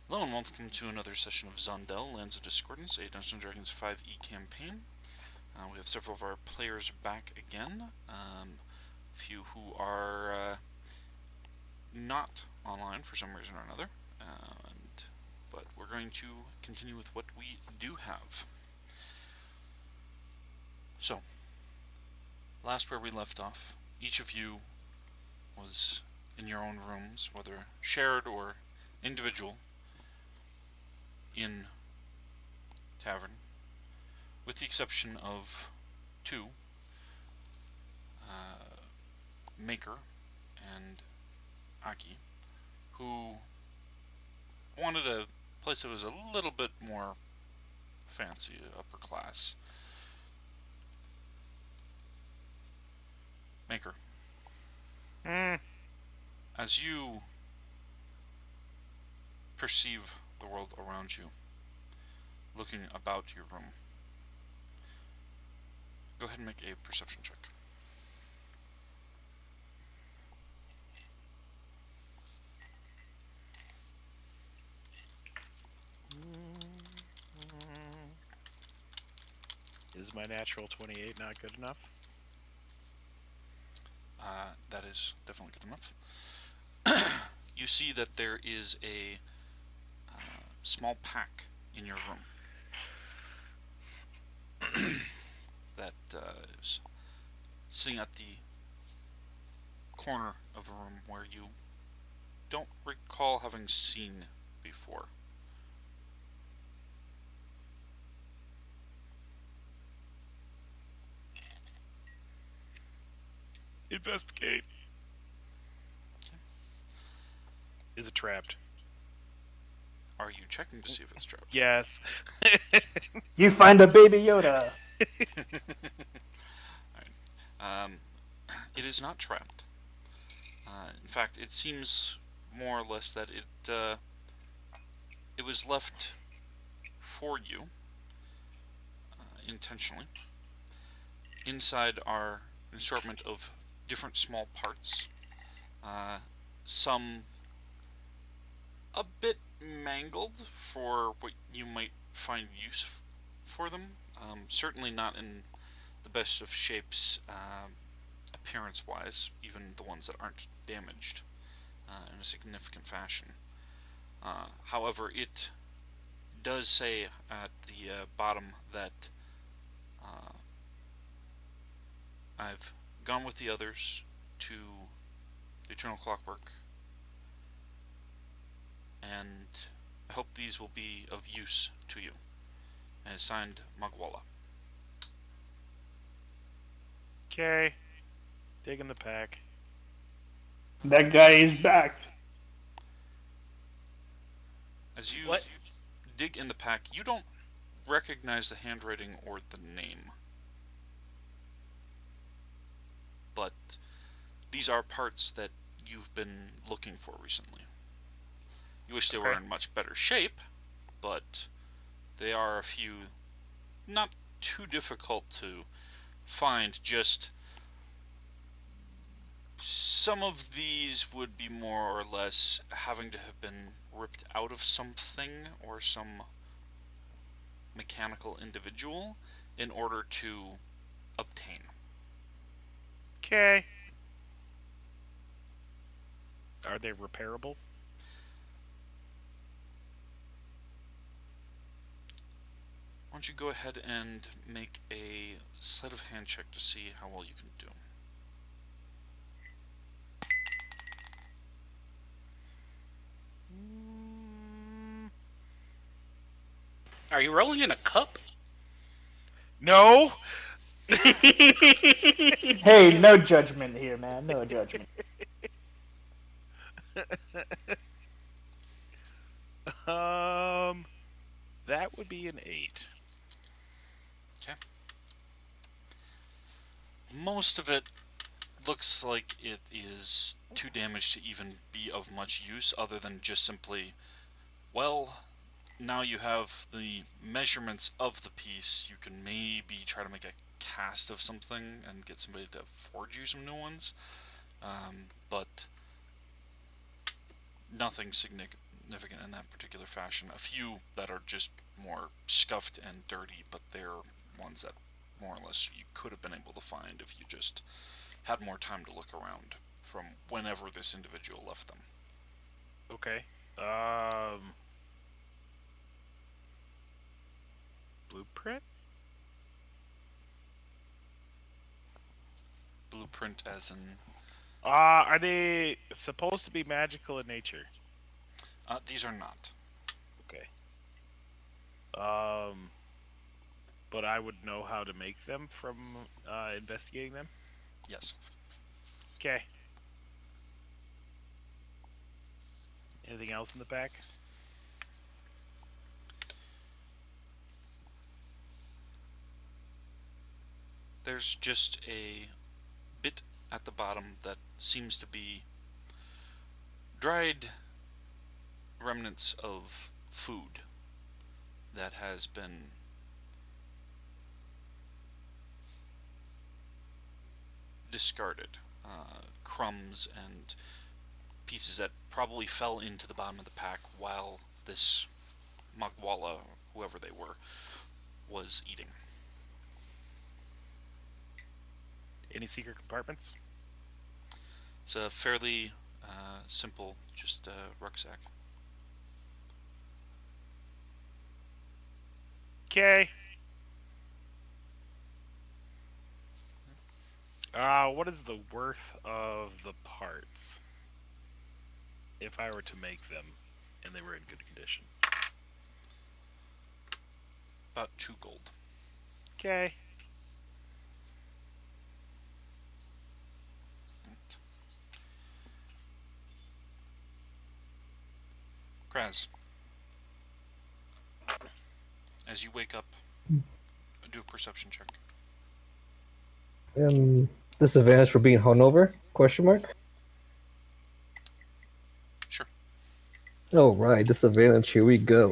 Hello and welcome to another session of Zondell, Lands of Discordance, a Dungeons & Dragons 5e campaign. We have several of our players back again. A few who are not online for some reason or another. But we're going to continue with what we do have. So, last where we left off, each of you was in your own rooms, whether shared or individual, in Tavern, with the exception of two, Maker and Aki, who wanted a place that was a little bit more fancy, upper class. Maker, as you perceive the world around you, looking about your room, go ahead and make a perception check. Is my natural 28 not good enough? That is definitely good enough. You see that there is a small pack in your room that is sitting at the corner of a room where you don't recall having seen before. Investigate. Okay. Is it trapped? Are you checking to see if it's trapped? Yes. You find a baby Yoda. Alright. It is not trapped. In fact, it seems more or less that it was left for you intentionally. Inside are an assortment of different small parts. Some a bit mangled for what you might find use for them. Certainly not in the best of shapes appearance-wise, even the ones that aren't damaged in a significant fashion. However, it does say at the bottom that I've gone with the others to the Eternal Clockwork, and I hope these will be of use to you. And it's signed Magwala. Okay. Digging the pack. That guy is back. As you What? dig in the pack, you don't recognize the handwriting or the name. But these are parts that you've been looking for recently. You wish they were in much better shape, but they are a few not too difficult to find. Just some of these would be more or less having to have been ripped out of something or some mechanical individual in order to obtain. Okay. Are they repairable? Why don't you go ahead and make a sleight of hand check to see how well you can do. Are you rolling in a cup? No. Hey, no judgment here, man. No judgment. That would be an 8. Okay. Most of it looks like it is too damaged to even be of much use, other than just simply, well, now you have the measurements of the piece, you can maybe try to make a cast of something and get somebody to forge you some new ones, but nothing significant in that particular fashion. A few that are just more scuffed and dirty, but they're ones that more or less you could have been able to find if you just had more time to look around from whenever this individual left them. Okay. Blueprint? Blueprint as in... Are they supposed to be magical in nature? These are not. Okay. But I would know how to make them from investigating them? Yes. Okay. Anything else in the pack? There's just a bit at the bottom that seems to be dried remnants of food that has been discarded. Crumbs and pieces that probably fell into the bottom of the pack while this Magwala, whoever they were, was eating. Any secret compartments? It's a fairly simple, just rucksack. Okay. What is the worth of the parts if I were to make them and they were in good condition? About 2 gold. Okay. Kraz, as you wake up, do a perception check. Disadvantage for being hungover? Question mark. Sure. Oh right, disadvantage. Here we go.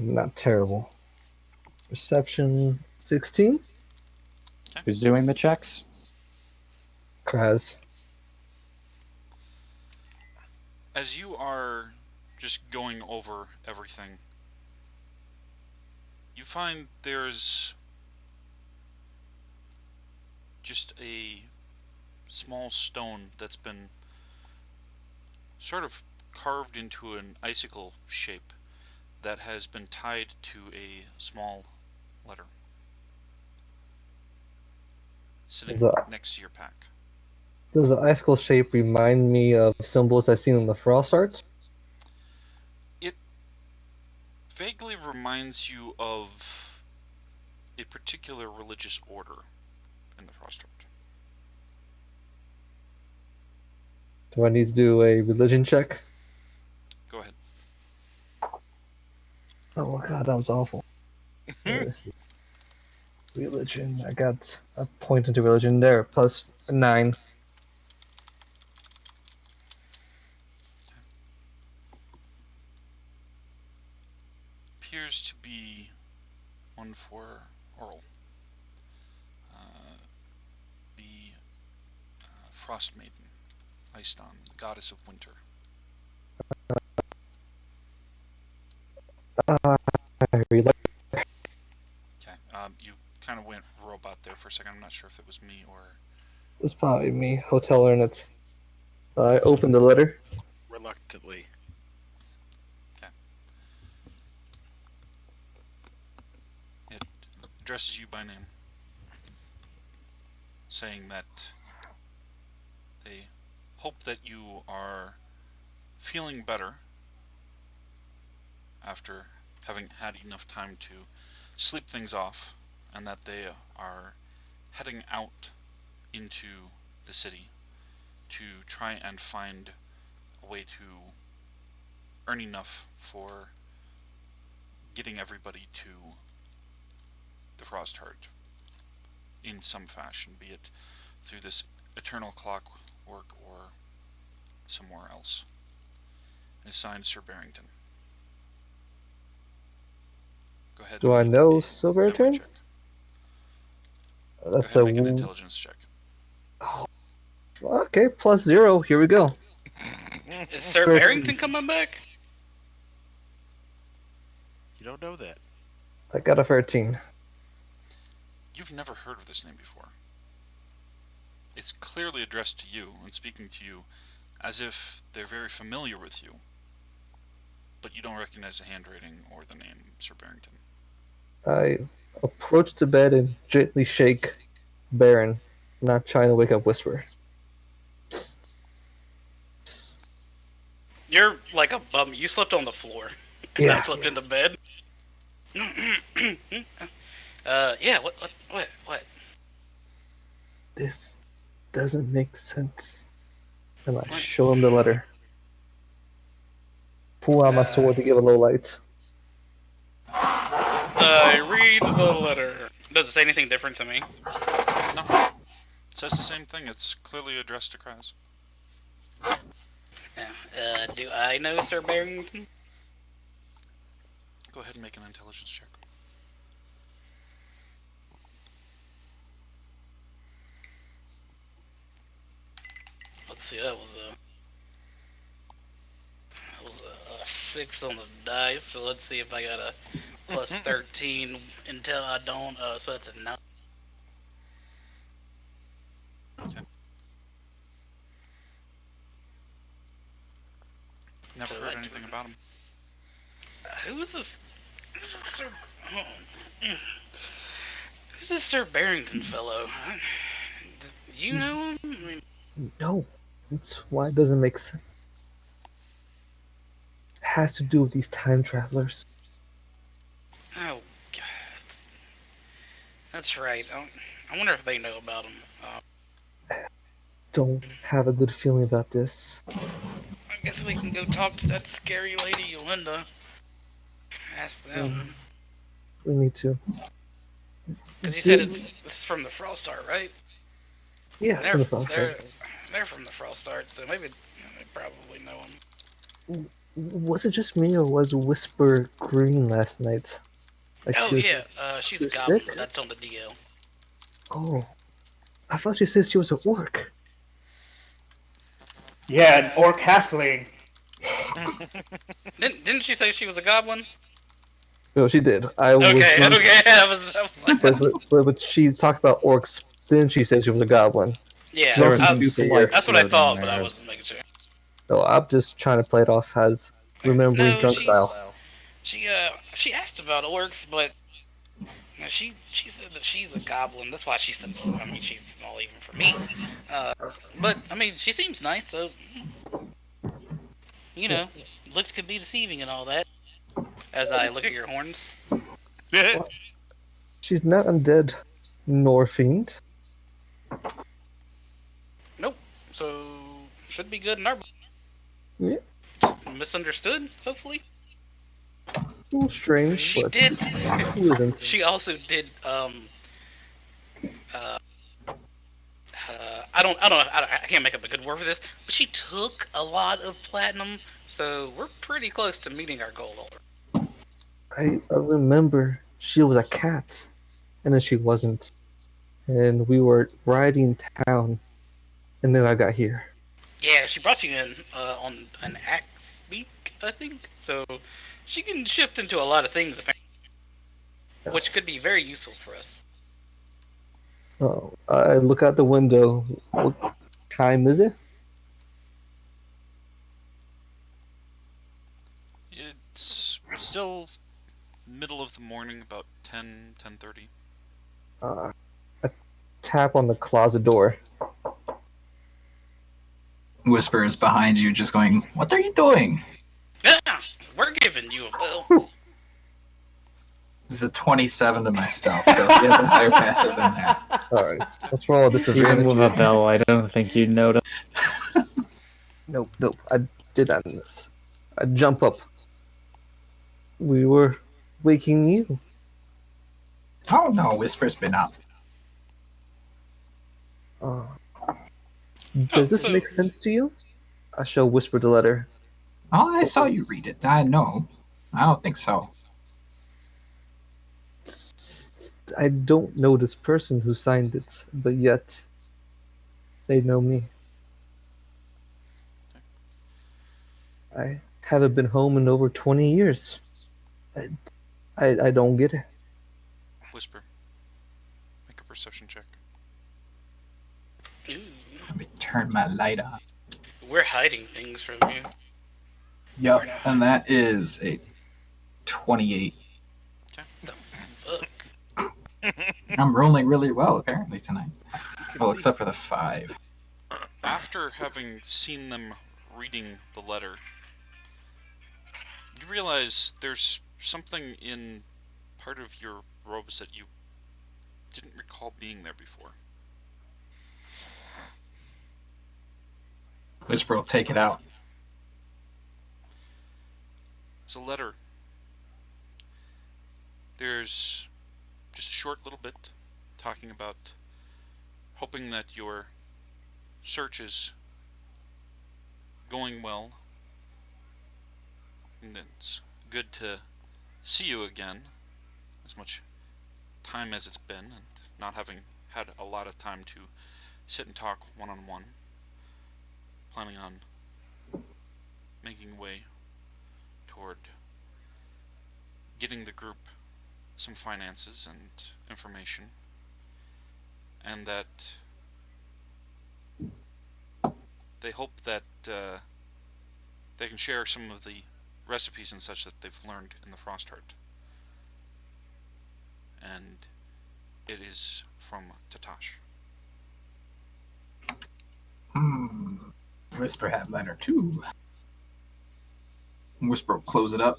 Not terrible. Perception 16. Who's doing the checks? Kraz. As you are just going over everything, you find there's just a small stone that's been sort of carved into an icicle shape that has been tied to a small letter sitting next to your pack. Does the icicle shape remind me of symbols I've seen in the Frostheart? It vaguely reminds you of a particular religious order in the Frostheart. Do I need to do a religion check? Go ahead. Oh god, that was awful. Let's see. Religion. I got a point into religion there. Plus 9. Appears to be one for Oral. The Frost Maiden, Icedon, the goddess of winter. Okay, you kind of went robot there for a second. I'm not sure if it was me or... It was probably me. Hotel Internet. I opened the letter. Reluctantly. Okay. It addresses you by name, saying that they hope that you are feeling better after having had enough time to sleep things off, and that they are heading out into the city to try and find a way to earn enough for getting everybody to the Frostheart in some fashion, be it through this eternal clockwork or somewhere else. It is signed Sir Barrington. Go ahead. Do I and know make a Sir memory Barrington? check. That's Go ahead and make an intelligence check. Oh, okay, plus 0. Here we go. Is Sir 13. Barrington coming back? You don't know that. I got a 13. You've never heard of this name before. It's clearly addressed to you and speaking to you as if they're very familiar with you, but you don't recognize the handwriting or the name Sir Barrington. I approach the bed and gently shake Baron, not trying to wake up Whisper. Psst. Psst. You're like a bum. You slept on the floor. And Yeah. I slept in the bed. Yeah. What? This doesn't make sense. And I show him the letter. Pull out my sword to give a low light. I read the letter. Does it say anything different to me? No. It says the same thing. It's clearly addressed to Kraz. Do I know Sir Barrington? Go ahead and make an intelligence check. Let's see. That was a 6 on the dice. So let's see if I got a plus 13 until I don't. So that's a 9. Never So heard I- anything about him. Who is this? Who's this Sir Barrington fellow? Do you know him? I mean, No, that's why it doesn't make sense. It has to do with these time travelers. oh God, that's right. I wonder if they know about him. Don't have a good feeling about this. I guess we can go talk to that scary lady Yolinda. Ask them. We need to. Because you said this is from the Frostheart, right? Yeah, it's from the Frostheart. They're from the Frostheart, so maybe they probably know him. Was it just me, or was Whisper green last night? Like Oh she was- yeah, she's she a was goblin, sick? but that's on the DL. Oh, I thought you said she was an orc. Yeah, an orc halfling. Didn't she say she was a goblin? No, she did. I was. Okay. I was like, But she talked about orcs. Then she said she was a goblin. yeah, There was I- some that's secret that's what I flirting thought, there. but I wasn't making sure. No, I'm just trying to play it off as remembering No, drunk style. She asked about orcs, but she said that she's a goblin. That's why she said. I mean, she's small even for me. But I mean, she seems nice, so looks could be deceiving and all that. As I look at your horns. She's not undead nor fiend. Nope. So should be good in our book. Yeah. Misunderstood, hopefully. A little strange, She but did. who isn't? She also did. I can't make up a good word for this. But she took a lot of platinum, so we're pretty close to meeting our goal holder. I remember she was a cat, and then she wasn't. And we were riding town, and then I got here. Yeah, she brought you in on an axe beak, I think. So she can shift into a lot of things, apparently, which could be very useful for us. Oh, I look out the window. What time is it? It's still middle of the morning, about 10:30. I tap on the closet door. Whisper is behind you, just going, "What are you doing?" Yeah, we're giving you a bill. This is a 27 to my stealth, so he has a higher passive than that. Alright, let's roll a Even disadvantage. with a bell, I don't think you'd notice. Nope. I did not miss. I jump up. We were waking you. Oh no, Whisper's been up. Does this so- make sense to you? I show Whisper the letter. Oh, I saw you read it. No, I don't think so. I don't know this person who signed it, but yet they know me. I haven't been home in over 20 years. I don't get it. Whisper. Make a perception check. Ooh, Let me turn my light on. we're hiding things from you. Yep, and that is a 28. The fuck? I'm rolling really well apparently tonight. can Well, see. except for the 5. After having seen them reading the letter, you realize there's something in part of your robes that you didn't recall being there before. Whisper will take it out. It's a letter. There's just a short little bit talking about hoping that your search is going well, and it's good to see you again, as much time as it's been, and not having had a lot of time to sit and talk one-on-one. Planning on making way toward getting the group some finances and information, and that they hope that they can share some of the recipes and such that they've learned in the Frostheart. And it is from Tatash. Whisper had letter 2. Whisper will close it up,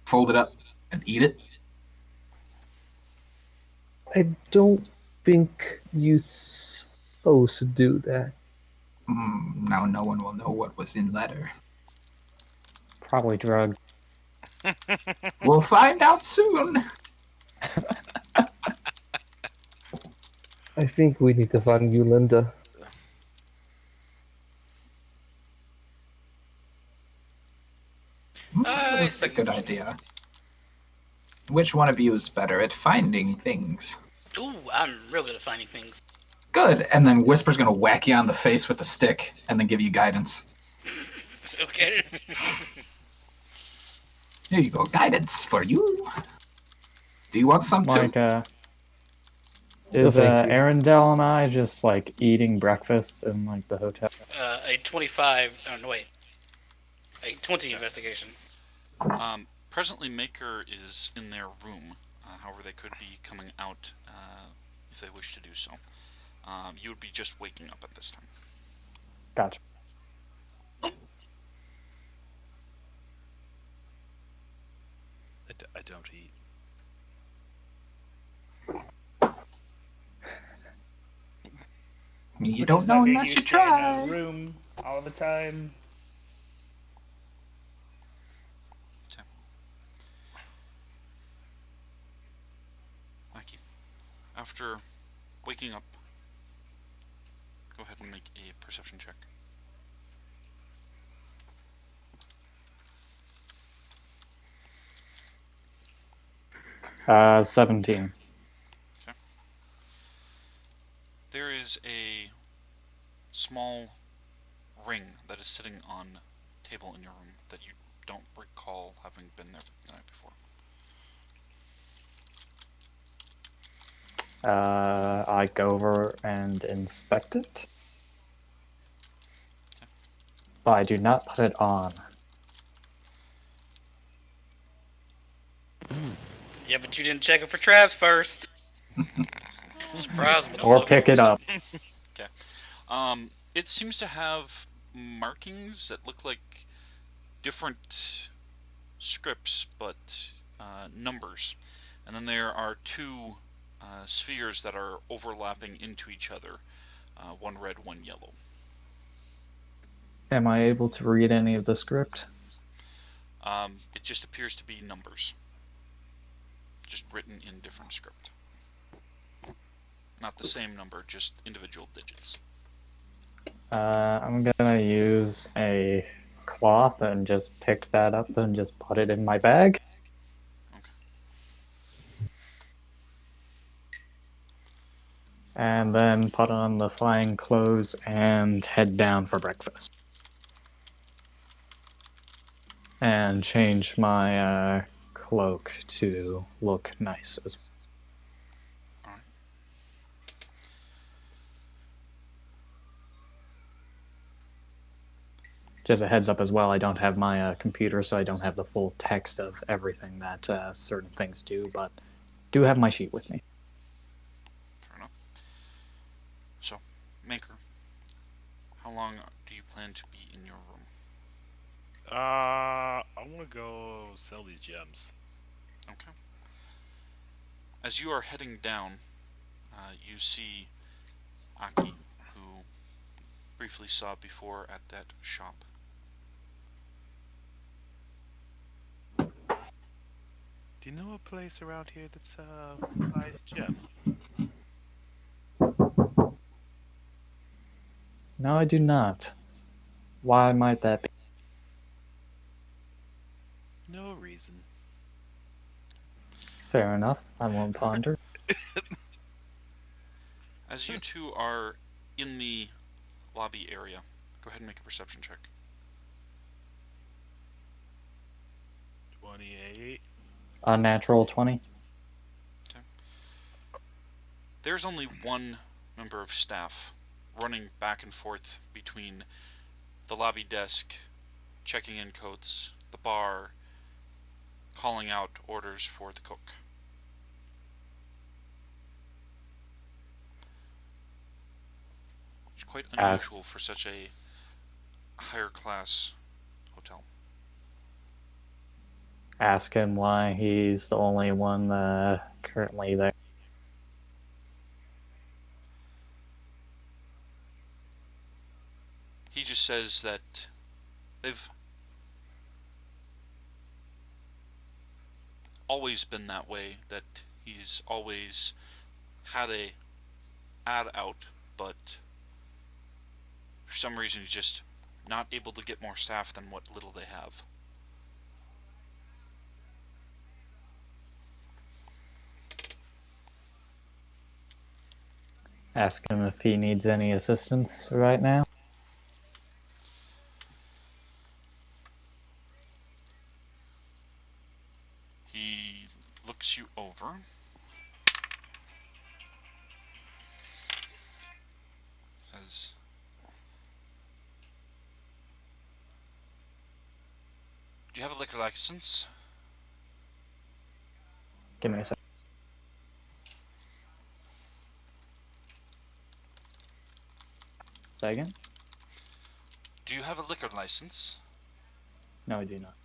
fold it up, and eat it. I don't think you're supposed to do that. Now no one will know what was in letter. Probably drugged. We'll find out soon. I think we need to find you, Linda. That's a good idea. Which one of you is better at finding things? Ooh, I'm real good at finding things. Good. And then Whisper's gonna whack you on the face with a stick and then give you guidance. Okay. Here you go, guidance for you. Do you want some too? Like, is thank you. Arendelle and I just like eating breakfast in like the hotel? A 25. Oh, no, wait. A 20 investigation. Presently, Maker is in their room. However, they could be coming out if they wish to do so. You would be just waking up at this time. Gotcha. I don't eat. You don't know Making unless you stay in try. a room all the time. Mikey, after waking up, go ahead and make a perception check. Uh, 17. There is a small ring that is sitting on a table in your room that you don't recall having been there the night before. I go over and inspect it. But I do not put it on. Yeah, but you didn't check it for traps first. Surprise me. Or pick it up. It seems to have markings that look like different scripts, but numbers. And then there are two spheres that are overlapping into each other, one red, one yellow. Am I able to read any of the script? It just appears to be numbers, just written in different script. Not the same number, just individual digits. I'm gonna use a cloth and just pick that up and just put it in my bag. Okay. And then put on the flying clothes and head down for breakfast. and change my cloak to look nice as Alright. Just a heads up as well, I don't have my computer, so I don't have the full text of everything that certain things do, but do have my sheet with me. Fair enough. So, Maker, how long do you plan to be in your room? I want to go sell these gems. Okay. As you are heading down, you see Aki, who briefly saw before at that shop. Do you know a place around here that's buys gems? No, I do not. Why might that be? No reason. Fair enough, I won't ponder. As you two are in the lobby area, go ahead and make a perception check. 28. Unnatural 20. There's only one member of staff running back and forth between the lobby desk, checking in codes, the bar, calling out orders for the cook. It's quite unusual for such a higher class hotel. Ask him why he's the only one currently there. He just says that they've always been that way, that he's always had a ad out, but for some reason he's just not able to get more staff than what little they have. Ask him if he needs any assistance right now. He looks you over. Says, "Do you have a liquor license?" Give me a sec. Second? "Do you have a liquor license?" No, I do not.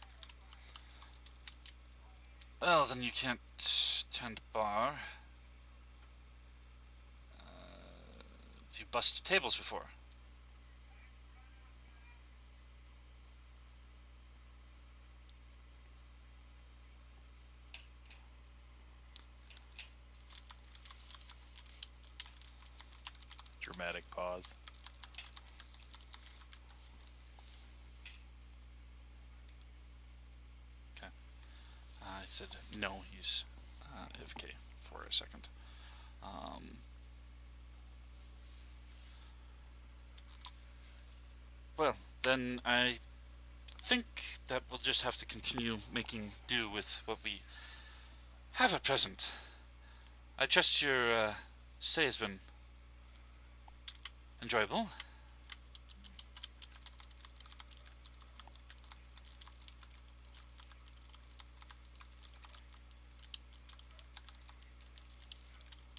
"Well, then you can't tend bar. Have you busted tables before?" Dramatic pause. I said, no, he's AFK for a second. Well, then I think that we'll just have to continue making do with what we have at present. I trust your stay has been enjoyable.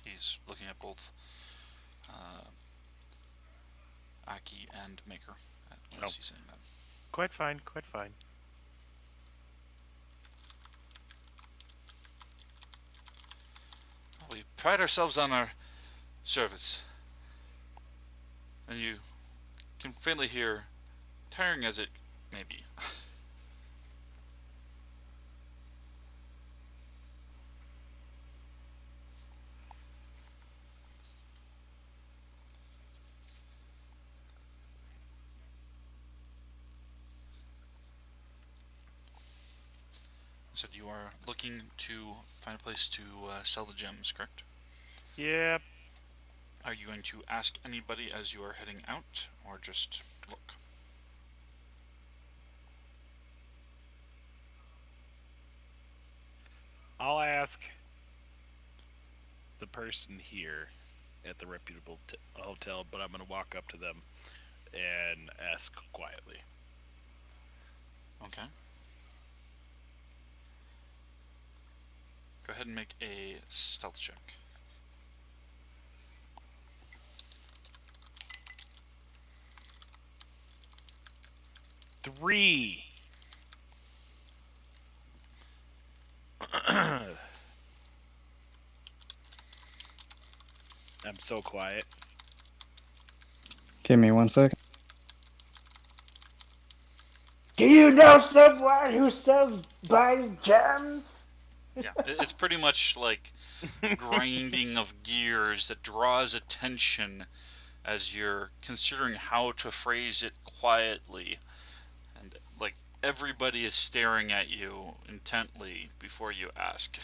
He's looking at both Aki and Maker. When is he saying that? Quite fine, quite fine. We pride ourselves on our service. And you can faintly hear, tiring as it may be. Said you are looking to find a place to sell the gems, correct? Yep. Are you going to ask anybody as you are heading out, or just look? I'll ask the person here at the reputable hotel, but I'm gonna walk up to them and ask quietly. Okay. Go ahead and make a stealth check. Three. I'm so quiet. Give me 1 second. Do you know someone who buys gems? Yeah, it's pretty much like grinding of gears that draws attention as you're considering how to phrase it quietly, and like everybody is staring at you intently before you ask.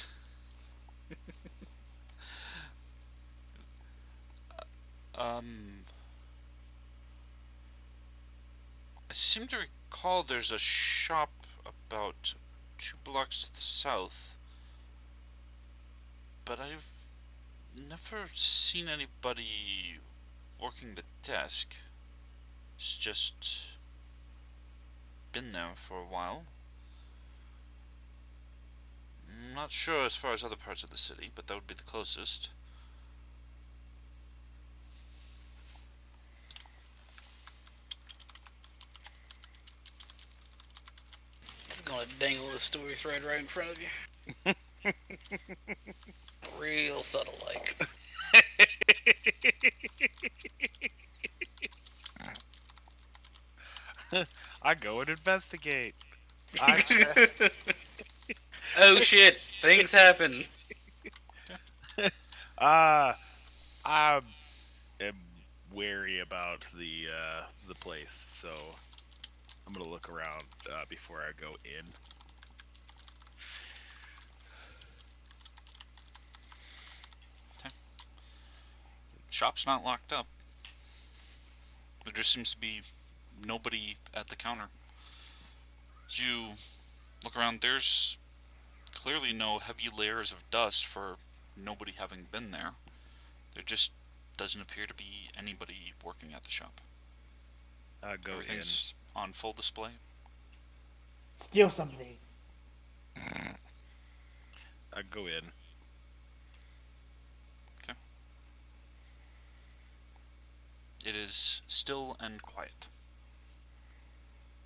I seem to recall there's a shop about 2 blocks to the south, but I've never seen anybody working the desk. It's just been there for a while. I'm not sure as far as other parts of the city, but that would be the closest. Just gonna dangle the story thread right in front of you. Real subtle, like. I go and investigate. Oh shit! Things happen. I am wary about the place, so I'm gonna look around before I go in. Shop's not locked up. There just seems to be nobody at the counter. As you look around, there's clearly no heavy layers of dust for nobody having been there. There just doesn't appear to be anybody working at the shop. Go Everything's on full display. Steal something. in. I go in. Okay. It is still and quiet.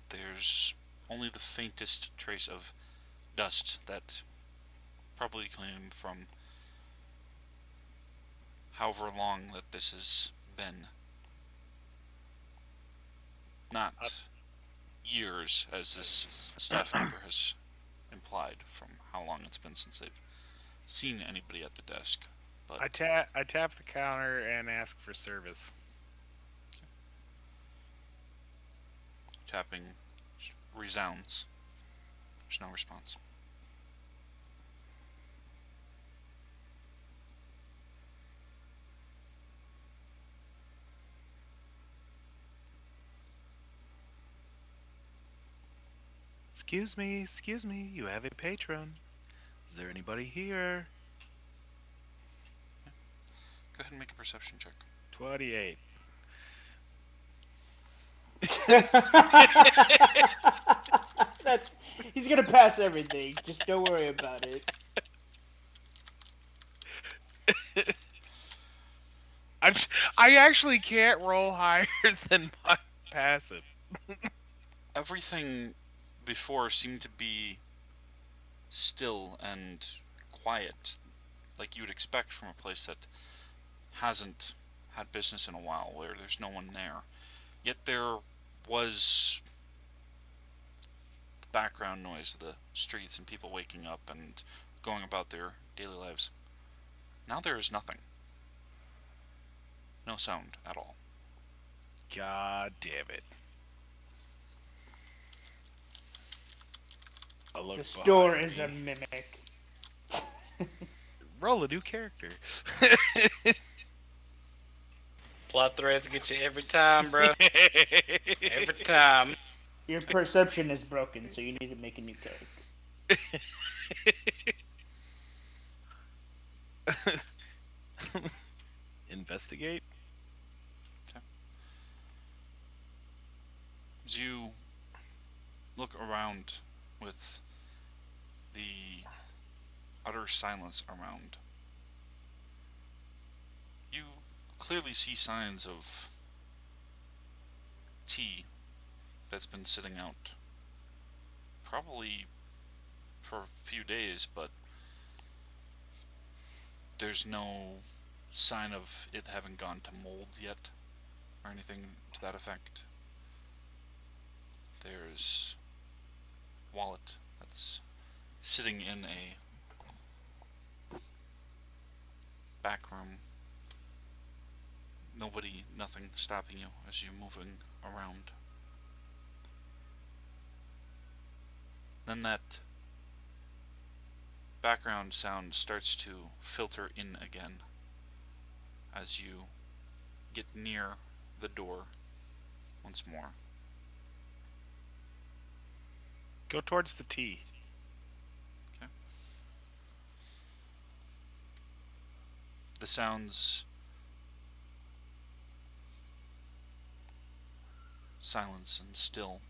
There's only the faintest trace of dust that probably came from however long that this has been. Not years, as this staff member has implied, from how long it's been since they've seen anybody at the desk. But I tap the counter and ask for service. tapping resounds. There's no response. Excuse me, you have a patron. Is there anybody here? Go ahead and make a perception check. 28. He's gonna pass everything. Just don't worry about it. I actually can't roll higher than my passive. Everything before seemed to be still and quiet, like you would expect from a place that hasn't had business in a while, where there's no one there. Yet there was the background noise of the streets and people waking up and going about their daily lives. Now there is nothing. No sound at all. God damn it. I look The store behind is me. a mimic. Roll a new character. Plot threads get you every time, bro. Every time. Your perception is broken, so you need to make a new character. Investigate. As you look around with the utter silence around, you clearly see signs of tea that's been sitting out probably for a few days, but there's no sign of it having gone to mold yet or anything to that effect. There's a wallet that's sitting in a back room. Nobody, nothing stopping you as you're moving around. Then that background sound starts to filter in again as you get near the door once more. Go towards the T. Okay. The sounds silence and still.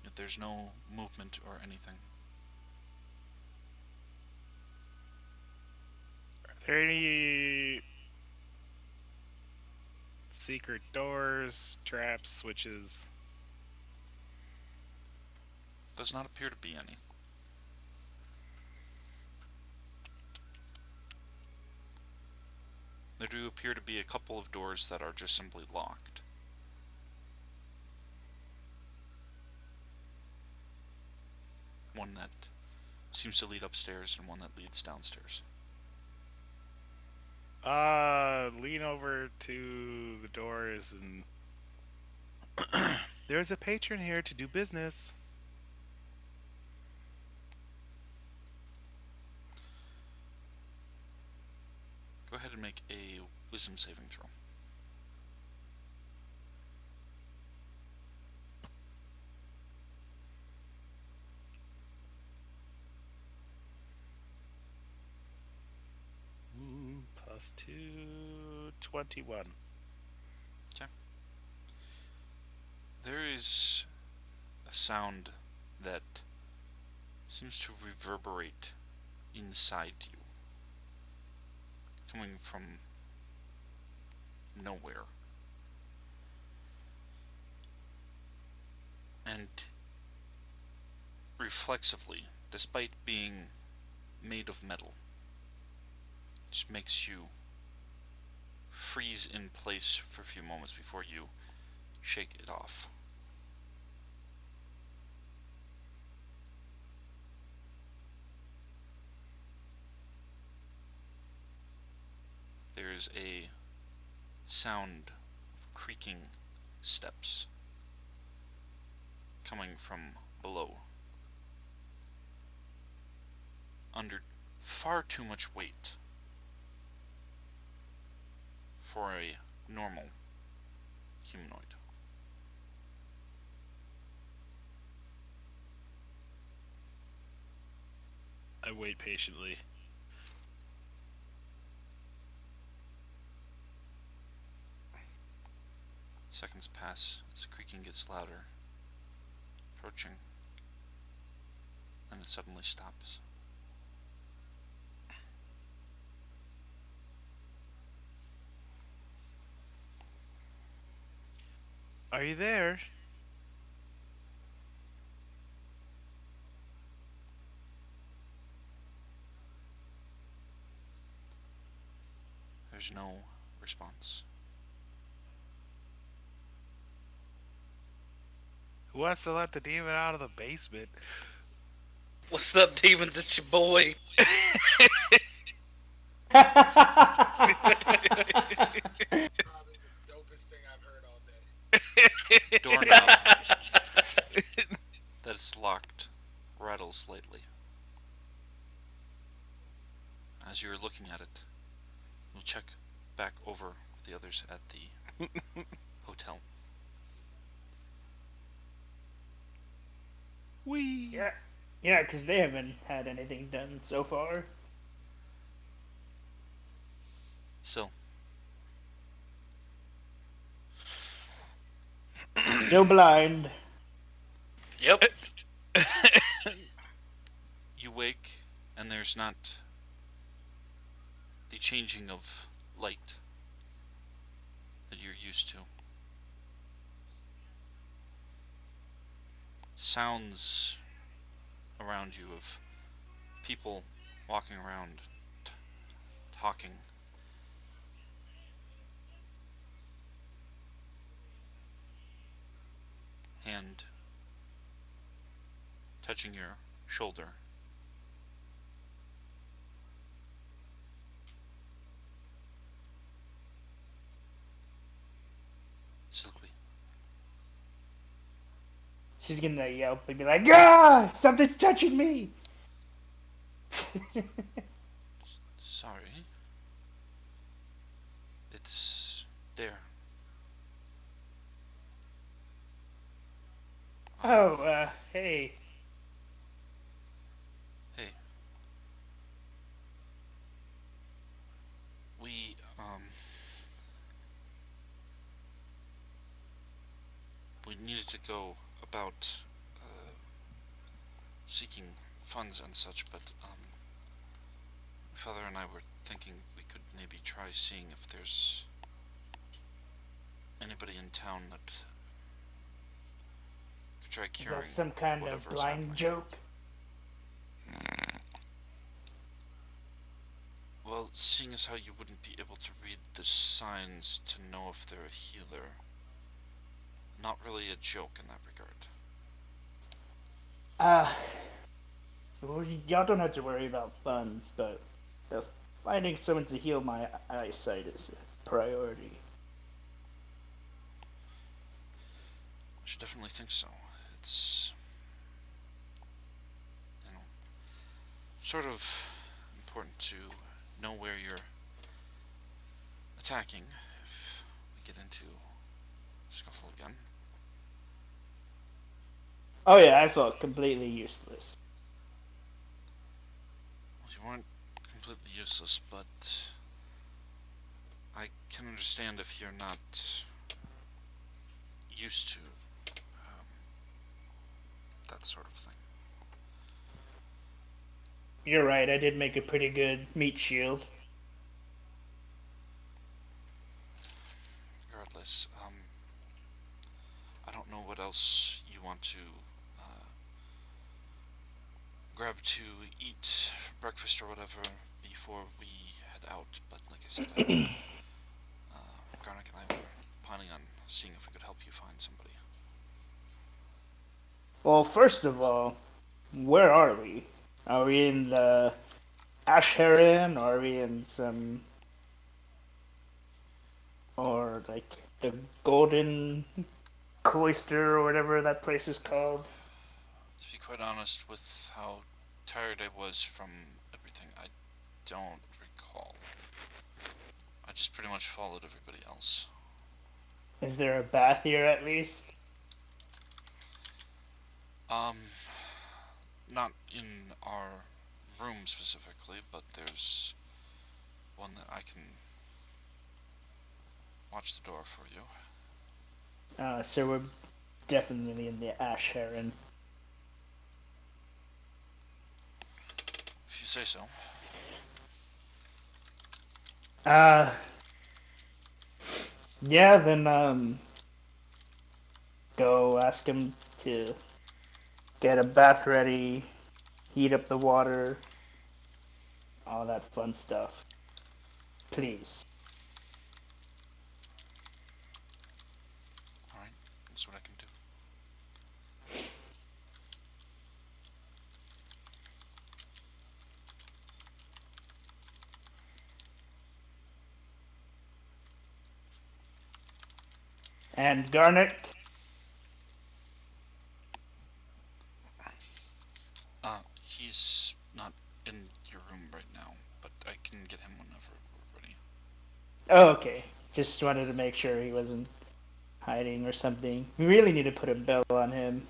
Yet there's no movement or anything. Are there any secret doors, traps, switches? Does not appear to be any. There do appear to be a couple of doors that are just simply locked. One that seems to lead upstairs and one that leads downstairs. Lean over to the doors and there's a patron here to do business. Go ahead and make a wisdom saving throw. +2, 21. Okay. There is a sound that seems to reverberate inside you, coming from nowhere. And reflexively, despite being made of metal, just makes you freeze in place for a few moments before you shake it off. There is a sound of creaking steps coming from below, under far too much weight for a normal humanoid. I wait patiently. Seconds pass as the creaking gets louder, approaching, then it suddenly stops. Are you there? There's no response. Who wants to let the demon out of the basement? What's up, demons? It's your boy. Probably the dopest thing I've heard all day. Doorknob that is locked rattles slightly. As you're looking at it, you'll check back over with the others at the hotel. Wee. Yeah, because they haven't had anything done so far. So, Still blind. Yep. you wake, and there's not the changing of light that you're used to. Sounds around you of people walking around, talking. Hand touching your shoulder. Silky. She's gonna yelp and be like, "Ah! Something's touching me!" Sorry. It's there. Oh, hey. Hey. We, we needed to go about, seeking funds and such, but, Father and I were thinking we could maybe try seeing if there's anybody in town that could try Is curing that some kind of whatever's blind happening. joke? Well, seeing as how you wouldn't be able to read the signs to know if they're a healer, not really a joke in that regard. Well, y'all don't have to worry about funds, but finding someone to heal my eyesight is a priority. I should definitely think so. It's, sort of important to know where you're attacking if we get into a scuffle again. Oh yeah, I felt completely useless. Well, you weren't completely useless, but I can understand if you're not used to that sort of thing. You're right, I did make a pretty good meat shield. Regardless, I don't know what else you want to grab to eat for breakfast or whatever before we head out, but like I said, Garnick and I were planning on seeing if we could help you find somebody. Well, first of all, where are we? Are we in the Ash Heron, or are we in some, or like the Golden Cloister, or whatever that place is called? To be quite honest, with how tired I was from everything, I don't recall. I just pretty much followed everybody else. Is there a bath here at least? Not in our room specifically, but there's one that I can watch the door for you. So we're definitely in the Ash Heron. If you say so. Yeah, then, go ask him to get a bath ready, heat up the water, all that fun stuff. Please. Alright, that's what I can do. And Garnet, He's not in your room right now, but I can get him whenever we're ready. oh, okay. Just wanted to make sure he wasn't hiding or something. We really need to put a bell on him.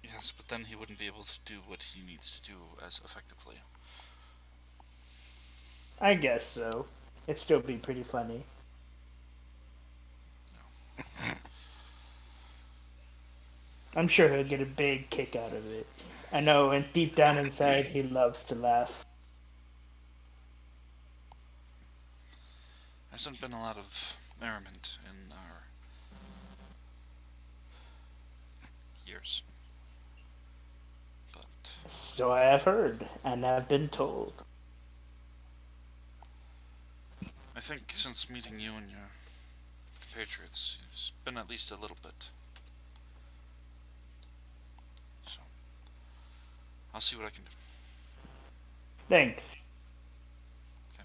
Yes, but then he wouldn't be able to do what he needs to do as effectively. I guess so. It'd still be pretty funny. I'm sure he'll get a big kick out of it. I know, and deep down inside, he loves to laugh. There hasn't been a lot of merriment in our years. But So I have heard, and have been told. I think since meeting you and your compatriots, it's been at least a little bit. So, I'll see what I can do. Thanks. Okay.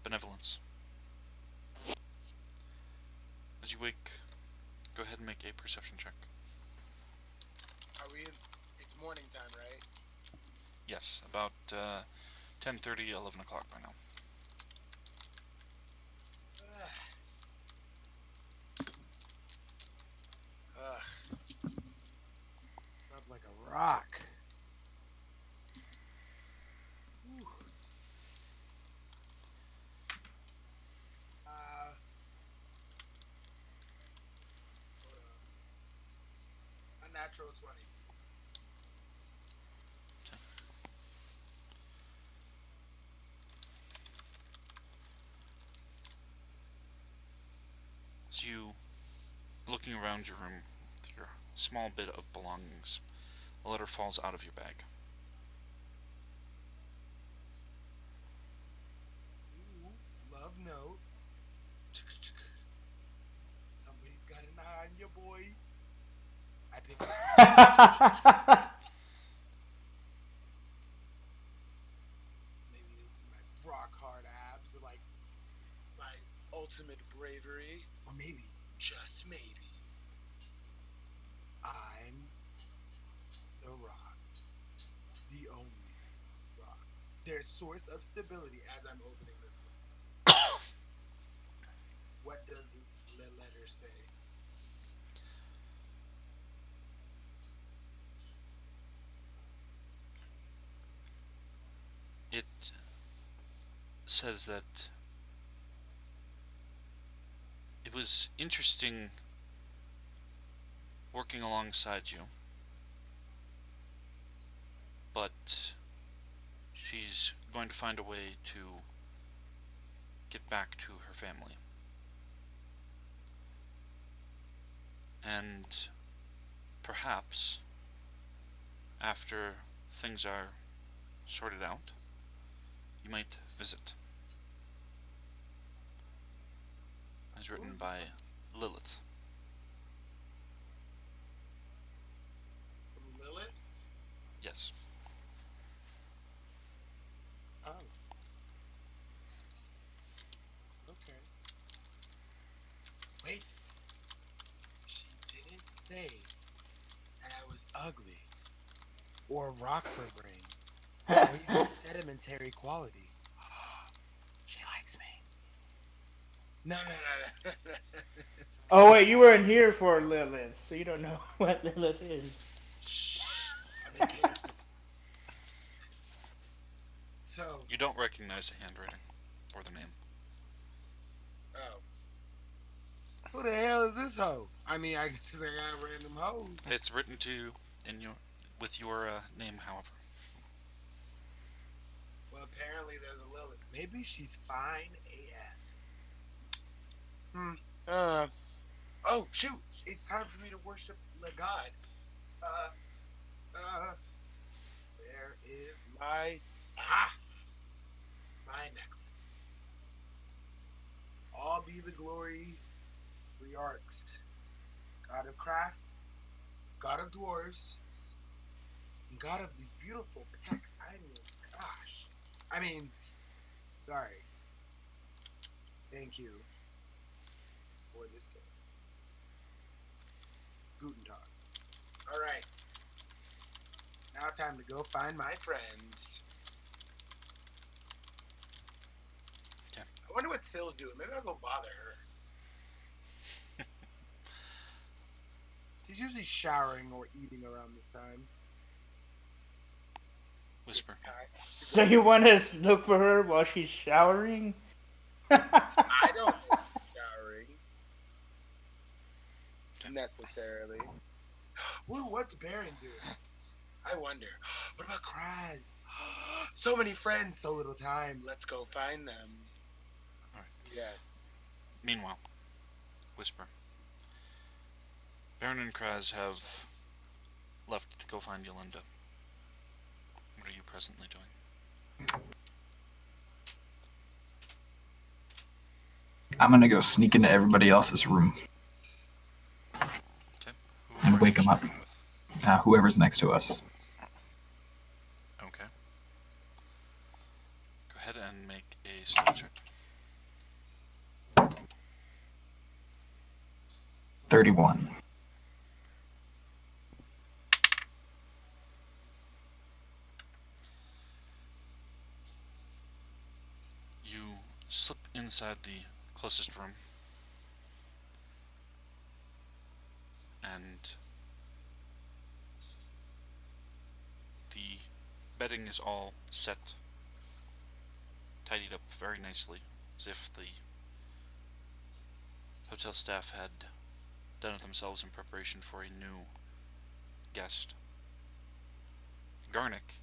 Benevolence. As you wake, go ahead and make a perception check. Are we in? It's morning time, right? Yes, about 10:30, 11 o'clock by now. Up like a rock. Whew. Hold on. A natural 20. As you looking around your room with your small bit of belongings, a letter falls out of your bag. Ooh, love note. Somebody's got an eye on your boy. I pick it up. Maybe this is my rock hard abs, or like my ultimate bravery, or maybe, just maybe, I'm the rock, the only rock. Their source of stability as I'm opening this letter. What does the letter say? It says that it was interesting working alongside you, but she's going to find a way to get back to her family. And perhaps after things are sorted out, you might visit. It's written by Lilith. From Lilith? Yes. Oh. Okay. Wait. She didn't say that I was ugly, or rock for brains, or even sedimentary quality. She likes me. No. Oh wait, you weren't here for Lilith, so you don't know what Lilith is. Shh. I'm in camp. So. You don't recognize the handwriting or the name. Oh. Who the hell is this hoe? I mean, I just got random hoes. It's written to you in your with your name, however. Well, apparently there's a Lilith. Maybe she's fine AF. Oh, shoot. It's time for me to worship the god. Where is my... my necklace. All be the glory, three arcs. God of craft, God of dwarves, and God of these beautiful pecs. I mean, sorry. Thank you for this day. Guten Tag. Alright. Now time to go find my friends. what Sill's doing. Maybe I'll go bother her. She's usually showering or eating around this time. Whisper. It's time. So you want to look for her while she's showering? I don't know if she's showering. Necessarily. Ooh, what's Baron doing? I wonder. What about Kraz? So many friends, so little time. Let's go find them. Alright. Yes. Meanwhile, Whisper. Baron and Kraz have left to go find Yolanda. What are you presently doing? I'm gonna go sneak into everybody else's room. Okay. Who And are wake you 'em up. starting with? Whoever's next to us. Okay. Go ahead and make a stealth check. 31. You slip inside the closest room and the bedding is all set, tidied up very nicely, as if the hotel staff had done it themselves in preparation for a new guest. Garnick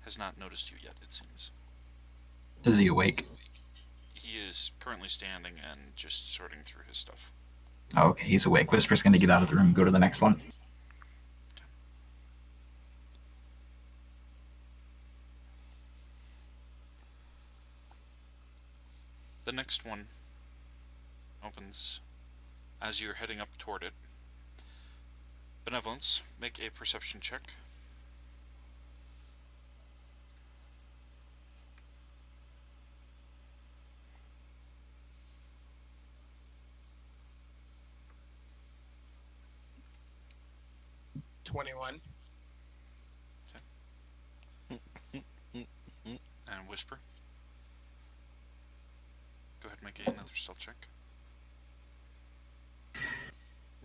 has not noticed you yet, it seems. Is he awake? He is currently standing and just sorting through his stuff. Oh, okay, he's awake. Whisper's gonna get out of the room and go to the next one. The next one opens as you're heading up toward it. Benevolence, make a perception check. $21. And Whisper. Go ahead and make another stealth check.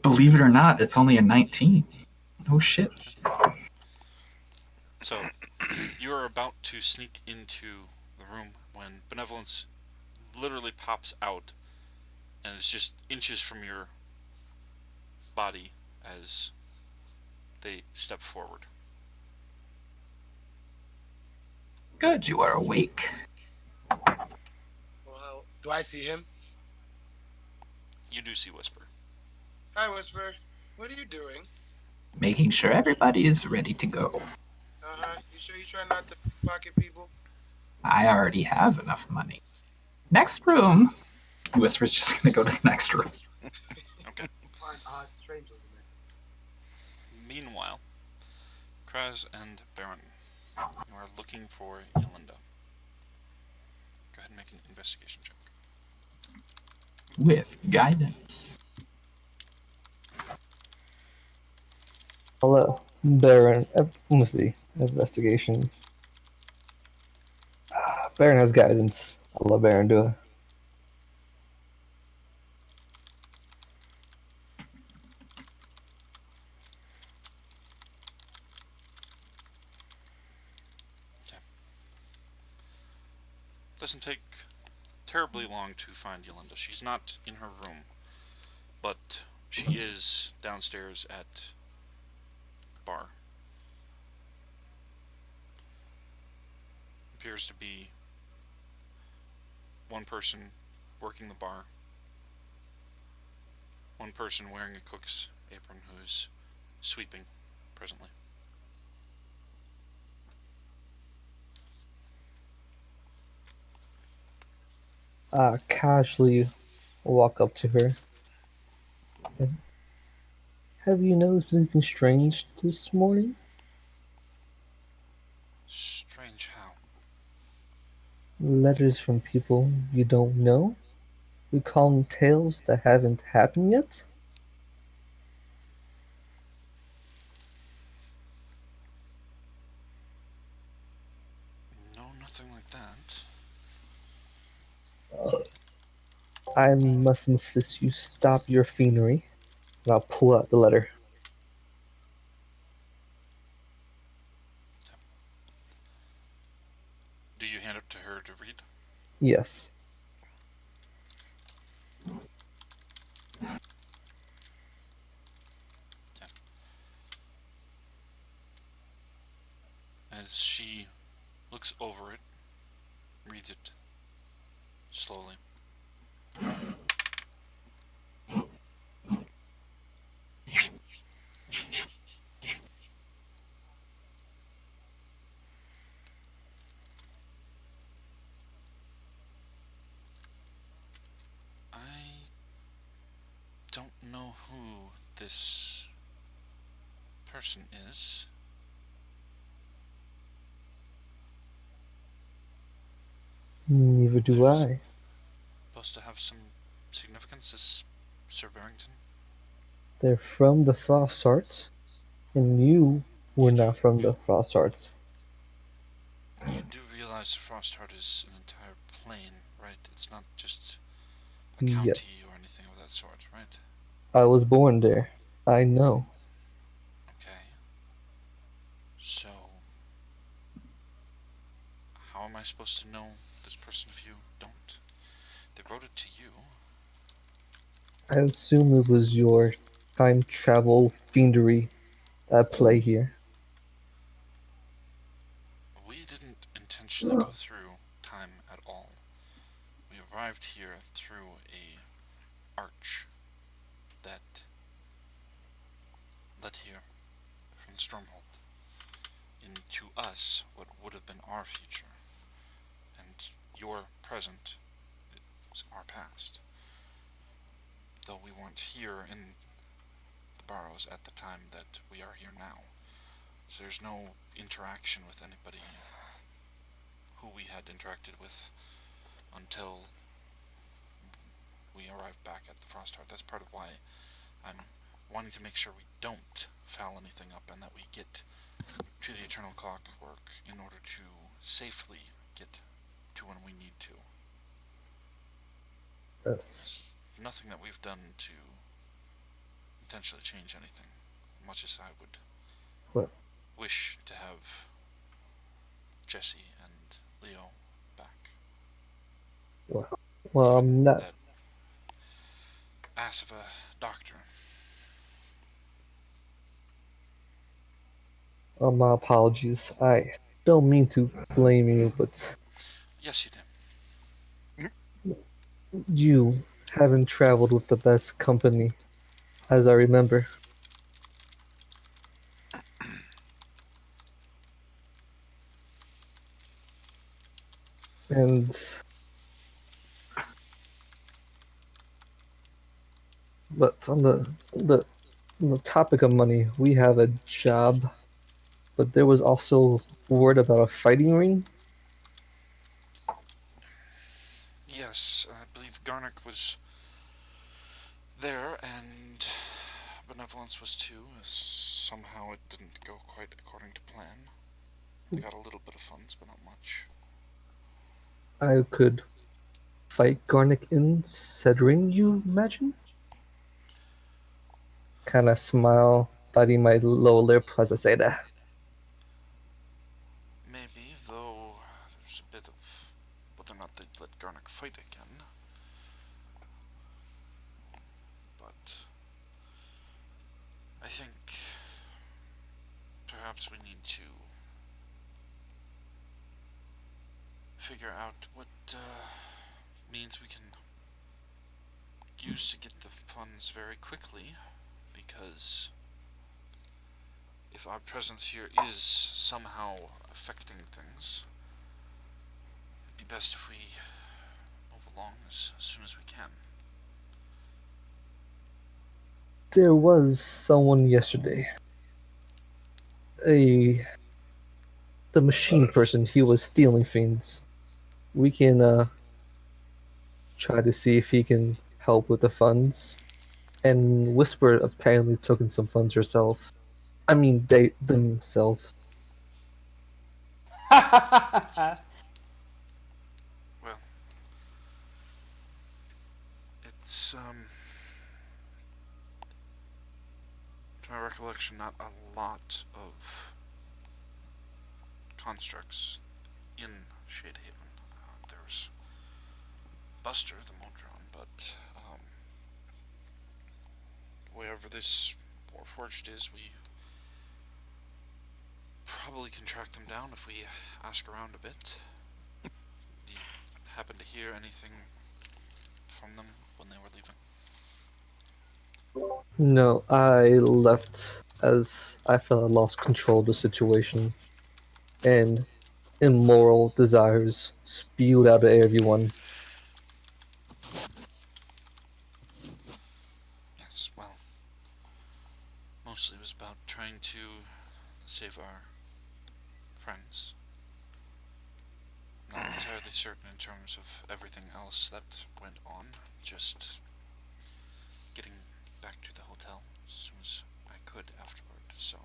Believe it or not, it's only a 19. Oh shit. So, you are about to sneak into the room when Benevolence literally pops out and is just inches from your body as they step forward. Good, you are awake. Well, do I see him? You do see Whisper. Hi, Whisper. What are you doing? Making sure everybody is ready to go. Uh-huh. You sure you try not to pocket people? I already have enough money. Next room. Whisper's just gonna go to the next room. Okay. What an odd strange looking man. Meanwhile, Kraz and Baron, you are looking for Yolanda. Go ahead and make an investigation check. With guidance. Hello, Baron. Let me see. Investigation. Baron has guidance. I'll let Baron do it. Doesn't take terribly long to find Yolanda. She's not in her room, but she is downstairs at the bar. Appears to be one person working the bar, one person wearing a cook's apron who's sweeping presently. Casually walk up to her. Have you noticed anything strange this morning? Strange how? Letters from people you don't know? Recalling tales that haven't happened yet? No, nothing like that. I must insist you stop your fiendry, and I'll pull out the letter. Do you hand it to her to read? Yes. As she looks over it, reads it slowly. I don't know who this person is. Neither do There's I. supposed to have some significance, this Sir Barrington. They're from the Frostheart, and you were You do, not from the Frosthearts. you do realize Frostheart is an entire plane, right? It's not just a Yes. county or anything of that sort, right? I was born there. I know. Okay. So, how am I supposed to know this person if you don't? They wrote it to you. I assume it was your time travel fiendry at play here. We didn't intentionally go through time at all. We arrived here through a arch that led here from the Stormhold into us, what would have been our future, and your present is our past. Though we weren't here in the Burrows at the time that we are here now. So there's no interaction with anybody who we had interacted with until we arrived back at the Frostheart. That's part of why I'm wanting to make sure we don't foul anything up and that we get to the Eternal Clockwork in order to safely get to when we need to. Yes. Nothing that we've done to intentionally change anything, much as I would Well. wish to have Jesse and Leo back. Well, Even I'm not. that ass of a doctor. My apologies. I don't mean to blame you, but Yes, you did. you haven't traveled with the best company, as I remember. And but on the topic of money, we have a job, but there was also word about a fighting ring. Yes, I believe Garnick was there, and Benevolence was too. Somehow it didn't go quite according to plan. We got a little bit of funds, but not much. I could fight Garnick in said ring, you imagine? Kind of smile, biting my lower lip as I say that. Maybe, though there's a bit of whether or not they'd let Garnick fight again. But I think perhaps we need to figure out what means we can use to get the funds very quickly, because if our presence here is somehow affecting things, it'd be best if we move along as soon as we can. There was someone yesterday. The machine person. He was stealing things. We can try to see if he can help with the funds. And Whisper apparently took in some funds herself. I mean, they themselves. Well, It's to my recollection, not a lot of constructs in Shadehaven. There's Buster, the Modron, but wherever this Warforged is, we probably can track them down if we ask around a bit. Do you happen to hear anything from them when they were leaving? No, I left as I felt I lost control of the situation, and immoral desires spewed out of everyone. Yes, well, mostly it was about trying to save our friends. Not entirely certain in terms of everything else that went on, just getting back to the hotel as soon as I could afterward, so.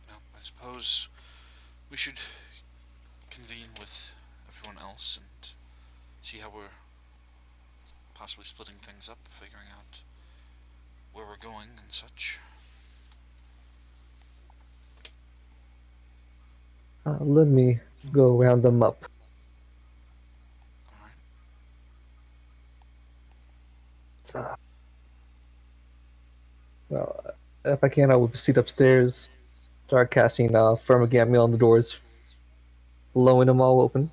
Well, I suppose we should convene with everyone else and see how we're possibly splitting things up, figuring out where we're going and such. Let me go round them up. Alright. Well, if I can, I will proceed upstairs, start casting Firmagami on the doors, blowing them all open.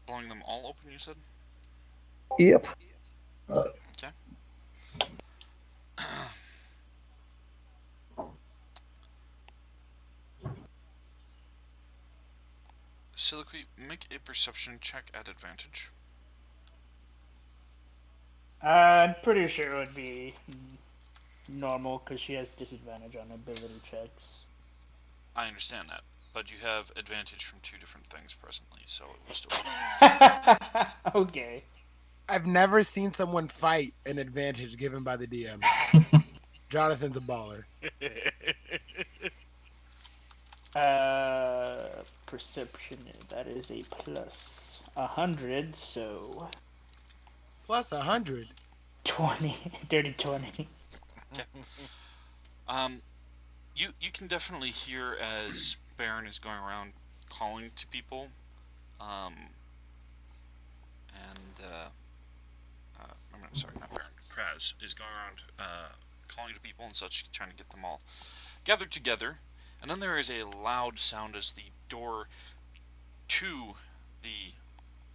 Blowing them all open, you said? Yep. Okay. Siliqui, make a perception check at advantage. I'm pretty sure it would be normal because she has disadvantage on ability checks. I understand that, but you have advantage from two different things presently, so it will still be. Okay. I've never seen someone fight an advantage given by the DM. Jonathan's a baller. Perception, that is a plus 100, so Plus 100. 20, dirty 20. You can definitely hear as Baron is going around calling to people, I'm sorry, not Baron, Kraz is going around calling to people and such, trying to get them all gathered together, and then there is a loud sound as the door to the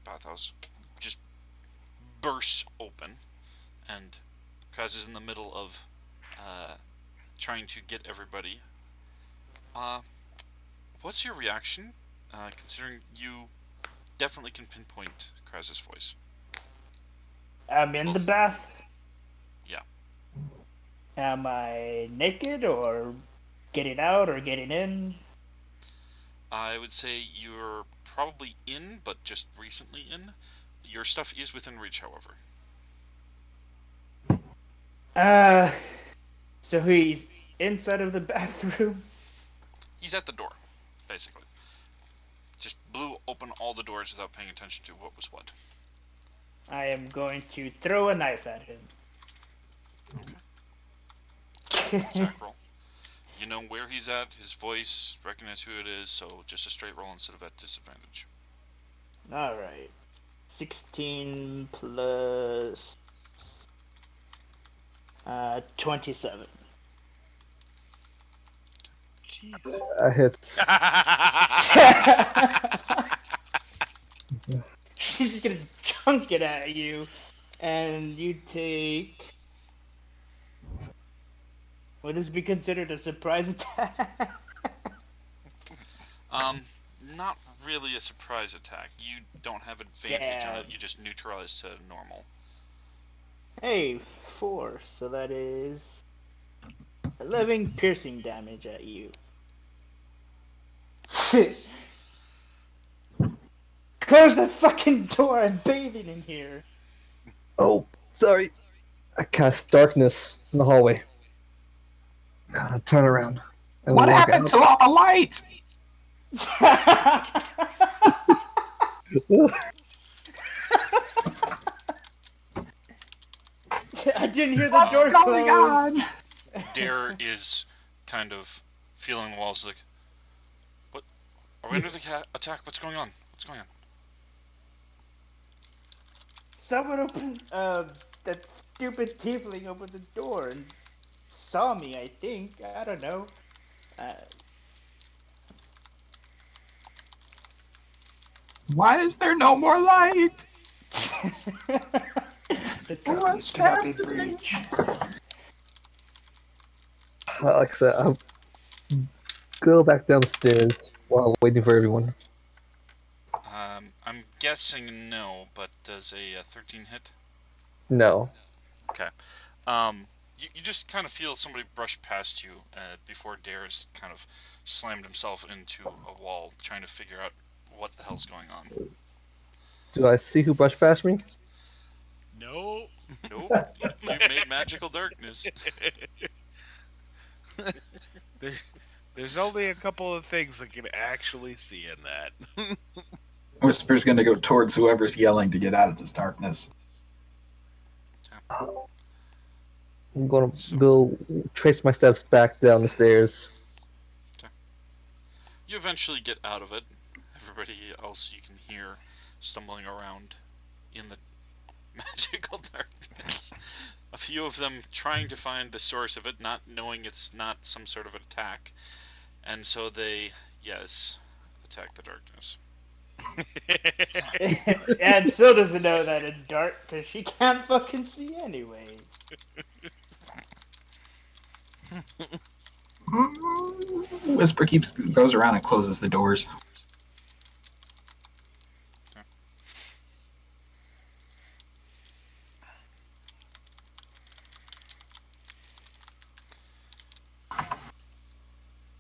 bathhouse just bursts open, and Kraz is in the middle of trying to get everybody. What's your reaction, considering you definitely can pinpoint Kraz's voice? I'm in the bath. Yeah. Am I naked or getting out or getting in? I would say you're probably in, but just recently in. Your stuff is within reach, however. So he's inside of the bathroom? He's at the door, basically. Just blew open all the doors without paying attention to what was what. I am going to throw a knife at him. Okay. Attack roll. You know where he's at, his voice, recognize who it is, so just a straight roll instead of at disadvantage. Alright. 16 plus 27. Jesus. Hits. She's gonna chunk it at you, and you take. Would this be considered a surprise attack? Not really a surprise attack. You don't have advantage on it, you just neutralize to normal. Hey, 4, so that is 11 piercing damage at you. Close the fucking door, I'm bathing in here. Oh, sorry. I cast darkness in the hallway. Turn around. And What walk happened out. to all the light? I didn't hear the What's door going close. on? Dare is kind of feeling the walls like, what? Are we under the attack? What's going on? What's going on? Someone opened, that stupid tiefling opened the door and saw me, I think. I don't know. Why is there no more light? The darkness cannot be breached. Like I said, I'll go back downstairs while waiting for everyone. I'm guessing no, but does a 13 hit? No. Okay. You just kind of feel somebody brush past you before Dare's kind of slammed himself into a wall, trying to figure out what the hell's going on. Do I see who brushed past me? No. Nope. You made magical darkness. There's only a couple of things I can actually see in that. Whisper's gonna go towards whoever's yelling to get out of this darkness. I'm gonna go trace my steps back down the stairs. Okay. You eventually get out of it. Everybody else you can hear stumbling around in the magical darkness. A few of them trying to find the source of it, not knowing it's not some sort of attack. And so they, yes, attack the darkness. And still doesn't know that it's dark because she can't fucking see anyways. Whisper goes around and closes the doors.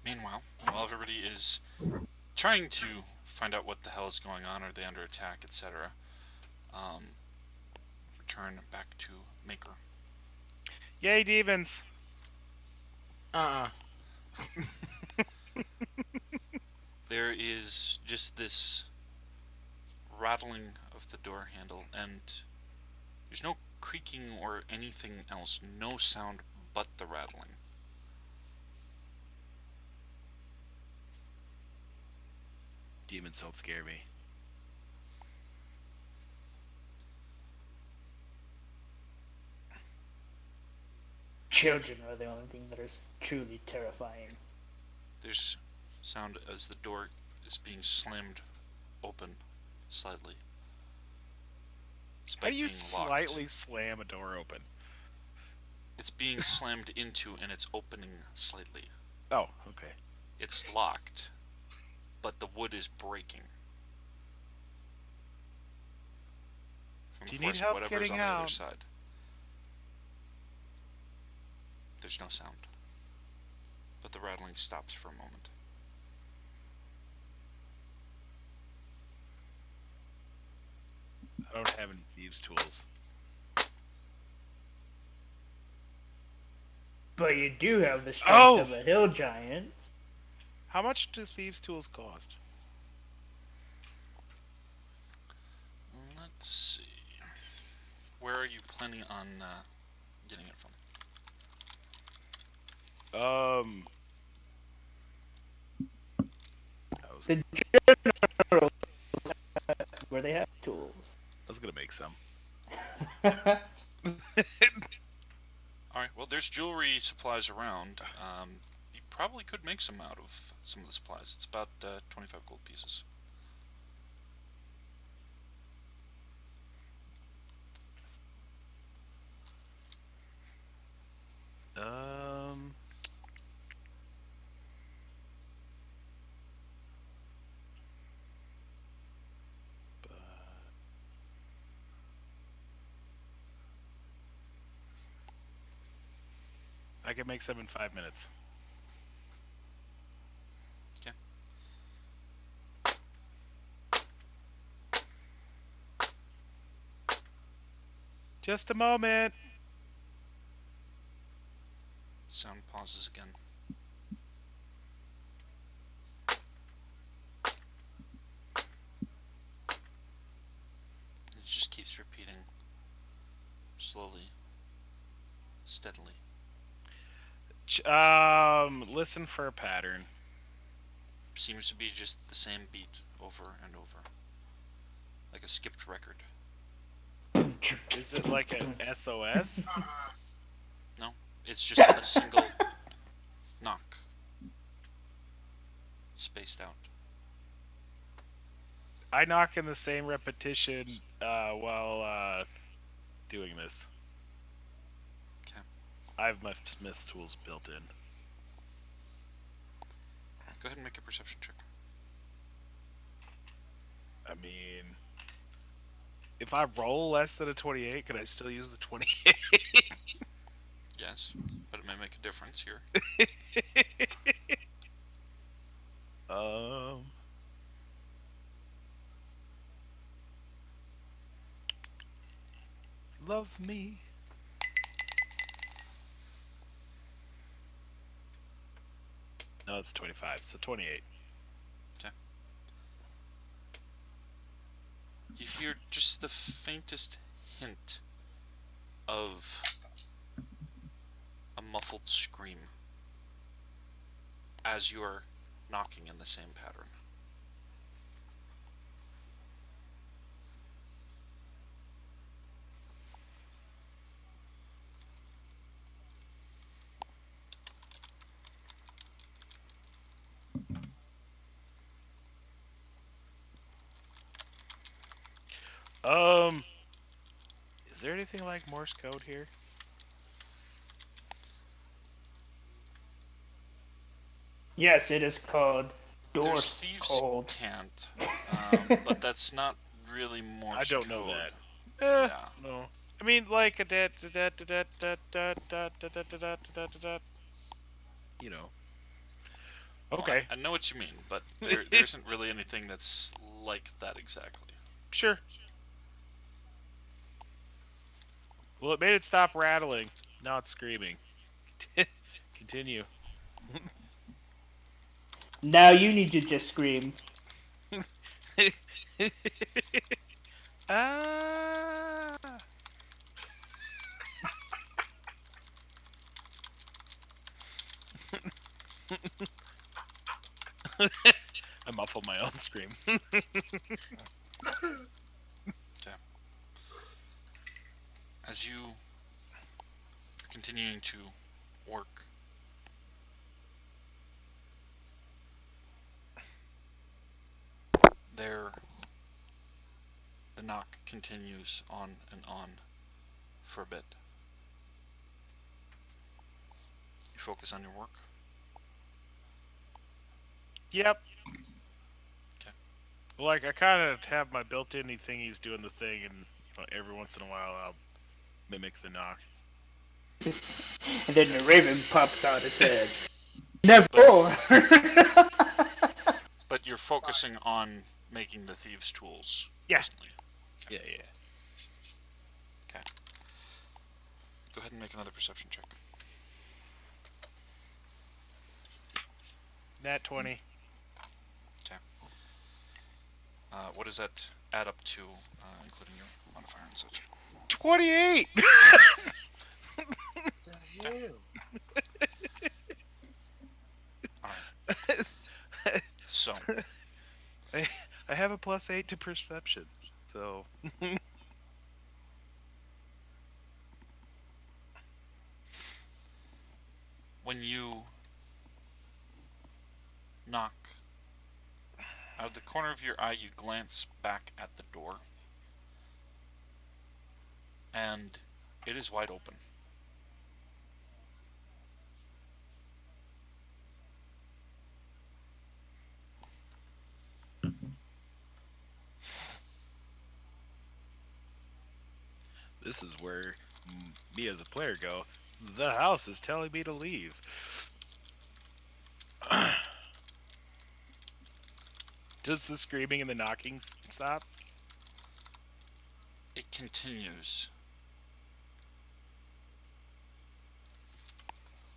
Meanwhile, while everybody is trying to find out what the hell is going on, are they under attack, etc., return back to Maker. Yay, demons! There is just this rattling of the door handle, and there's no creaking or anything else, no sound but the rattling. Demons don't scare me. Children are the only thing that are truly terrifying. There's sound as the door is being slammed open slightly. How do you being locked. slightly slam a door open? It's being slammed into and it's opening slightly. Oh, okay. It's locked, but the wood is breaking. From Do you the need force of help whatever's getting on the other out? side. There's no sound. But the rattling stops for a moment. I don't have any thieves' tools. But you do have the strength of a hill giant. How much do thieves' tools cost? Let's see. Where are you planning on getting it from? The general where they have tools. I was gonna make some. Alright, well, there's jewelry supplies around. You probably could make some out of some of the supplies. It's about 25 gold pieces. I can make some in 5 minutes. Okay. Just a moment. Sound pauses again. It just keeps repeating. Slowly. Steadily. Listen for a pattern. Seems to be just the same beat over and over. Like a skipped record. Is it like an SOS? No, it's just a single knock. Spaced out. I knock in the same repetition while doing this. Okay. I have my Smith's tools built in. Go ahead and make a perception check. I mean, if I roll less than a 28, can I still use the 28? Yes, but it may make a difference here. Love me. No, it's 25, so 28. Okay. You hear just the faintest hint of a muffled scream as you are knocking in the same pattern. Is there anything like Morse code here? Yes, it is called There's Dorse thieves' code. cant, but that's not really Morse I don't know code. that. Yeah. No. I mean, like a you know. Okay. Well, I know what you mean, but there isn't really anything that's like that exactly. Sure. Well, it made it stop rattling. Now it's screaming. Continue. Now you need to just scream. Ah. I muffle my own scream. Okay. As you are continuing to work, the knock continues on and on for a bit. You focus on your work. Yep. Okay. Well, like I kind of have my built-in thing. He's doing the thing, and every once in a while I'll mimic the knock. And then the raven pops out its head. Never more! But you're focusing on making the thieves' tools. Yeah. Presently. Okay. Yeah. Okay. Go ahead and make another perception check. Nat 20. Okay. What does that add up to, including your modifier and such? 28. The hell? Alright. So, I have a +8 to perception, so. when you knock, out of the corner of your eye, you glance back at the door, and it is wide open. This is where me as a player go, the house is telling me to leave. Does the screaming and the knocking stop? It continues.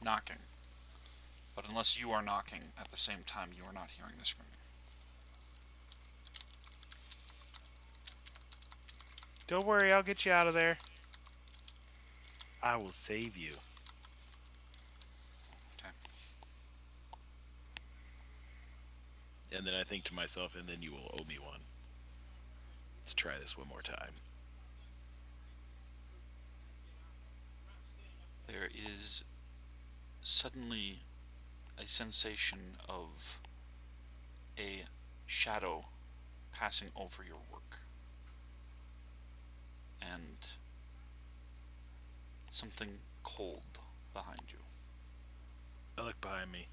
knocking. But unless you are knocking at the same time, you are not hearing the screaming. Don't worry, I'll get you out of there. I will save you. Okay. And then I think to myself, and then you will owe me one. Let's try this one more time. There is suddenly a sensation of a shadow passing over your work. And something cold behind you. I look behind me.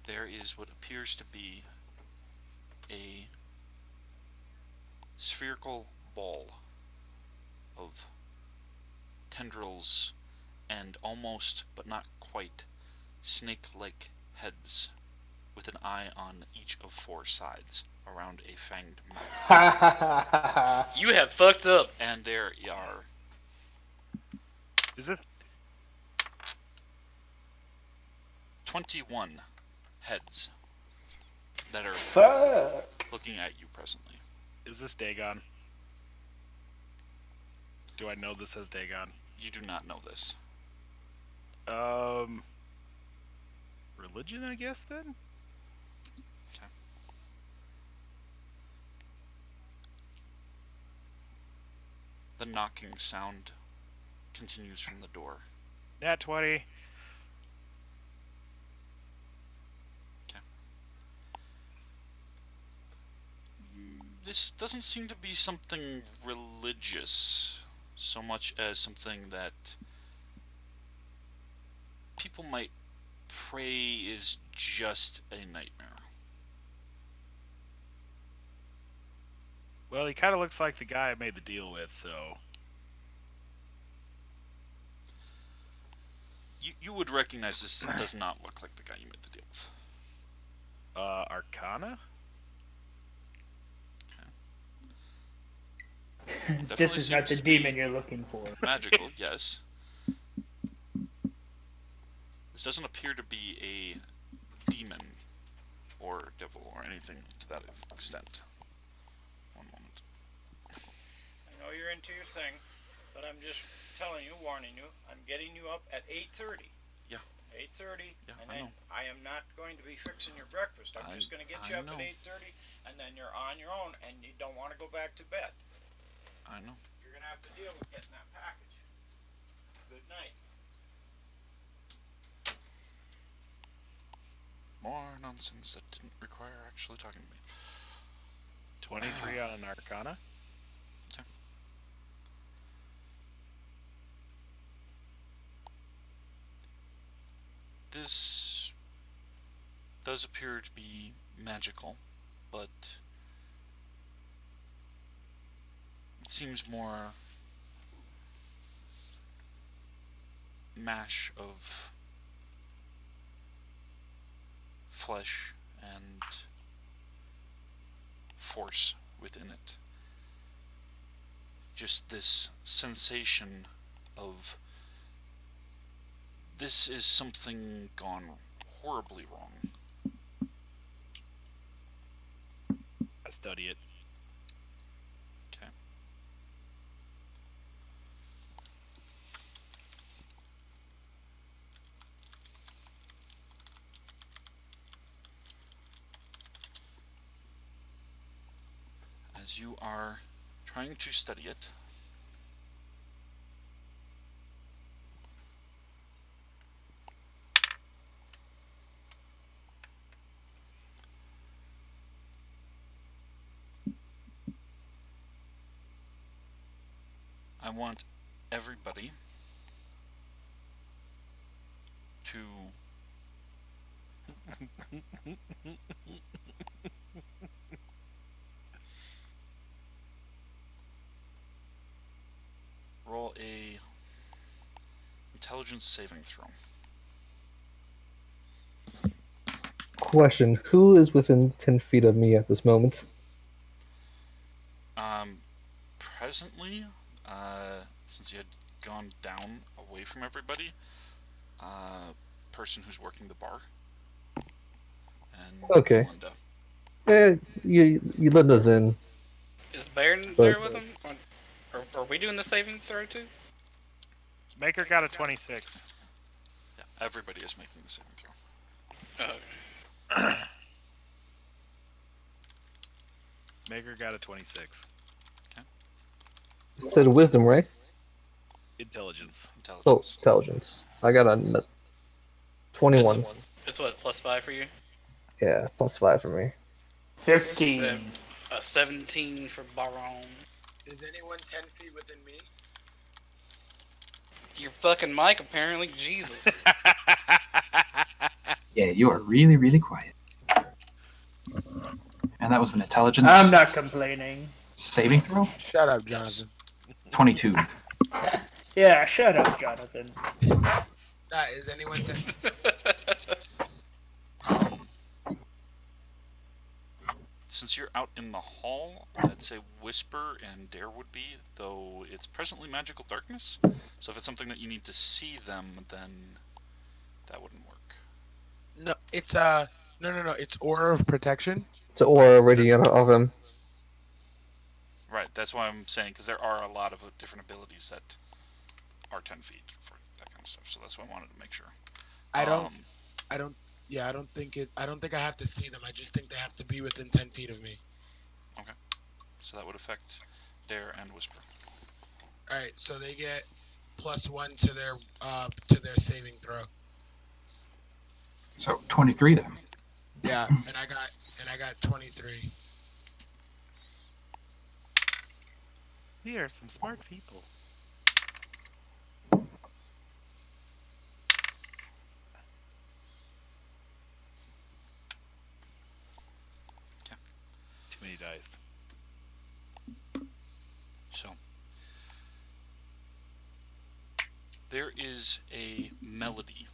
There is what appears to be a spherical ball of tendrils and almost, but not quite, snake-like heads with an eye on each of 4 sides around a fanged mouth. You have fucked up. And there are... Is this... 21 heads that are Fuck. looking at you presently. Is this Dagon? Do I know this as Dagon? You do not know this. Religion, I guess, then? Okay. The knocking sound continues from the door. Nat 20. This doesn't seem to be something religious so much as something that people might pray is just a nightmare. Well, he kind of looks like the guy I made the deal with, so... You would recognize this does not look like the guy you made the deal with. Arcana? This is not the seems to be demon you're looking for. Magical, yes. This doesn't appear to be a demon or devil or anything to that extent. One moment. I know you're into your thing, but I'm just telling you, warning you, I'm getting you up at 8:30. Yeah. 8:30, Yeah, and I then know. I am not going to be fixing your breakfast. I'm just going to get you up know. at 8:30, and then you're on your own, and you don't want to go back to bed. I know. You're going to have to deal with getting that package. Good night. More nonsense that didn't require actually talking to me. 23 on an Arcana? Okay. This does appear to be magical, but it seems more mash of flesh and force within it. Just this sensation of this is something gone horribly wrong. I study it. Okay. As you are trying to study it, I want everybody to roll a intelligence saving throw. Question: who is within 10 feet of me at this moment? Presently, since you had gone down away from everybody, person who's working the bar. And Okay. Linda. Yolinda's in. Is Baron But- there with him? Are we doing the saving throw too? Maker got a 26. Yeah, everybody is making the saving throw. Maker got a 26. Instead of wisdom, right? Intelligence. Oh, intelligence. I got a 21. It's what, +5 for you? Yeah, +5 for me. 13. A 17 for Baron. Is anyone 10 feet within me? Your fucking mic, apparently. Jesus. Yeah, you are really, really quiet. And that was an intelligence I'm not complaining. saving throw? Shut up, Jonathan. 22. Yeah, shut up, Jonathan. Is anyone 10 Since you're out in the hall, I'd say Whisper and Dare would be, though it's presently magical darkness. So if it's something that you need to see them, then that wouldn't work. No, it's no. It's aura of protection. It's an aura radiant of him. Right, that's why I'm saying, because there are a lot of different abilities that are 10 feet for that kind of stuff. So that's why I wanted to make sure. I don't think I have to see them. I just think they have to be within 10 feet of me. Okay, so that would affect Dare and Whisper. All right, so they get +1 to their saving throw. So 23 then. Yeah, and I got 23. We are some smart people. Okay. Too many dice. So there is a melody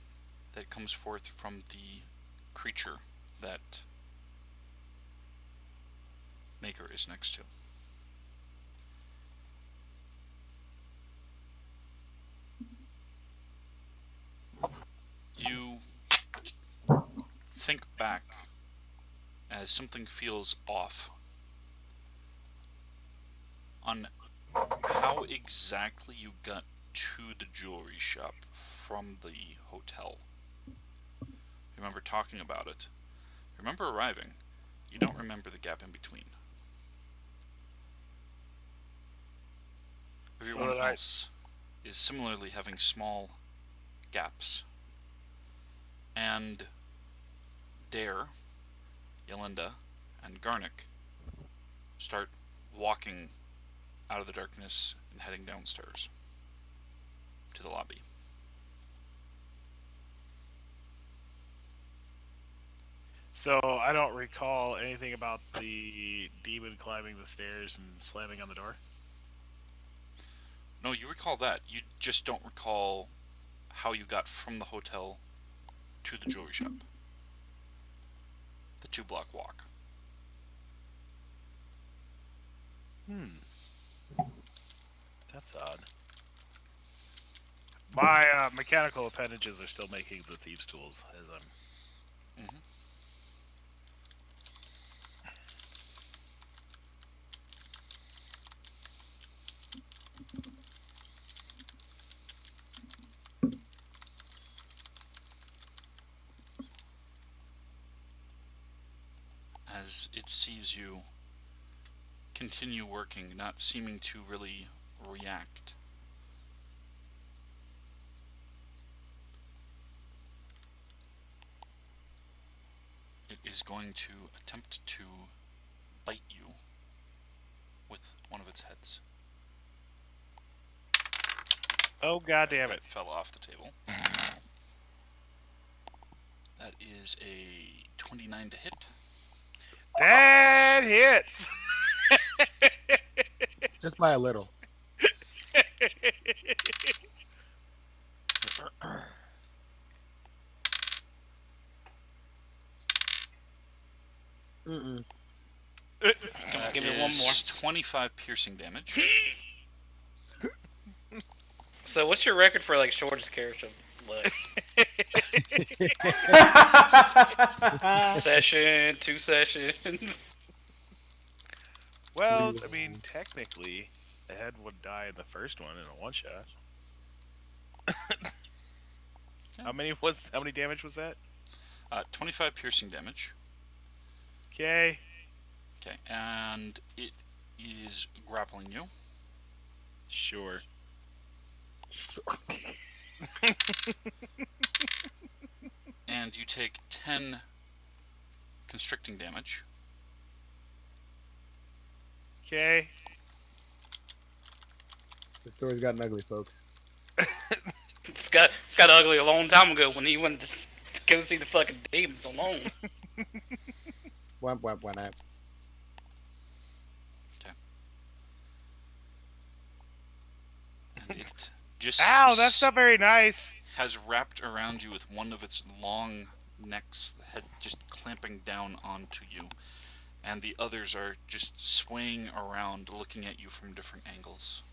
that comes forth from the creature that Maker is next to. You think back as something feels off on how exactly you got to the jewelry shop from the hotel. You remember talking about it. You remember arriving. You don't remember the gap in between. Everyone else is similarly having small gaps. And Dare, Yolinda, and Garnick start walking out of the darkness and heading downstairs to the lobby. So I don't recall anything about the demon climbing the stairs and slamming on the door. No, you recall that. You just don't recall how you got from the hotel to the jewelry shop. The 2-block walk. That's odd. My mechanical appendages are still making the thieves' tools as I'm. Mm-hmm. As it sees you continue working, not seeming to really react. It is going to attempt to bite you with one of its heads. Oh, god damn it. That fell off the table. That is a 29 to hit. That hits! Just by a little. Mm-mm. Come on, give me one more. 25 piercing damage. So what's your record for like shortest character left? Session, 2 sessions. Well, I mean, technically, I had one die in the first one in a one shot. How many damage was that? 25 piercing damage. Okay. Okay, and it is grappling you. Sure. And you take 10 constricting damage. Okay. The story's gotten ugly, folks. It's got ugly a long time ago when he went to go see the fucking demons alone. Wamp, wamp, wamp. And it just Ow, that's not very nice. has wrapped around you with one of its long necks, the head just clamping down onto you. And the others are just swaying around, looking at you from different angles.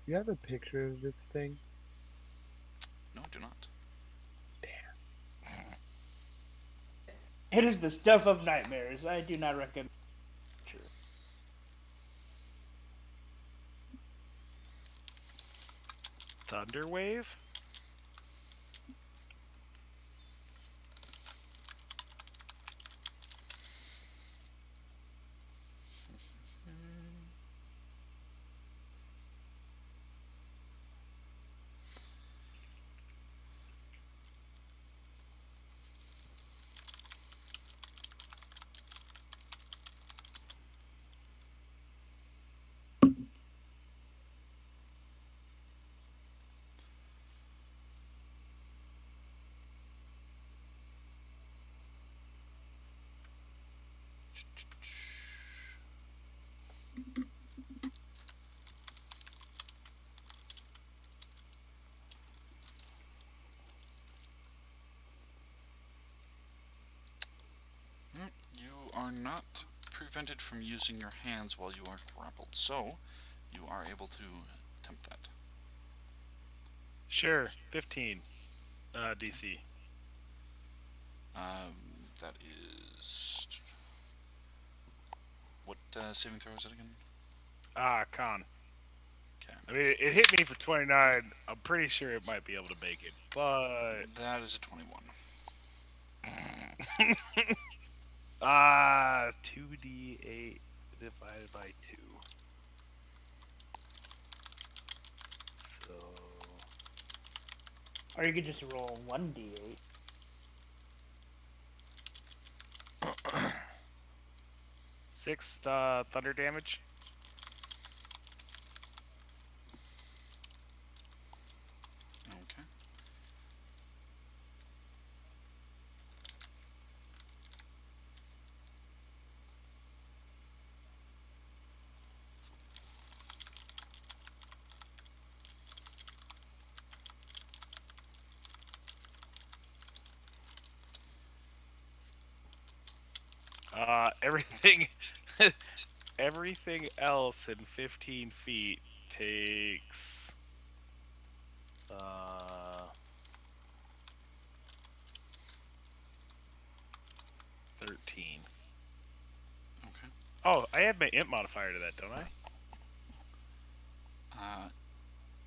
You have a picture of this thing? No, I do not. It is the stuff of nightmares. I do not recommend. Thunderwave? You are not prevented from using your hands while you are grappled, so you are able to attempt that. Sure. 15. DC. That is... What saving throw is it again? Con. Okay. I mean, it hit me for 29. I'm pretty sure it might be able to make it, but... That is a 21. 2d8 divided by 2. So... Or you could just roll 1d8. 6 thunder damage. Okay. Everything... everything else in 15 feet takes... 13. Okay. Oh, I add my imp modifier to that, don't I?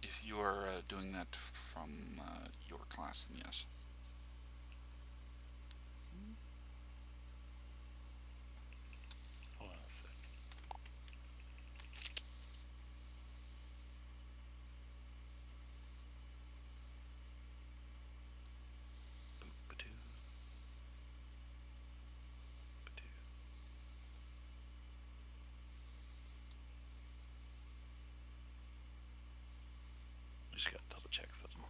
If you are doing that from your class, then yes. Hold on a sec. I just gotta double check something.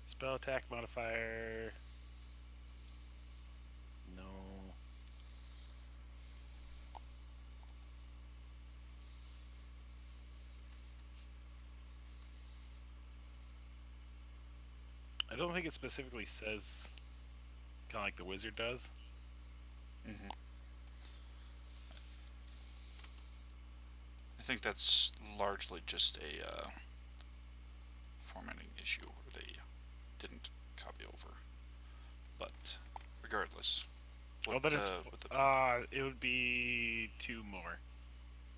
Spell attack modifier. No. don't think it specifically says, kind of like the wizard does. Mm-hmm. I think that's largely just a formatting issue where they didn't copy over. But regardless, what, Then it's, what the it would be 2 more.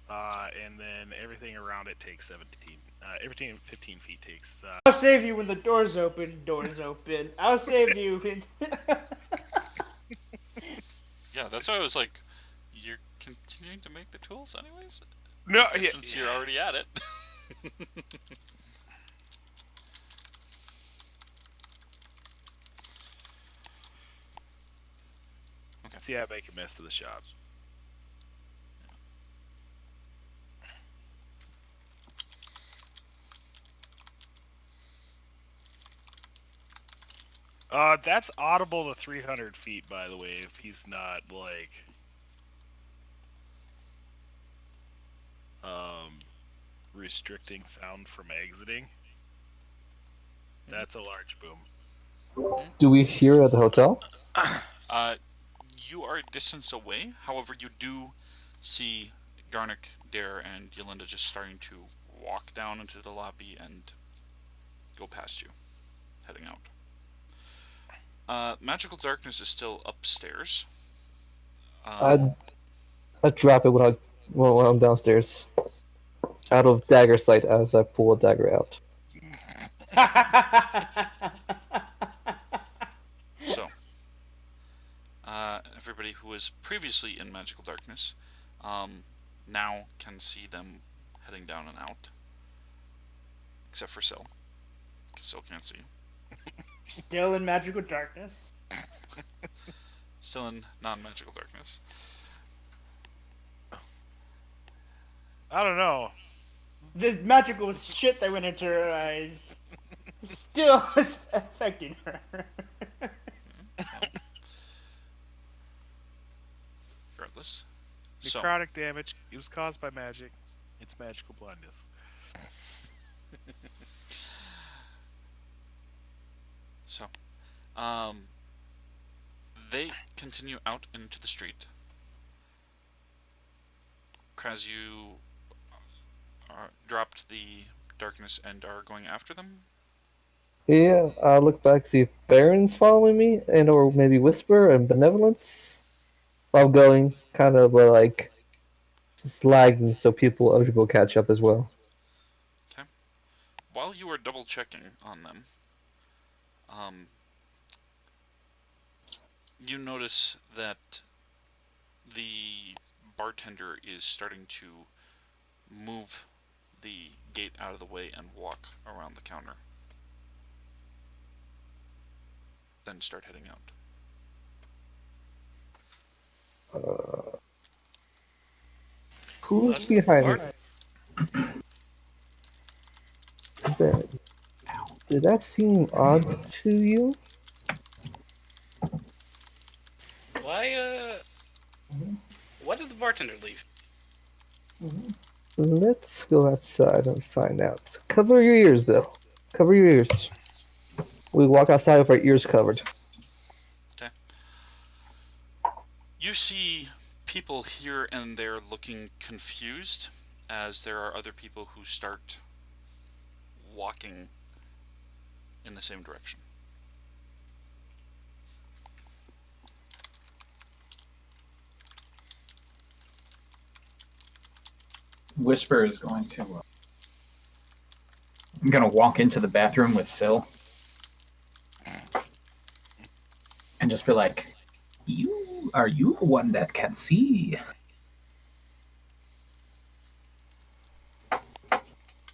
And then everything around it takes 17. Everything 15 feet takes. I'll save you when the doors open. Doors open. I'll save you. Yeah, that's why I was like, you're continuing to make the tools anyways? No, Since you're already at it. Okay. See, I make a mess of the shop. That's audible to 300 feet, by the way, if he's not, like, restricting sound from exiting. That's a large boom. Do we hear at the hotel? You are a distance away. However, you do see Garnick, Dare, and Yolinda just starting to walk down into the lobby and go past you, heading out. Magical Darkness is still upstairs. I'd drop it when I'm downstairs, out of dagger sight as I pull a dagger out. So, everybody who was previously in Magical Darkness now can see them heading down and out, except for Syl, because Syl can't see. Still in Magical Darkness. Still in non-magical darkness. I don't know. The magical shit that went into her eyes still affecting her. Regardless. Necrotic damage. It was caused by magic. It's magical blindness. So, they continue out into the street. Kraz, you dropped the darkness and are going after them? Yeah, I'll look back, see if Baron's following me, and or maybe Whisper and Benevolence. I'm going kind of like just lagging so people will catch up as well. Okay. While you are double checking on them, you notice that the bartender is starting to move the gate out of the way and walk around the counter. Then start heading out. Who's behind me? Did that seem odd to you? Why did the bartender leave? Let's go outside and find out. Cover your ears, though. Cover your ears. We walk outside with our ears covered. Okay. You see people here and there looking confused, as there are other people who start walking in the same direction. Whisper is going to. I'm gonna walk into the bathroom with Syl and just be like, "Are you the one that can see?"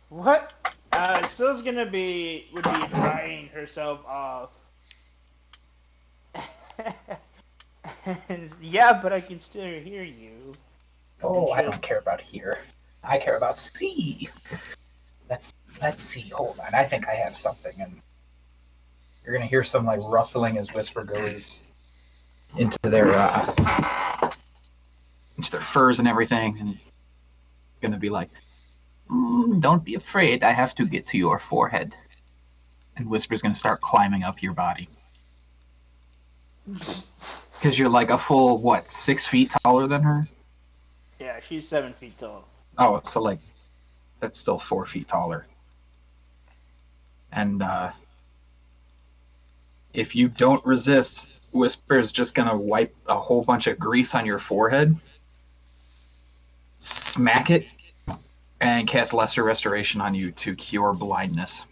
What? Syl's would be drying herself off. Yeah, but I can still hear you. Oh, I don't care about here. I care about see. Let's see. Hold on. I think I have something, and you're gonna hear some like rustling as Whisper goes into their furs and everything, and gonna be like, "Don't be afraid. I have to get to your forehead." And Whisper's going to start climbing up your body. Because you're like a full, 6 feet taller than her? Yeah, she's 7 feet tall. Oh, so like, that's still 4 feet taller. And if you don't resist, Whisper's just going to wipe a whole bunch of grease on your forehead, smack it, and cast Lesser Restoration on you to cure blindness.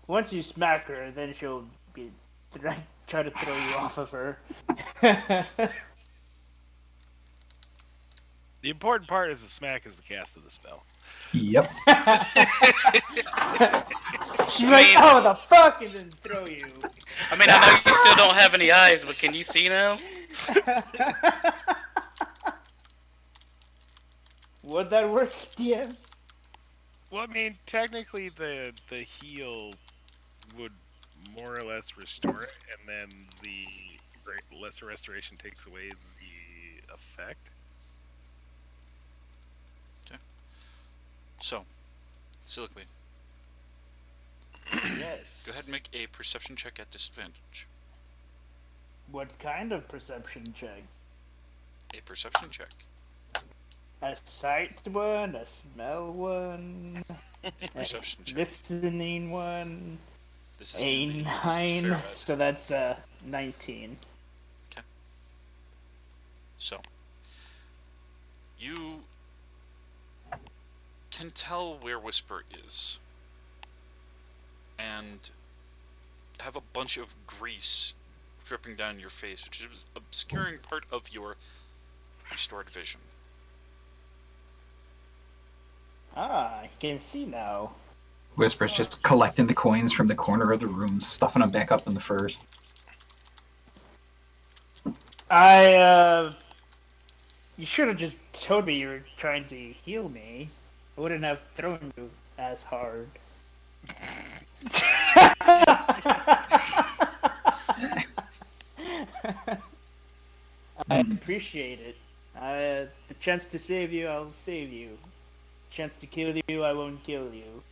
Once you smack her, then she'll be try to throw you off of her. The important part is the smack is the cast of the spell. Yep. She's like, oh, the fuck, and then throw you. I mean, I know you still don't have any eyes, but can you see now? Would that work, DM? Well, I mean, technically the heal would more or less restore it, and then the lesser restoration takes away the effect. Okay. So, Silically, Yes. go ahead and make a perception check at disadvantage. What kind of perception check? A perception check. A sight one, a smell one, A perception check. listening one, This is a gonna be 9, fair, so that's 19. So, you can tell where Whisper is, and have a bunch of grease dripping down your face, which is obscuring part of your restored vision. Ah, I can see now. Whisper's just collecting the coins from the corner of the room, stuffing them back up in the furs. You should have just told me you were trying to heal me. I wouldn't have thrown you as hard. I appreciate it. The chance to save you, I'll save you. Chance to kill you, I won't kill you.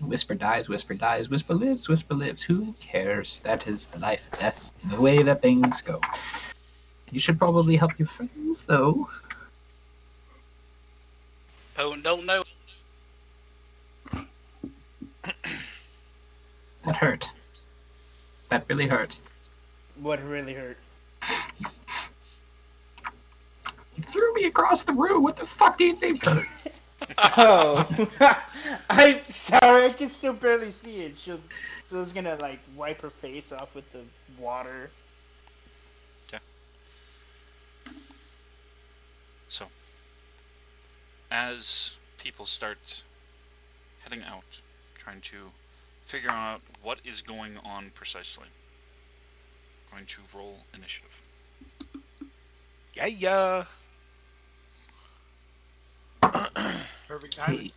Whisper dies, Whisper dies, Whisper lives, who cares? That is the life and death, the way that things go. You should probably help your friends, though. Potent don't know. That hurt. That really hurt. What really hurt? You threw me across the room, what the fuck do you think hurt? Oh, I'm sorry, I can still barely see it. She's gonna like wipe her face off with the water. Okay. So, as people start heading out, trying to figure out what is going on precisely, I'm going to roll initiative. Yeah. Perfect timing.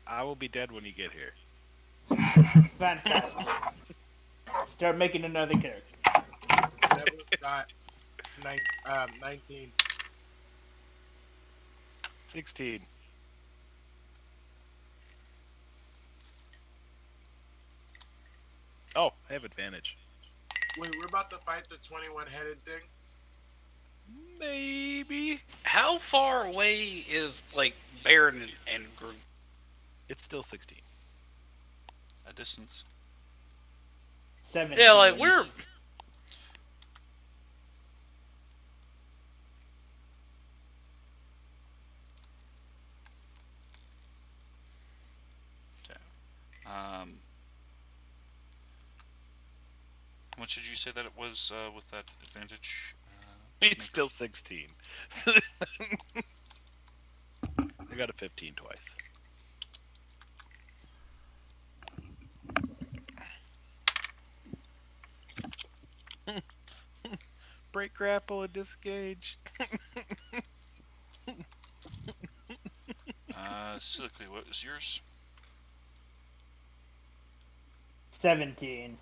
I will be dead when you get here. Fantastic. Start making another character. Never got 19. 16. Oh, I have advantage. Wait, we're about to fight the 21-headed thing? Maybe. How far away is like Baron and group? It's still 16. A distance. 17. Yeah, like we're. Okay. How much did you say that it was with that advantage? It's still 16. I got a 15 twice. Break grapple and disengage. Silically, what is yours? 17.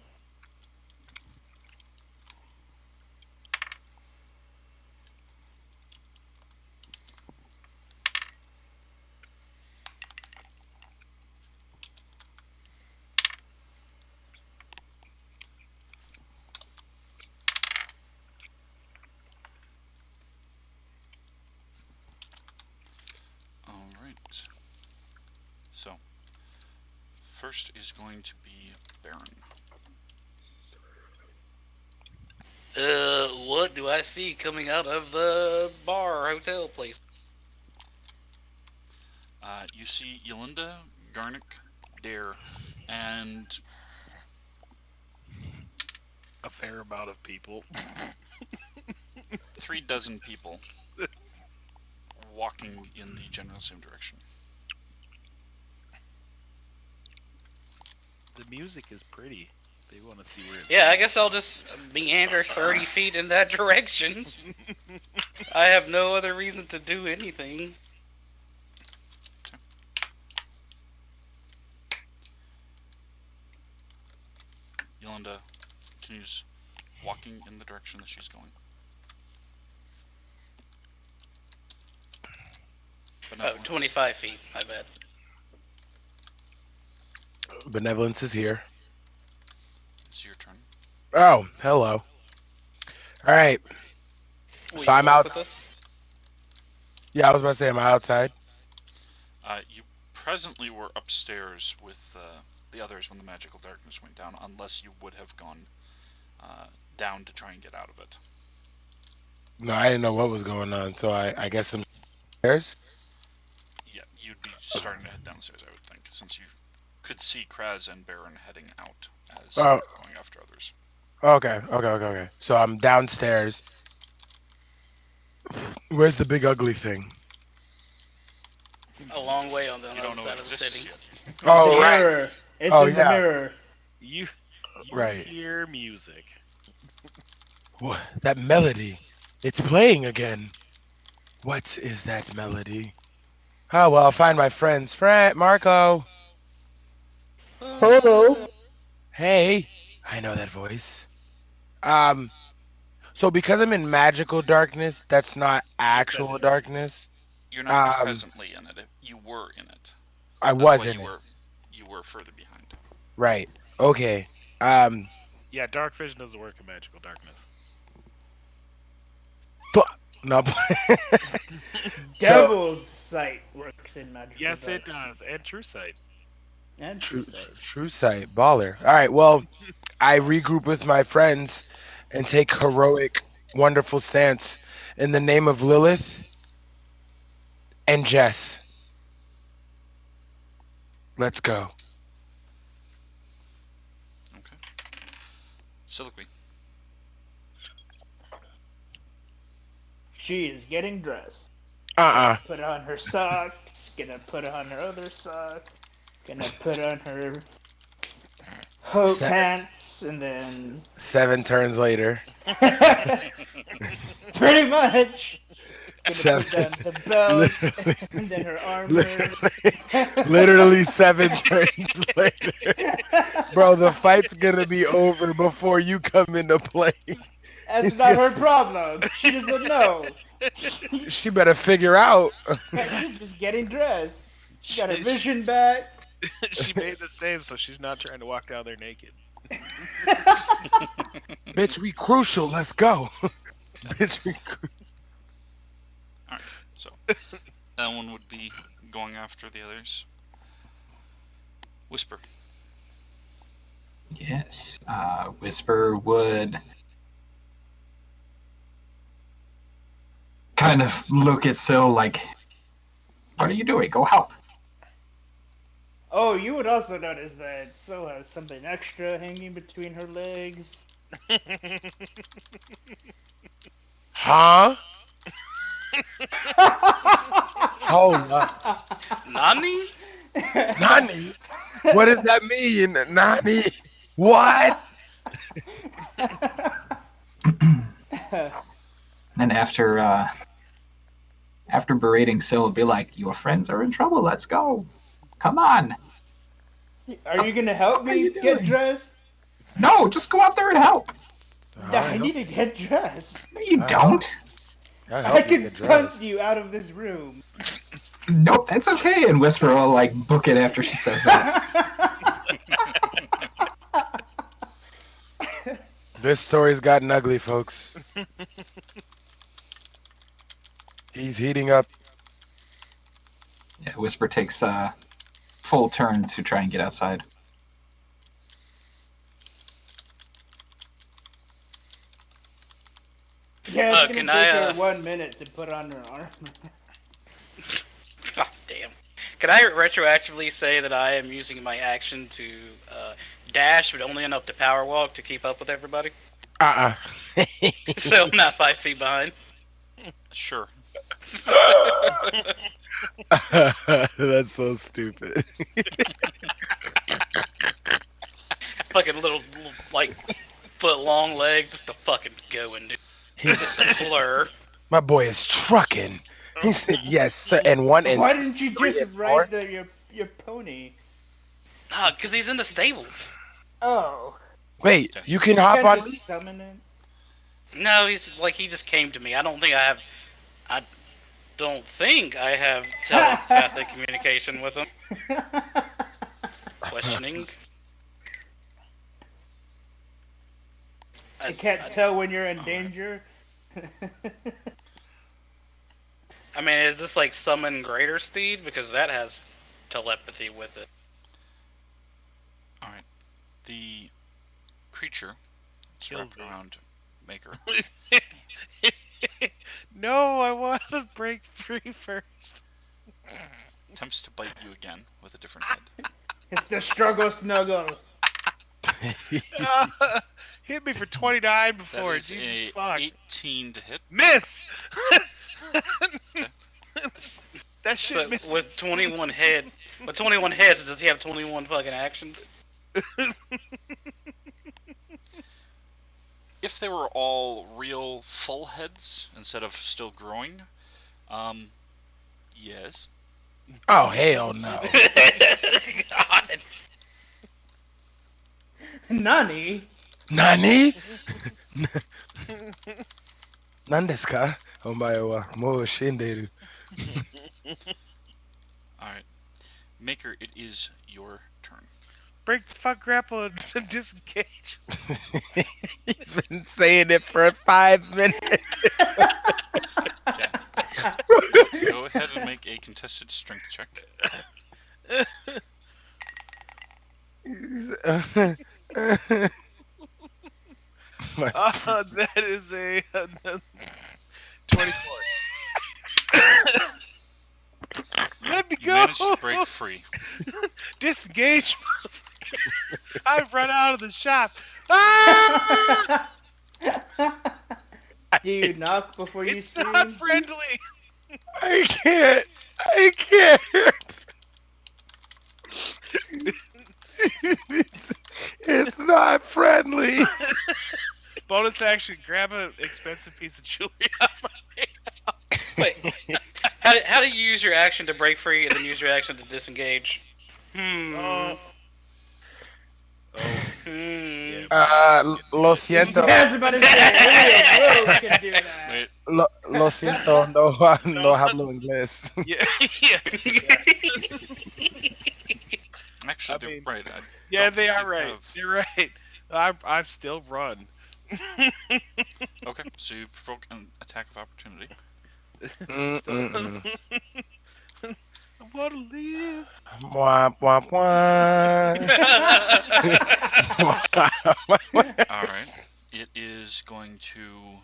first is going to be Baron. What do I see coming out of the bar or hotel place? You see Yolinda, Garnick, Dare, and A fair amount of people. 36 people walking in the general same direction. The music is pretty. They want to see where it's Yeah, I guess I'll just meander 30 feet in that direction. I have no other reason to do anything. Yolinda continues walking in the direction that she's going. Oh, 25 feet, my bad. Benevolence is here. It's your turn. Oh, hello. All right. Will So you I'm walk out. with us? Yeah, I was about to say, am I outside? You presently were upstairs with the others when the magical darkness went down, unless you would have gone down to try and get out of it. No, I didn't know what was going on, so I guess I'm upstairs. Yeah, you'd be starting to head downstairs, I would think, since you could see Kraz and Baron heading out as going after others. Okay. So I'm downstairs. Where's the big ugly thing? A long way on the You other don't know side it of the exists city. yet. Oh, the right. mirror. It's Oh, in the yeah. mirror. You Right. hear music. What? That melody. It's playing again. What is that melody? Oh, well, I'll find my friends. Marco. Hello. Hey. I know that voice. So because I'm in magical darkness, that's not actual darkness. You're not presently in it. You were in it. I That's was why in it. You were further behind. Right. Okay. Yeah, dark vision doesn't work in magical darkness. No. Devil's sight works in magical Yes, it darkness. does, and true sight. And True sight. Baller. All right. Well, I regroup with my friends and take heroic, wonderful stance in the name of Lilith and Jess. Let's go. Okay. Soliloquy. She is getting dressed. Uh-uh. Put on her socks. Gonna put on her other sock. Gonna put on her hoe pants, and then 7 turns later. pretty much. Gonna 7. put down the belt, and then her armor. Literally 7 turns later. Bro, the fight's gonna be over before you come into play. That's not her problem. She doesn't know. She better figure out. She's just getting dressed. She got her vision back. She made the save, so she's not trying to walk down there naked. Bitch, we crucial. Let's go. Bitch, we Alright, so Ellen would be going after the others. Whisper. Yes. Whisper would kind of look at Syl like, what are you doing? Go help. Oh, you would also notice that Syl has something extra hanging between her legs. Huh? Hold up. Nani? Nani? What does that mean? Nani? What? And after berating Syl, be like, your friends are in trouble. Let's go. Come on. Are you gonna help me get dressed? No, just go out there and help. I need to get dressed. No, you don't. I can punch you out of this room. Nope, that's okay. And Whisper will like book it after she says that. This story's gotten ugly, folks. He's heating up. Yeah, Whisper takes full turn to try and get outside. Yeah, it's gonna can take I, her 1 minute to put on her armor. God damn. Can I retroactively say that I am using my action to dash, but only enough to power walk to keep up with everybody? So I'm not 5 feet behind. Sure. That's so stupid. Fucking little like foot long legs, just to fucking go and do. Just a blur. My boy is trucking. He said yes, sir, and one and Why two, didn't you three, just and four. ride your pony? Ah, because he's in the stables. Oh. Wait, Okay. you can You hop can't on just me? summon him? No, he's like, he just came to me. I don't think I have telepathic communication with him. Questioning. I can't tell when you're in danger. I mean, is this like summon Greater Steed? Because that has telepathy with it. Alright. The creature Kills wrapped me. around Maker No, I want to break free first. attempts to bite you again with a different head. It's the struggle snuggle. Hit me for 29 That before. is Jesus a fuck. 18 to hit. Miss! Okay. That shit So misses. with 21 heads, does he have 21 fucking actions? If they were all real full heads instead of still growing, yes. Oh hell no! God. Nani? Nani? Nandesu ka? Omae wa mou shinderu. Alright. Maker, it is your turn. Break the fuck grapple and disengage. He's been saying it for 5 minutes. Okay. Go ahead and make a contested strength check. That is a 24. Let me You go. managed to break free. Disengage. I've run out of the shop. Ah! Do you knock before you It's scream? not friendly. I can't. I can't. It's not friendly. Bonus action: grab an expensive piece of jewelry out of my hand. Wait, how do you use your action to break free and then use your action to disengage? Oh. Hmm. Lo siento. Yeah, I was about to say, only a rogue can do that. Wait, Lo siento. No hablo inglés. Yeah, yeah. actually, I they're mean, right. Yeah, don't they think are you right. have- You're right. I've still run. Okay, so you provoke an attack of opportunity. I want to live. Wah, wah, wah. Alright. It is going to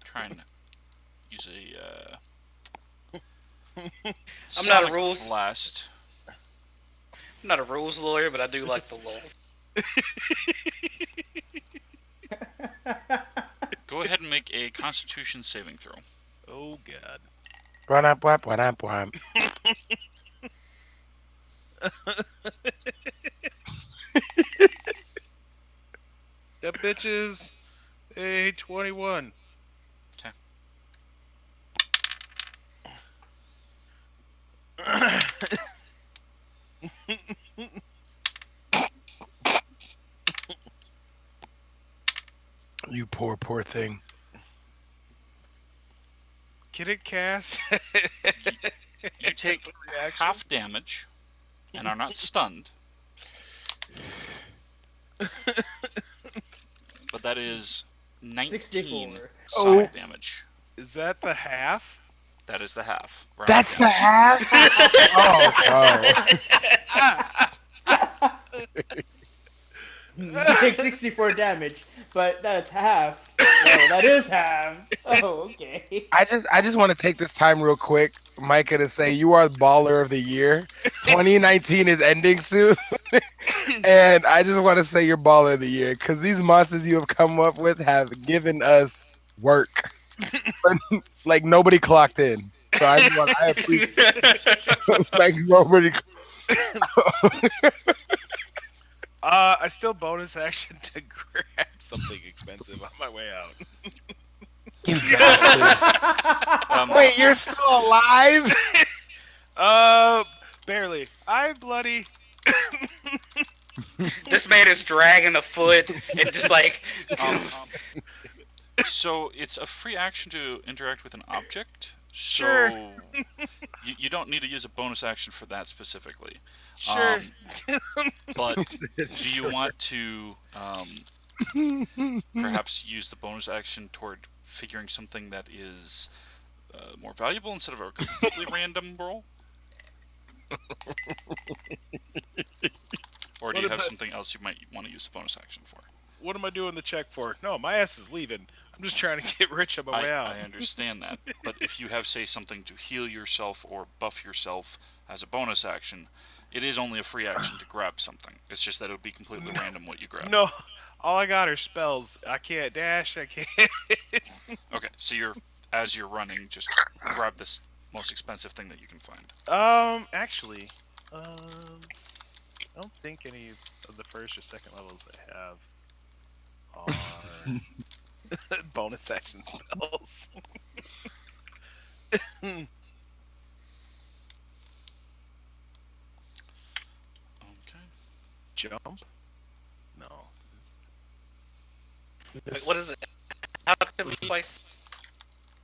try and use a I'm not a sonic rules- blast. I'm not a rules lawyer, but I do like the laws. Go ahead and make a Constitution saving throw. Oh god. Bwah, bwah, bwah, bwah. That bitch is a 21. Okay. You poor thing. Can it cast? You take half damage and are not stunned. But that is 19 64. sonic damage. Is that the half? That is the half. Round That's the half. Oh, You take 64 damage, but that's half. No, that is half. Oh, okay. I just want to take this time real quick, Micah, to say you are the baller of the year. 2019 is ending soon, and I just want to say you're baller of the year because these monsters you have come up with have given us work, like nobody clocked in. So I appreciate like nobody. I still bonus action to grab something expensive on my way out. You bastard! Wait, you're still alive? Barely. I'm bloody. This man is dragging a foot and just like. So it's a free action to interact with an object. So Sure. you don't need to use a bonus action for that specifically. Sure. But do you want to perhaps use the bonus action toward figuring something that is more valuable instead of a completely random roll? Or do you have something else you might want to use the bonus action for? What am I doing the check for? No, my ass is leaving. I'm just trying to get rich on my way out. I understand that, but if you have, say, something to heal yourself or buff yourself as a bonus action, it is only a free action to grab something. It's just that it would be completely random what you grab. No, all I got are spells. I can't dash. I can't. Okay, so as you're running, just grab this most expensive thing that you can find. Actually, I don't think any of the first or second levels I have are bonus action spells. Okay. Jump? No. Wait, what is it? How come you twice?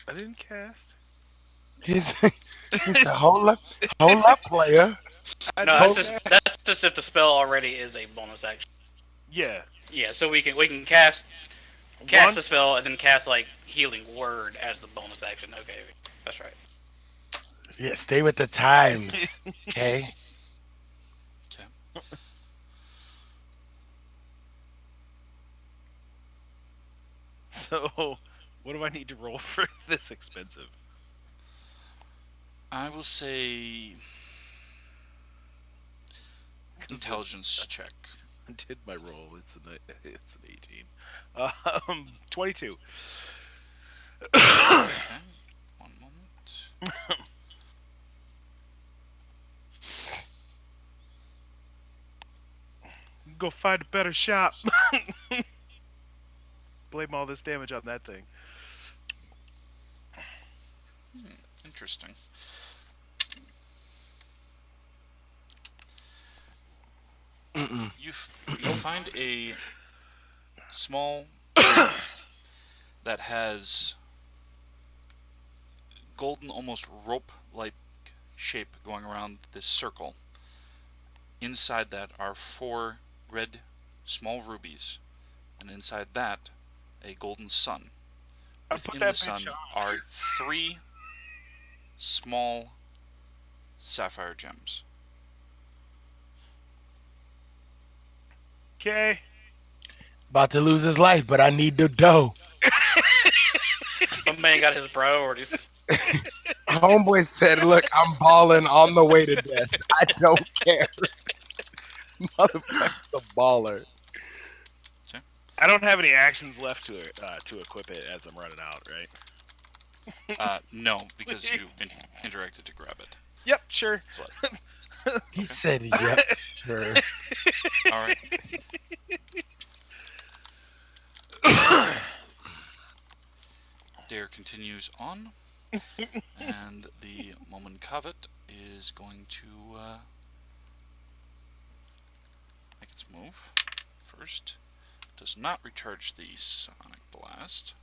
I didn't cast. He's a hold up, player. No, that's just if the spell already is a bonus action. Yeah. Yeah, so we can cast the spell and then cast like healing word as the bonus action. Okay, that's right. Yeah, stay with the times, okay? Okay. So, what do I need to roll for this expensive? I will say intelligence check. I did my roll. It's an 18. 22. Okay. One moment. Go find a better shop. Blame all this damage on that thing. Interesting. You find a small that has golden, almost rope-like shape going around this circle. Inside that are 4 red small rubies, and inside that a golden sun. Within the sun are 3 small sapphire gems. Okay. About to lose his life, but I need the dough. My man got his priorities. Homeboy said, look, I'm balling on the way to death. I don't care. Motherfucker's a baller. I don't have any actions left to equip it as I'm running out, right? No, because you interacted to grab it. Yep, sure. He said, yep, sure. Alright. Dare continues on, and the Moment Covet is going to make its move. First, does not recharge the Sonic Blast.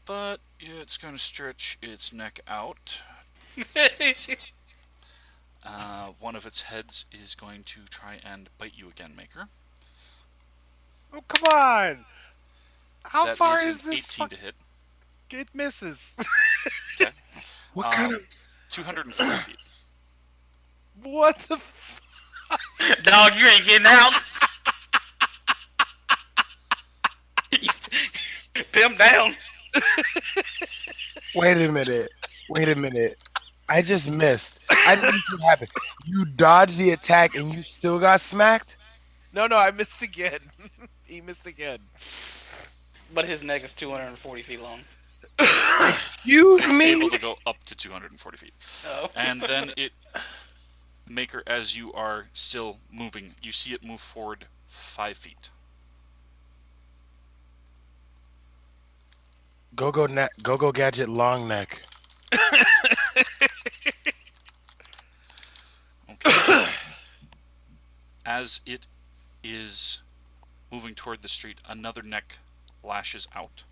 But it's going to stretch its neck out. One of its heads is going to try and bite you again, Maker. Oh, come on! How That far is is an this? 18 to hit. It misses. Okay. What kind of? 240 feet. What the? Dog, you ain't getting out. Pin down. Wait a minute. Wait a minute. I just missed. I just missed what happened. You dodged the attack and you still got smacked? No, I missed again. He missed again. But his neck is 240 feet long. Excuse It's me? able to go up to 240 feet. Oh. And then it, Maker, as you are still moving, you see it move forward 5 feet. Go gadget long neck. Okay. As it is moving toward the street, another neck lashes out.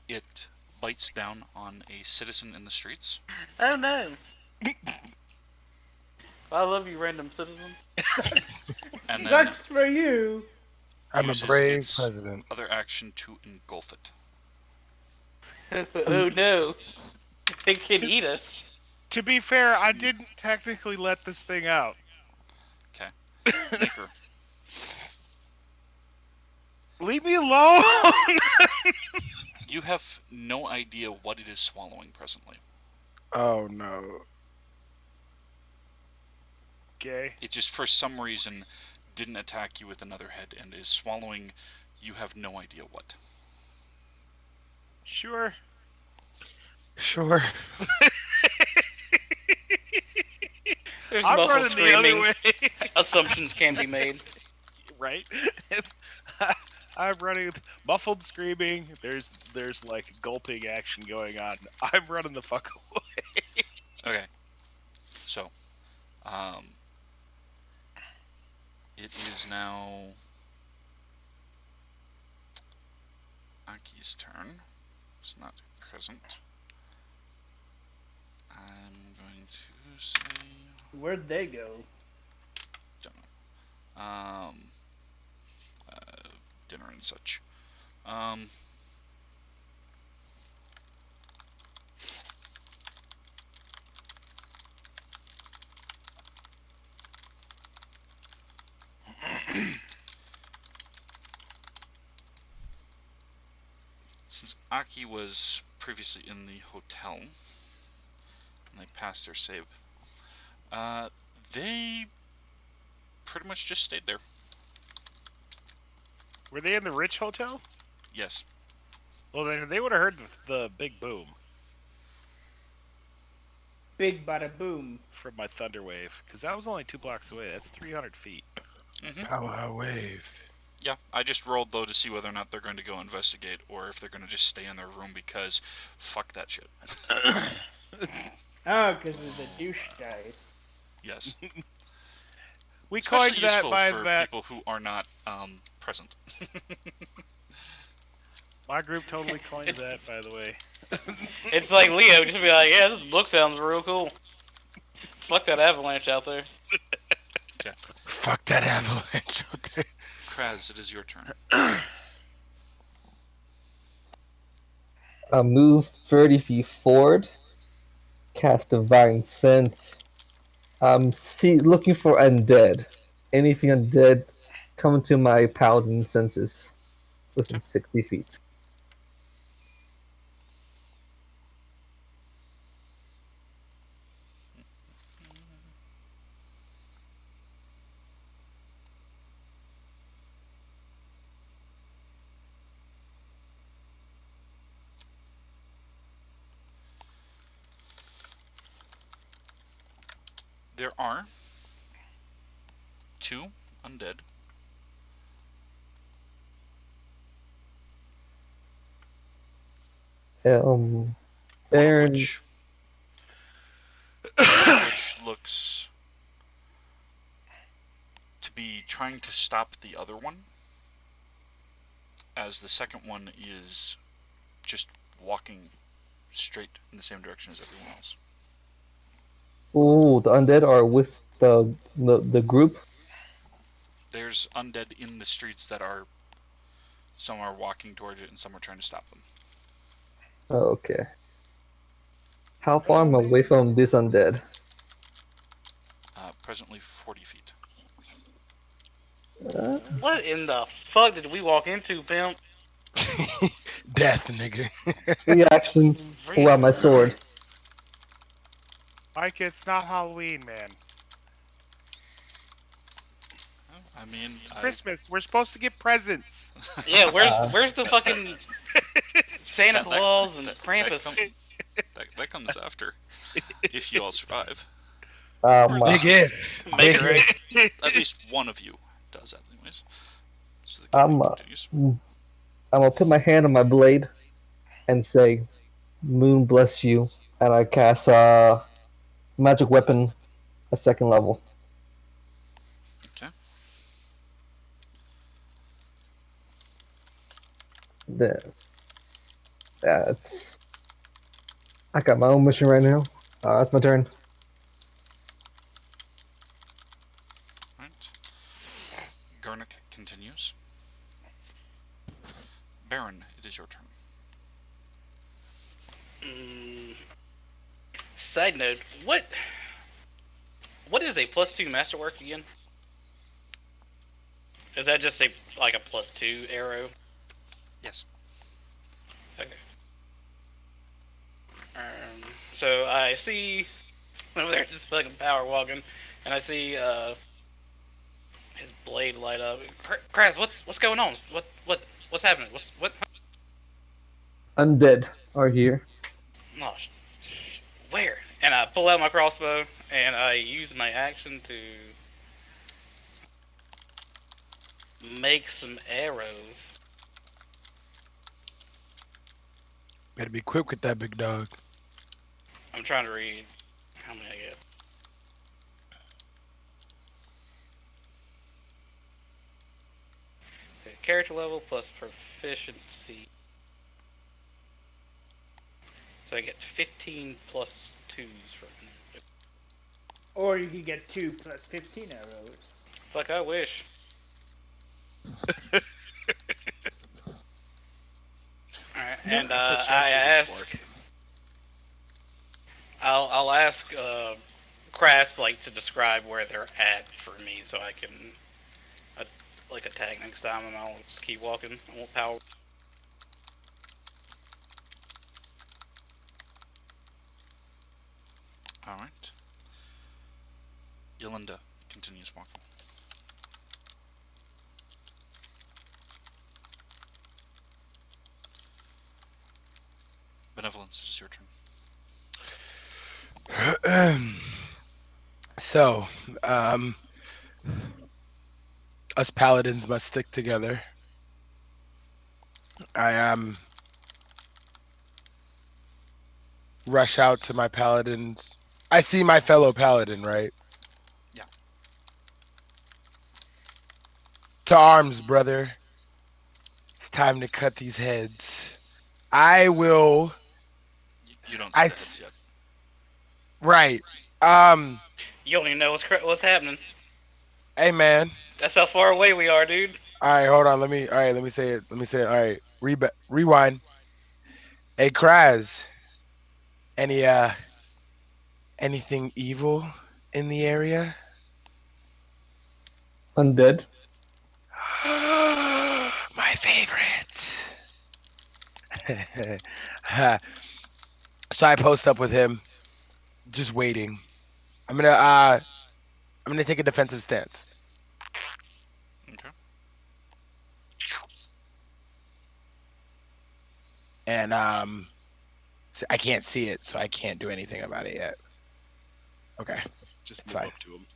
It bites down on a citizen in the streets. Oh no. I love you, random citizen. And then Sucks for you. I'm a uses brave its president. other action to engulf it. Oh no. It can eat us. To be fair, I didn't technically let this thing out. Okay. Maker, Leave me alone. you have no idea what it is swallowing presently. Oh no. Okay. It just, for some reason, didn't attack you with another head and is swallowing, you have no idea what. Sure. Sure. There's I'm muffled running the other screaming. way. Assumptions can be made. Right? I'm running with muffled screaming. There's like gulping action going on. I'm running the fuck away. Okay. So, it is now Aki's turn. It's not present. I'm going to say, Where'd they go? don't know. Dinner and such. Since Aki was previously in the hotel, and they passed their save, they pretty much just stayed there. Were they in the rich hotel? Yes. Well, then they would have heard the big boom Big bada boom. from my thunder wave, because that was only 2 blocks away. That's 300 feet. Mm-hmm. Power wave. Yeah, I just rolled though to see whether or not they're going to go investigate or if they're going to just stay in their room because fuck that shit. Oh, because of the douche dice. Yes. We Especially coined that useful by for that. people who are not present. My group totally coined that, by the way. It's like Leo just be like, yeah, this book sounds real cool. Fuck that avalanche out there. Yeah. Fuck that avalanche out there. Kraz, it is your turn. Move 30 feet forward. Cast Divine Sense. Looking for undead. Anything undead, come to my paladin senses within 60 feet. There are 2 undead. Baron. One of which looks to be trying to stop the other one, as the second one is just walking straight in the same direction as everyone else. Ooh, the undead are with the group. There's undead in the streets that are... Some are walking towards it and some are trying to stop them. Okay. How far am I away from this undead? Presently 40 feet. What in the fuck did we walk into, pimp? Death, nigga. Free action. Pull out my sword. Mike, it's not Halloween, man. I mean, It's Christmas. We're supposed to get presents. Yeah, where's the fucking Santa Claus and Krampus? That comes after, if you all survive. Big if. Make it right. At least one of you does, anyways. So the I'm continues. I'm gonna put my hand on my blade and say, "Moon bless you," and I cast magic weapon, a 2nd level. Okay. That's. I got my own mission right now. That's my turn. Right. Garnick continues. Baron, it is your turn. Side note, what is a +2 masterwork again? Is that just a +2 arrow? Yes. Okay. So I see over there just fucking power walking, and I see his blade light up. Kraz, what's going on? What's happening? What? Undead are here. Oh, where? And I pull out my crossbow and I use my action to make some arrows. Better be quick with that, big dog. I'm trying to read how many I get. Okay, character level plus proficiency. So I get 15 plus 2s from it. Or you could get 2 plus 15 arrows. Fuck, I wish. Alright, and I ask... I'll ask Kras to describe where they're at for me so I can attack next time, and I'll just keep walking. I won't power. Alright. Yolinda continues walking. Benevolence, it is your turn. So, us paladins must stick together. I rush out to my paladins. I see my fellow paladin, right? Yeah. To arms, brother. It's time to cut these heads. I will. You don't see the heads yet. Right. You don't even know what's happening. Hey, man. That's how far away we are, dude. All right, hold on. Let me say it. All right. Rewind. Hey, Kraz. Anything evil in the area? Undead. My favorite. So I post up with him, just waiting. I'm gonna take a defensive stance. Okay. And I can't see it, so I can't do anything about it yet. Okay. Just It's move fine. up to him.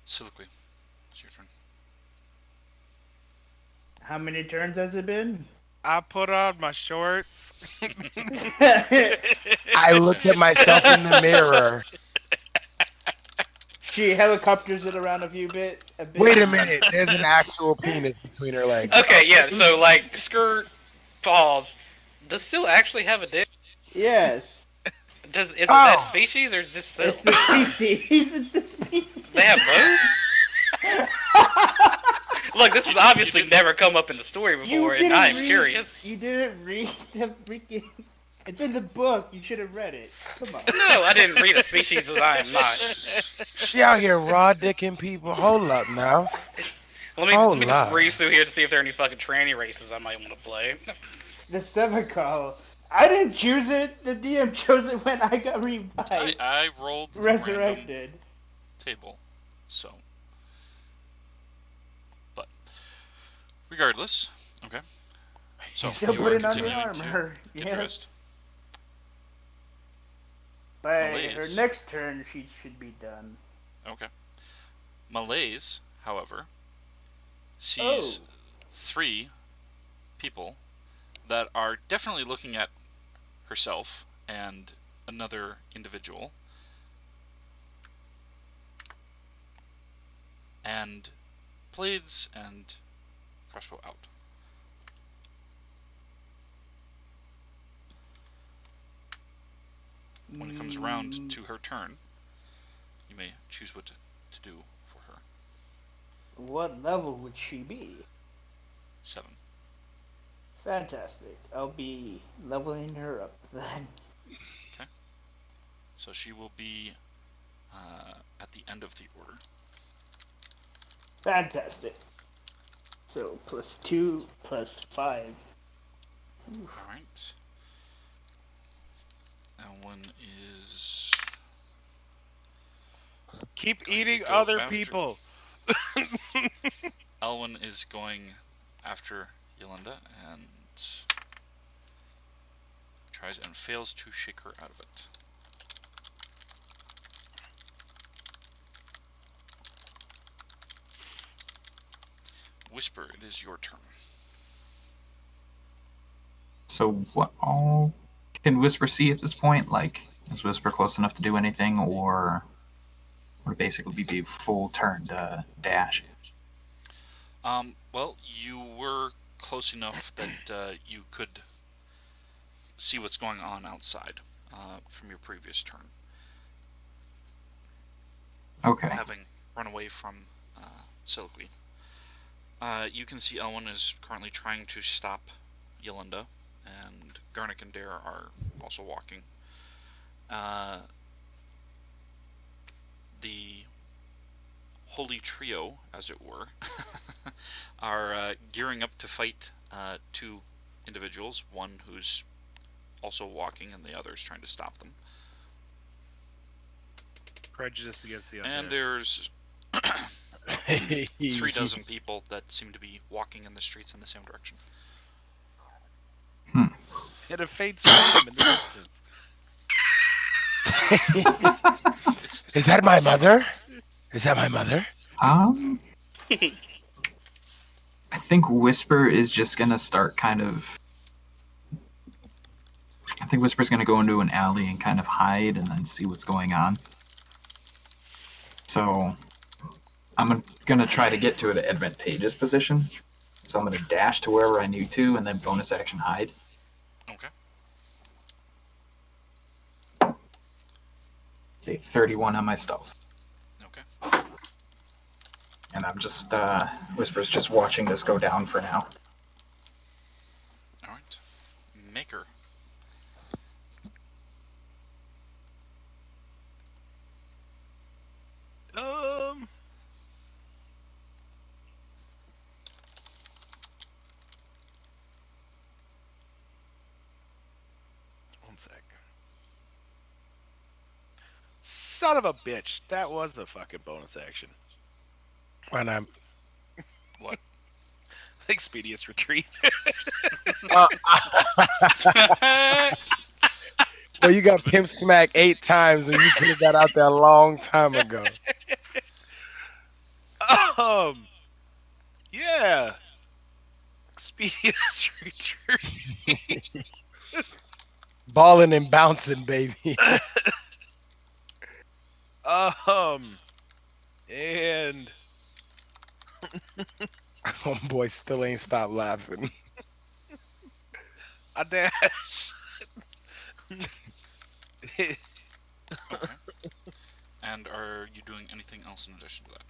Soliloquy, it's your turn. How many turns has it been? I put on my shorts. I looked at myself in the mirror. She helicopters it around a bit. Wait a minute. There's an actual penis between her legs. Okay, yeah. So skirt, pause. Does Sil actually have a dick? Yes. Is it that species or just Sil? It's the species. It's the species. They have both? Look, this has obviously never come up in the story before, and I am curious. You didn't read the freaking... It's in the book. You should have read it. Come on. No, I didn't read a species that I am not. She out here raw dicking people. Hold up now. Let me just breeze through here to see if there are any fucking tranny races I might want to play. The Sevico. I didn't choose it. The DM chose it when I got revived. I rolled the resurrected random table, so. But regardless, okay. So still you put are it on the continuing armor. to get dressed. By Malaise. her next turn, she should be done. Okay. Malaise, however, sees 3 people that are definitely looking at herself and another individual, and blades and crossbow out. When it comes around to her turn, you may choose what to do for her. What level would she be? 7. Fantastic. I'll be leveling her up then. Okay. So she will be at the end of the order. Fantastic. So +2 +5. Alright. Elwyn is... Keep eating other after... people. Elwyn is going after Yolanda and tries and fails to shake her out of it. Whisper, it is your turn. So what all can Whisper see at this point? Like, is Whisper close enough to do anything, or would it basically be full turn to dash? Well, you were close enough that you could see what's going on outside from your previous turn. Okay. Having run away from Silky. You can see Elwyn is currently trying to stop Yolanda, and Garnick and Dare are also walking. The holy trio, as it were, are gearing up to fight 2 individuals, one who's also walking and the other is trying to stop them. Prejudice against the other. And there's 3 dozen people that seem to be walking in the streets in the same direction. Hit a fade storm in the distance. Is that my mother? Is that my mother? I think Whisper is just gonna start kind of... I think Whisper's gonna go into an alley and kind of hide and then see what's going on. So I'm gonna try to get to an advantageous position. So I'm gonna dash to wherever I need to and then bonus action hide. Okay. Say 31 on my stealth. Okay. And I'm just, Whisper's just watching this go down for now. Alright. Maker. One sec. Son of a bitch. That was a fucking bonus action. Why not? What? Expedious retreat. Well, you got pimp smack 8 times and you could have got out there a long time ago. Yeah. Expedious retreat. Balling and bouncing, baby. And Homeboy still ain't stopped laughing. I dash. Okay. And are you doing anything else in addition to that?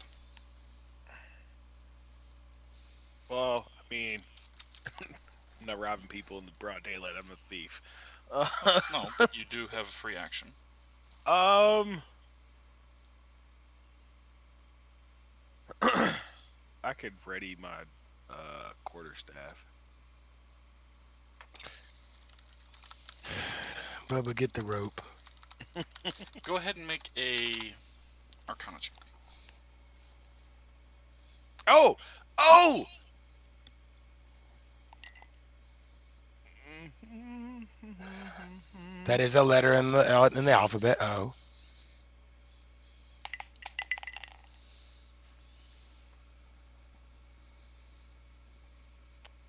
Well, I mean, I'm not robbing people in the broad daylight. I'm a thief. No, but you do have a free action. I could ready my quarterstaff. Bubba, get the rope. Go ahead and make a Arcana check. Oh! Oh! That is a letter in the alphabet. O.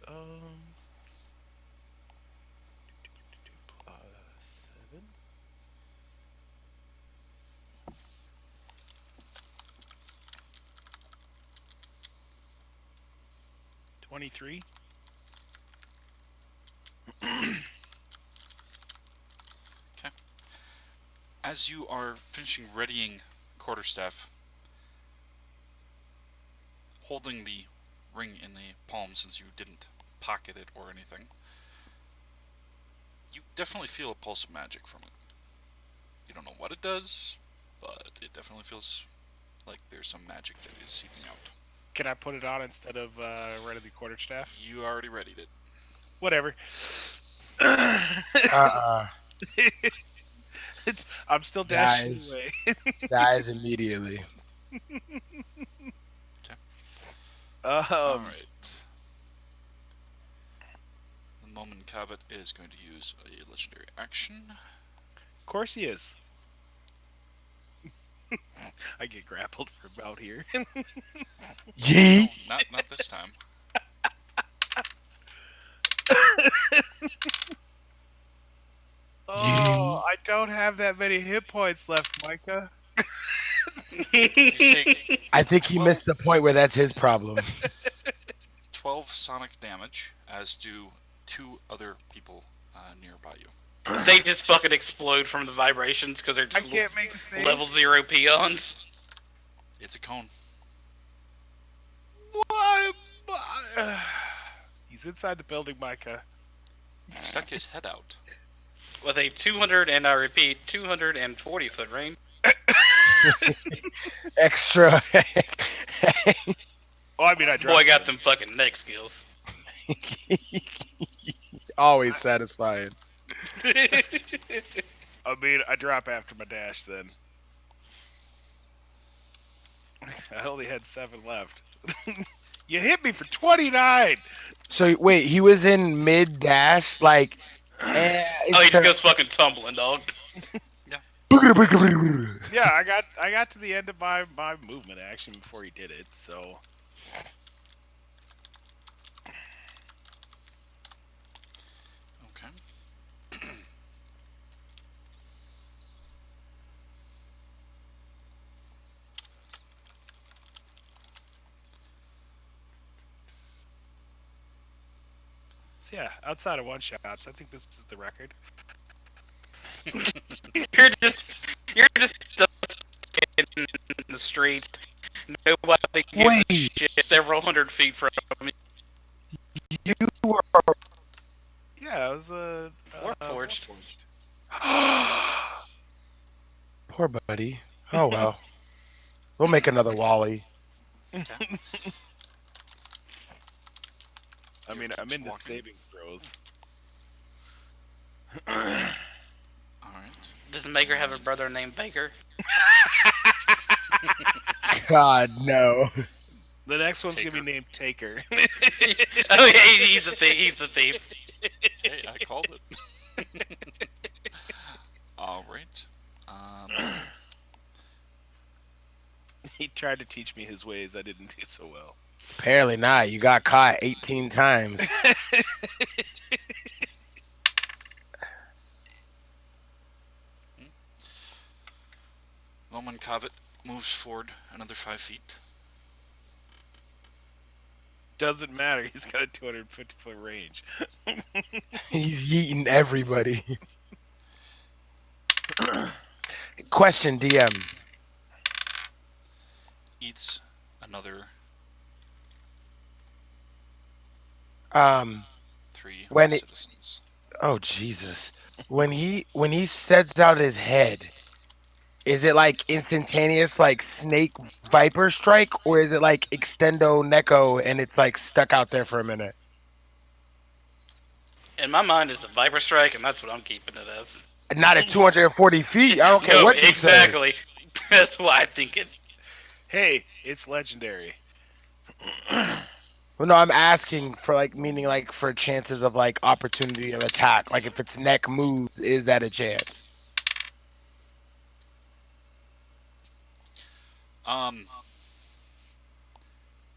+7. 23. As you are finishing readying quarterstaff, holding the ring in the palm since you didn't pocket it or anything, you definitely feel a pulse of magic from it. You don't know what it does, but it definitely feels like there's some magic that is seeping out. Can I put it on instead of ready the quarterstaff? You already readied it. Whatever. I'm still dashing away. Dies immediately. Alright. The moment Cavett is going to use a legendary action. Of course he is. I get grappled from out here. Yee! No, not this time. Oh, I don't have that many hit points left, Micah. I think he missed the point where that's his problem. 12 sonic damage, as do 2 other people nearby you. They just fucking explode from the vibrations because they're I just can't make a save. level 0 peons. It's a cone. Why? He's inside the building, Micah. He stuck his head out. With a 200, and I repeat, 240 foot range. Extra. Oh, I mean, I dropped Boy got them fucking neck skills. Always satisfying. I mean, I drop after my dash then. I only had 7 left. You hit me for 29! So, wait, he was in mid-dash? Like... Oh, he just goes fucking tumbling, dog. Yeah, I got to the end of my movement action before he did it, so... Okay. So yeah, outside of one-shots, I think this is the record. You're just in the streets. Nobody gives a shit several hundred feet from you. You were... Yeah, it was a... Warforged. Poor buddy. Oh, well. We'll make another Wally. I mean, I'm into saving throws. Alright. Does Maker have a brother named Baker? God, no. The next one's Taker. gonna be named Taker. Oh, yeah, he's the thief. He's the thief. Hey, I called it. Alright. He tried to teach me his ways. I didn't do so well. Apparently not. You got caught 18 times. Roman Covet moves forward another 5 feet. Doesn't matter. He's got a 250-foot range. He's yeeting everybody. Question, DM. meets another Um, 3 when it, citizens. oh Jesus, when he sets out his head, is it like instantaneous, like snake viper strike, or is it like extendo neko and it's like stuck out there for a minute? In my mind, it's a Viper Strike, and that's what I'm keeping it as. Not at 240 feet. I don't care No, what you say. exactly. That's why I think it. Hey, it's legendary. Well, no, I'm asking for like meaning like for chances of like opportunity of attack. Like if its neck moves, is that a chance?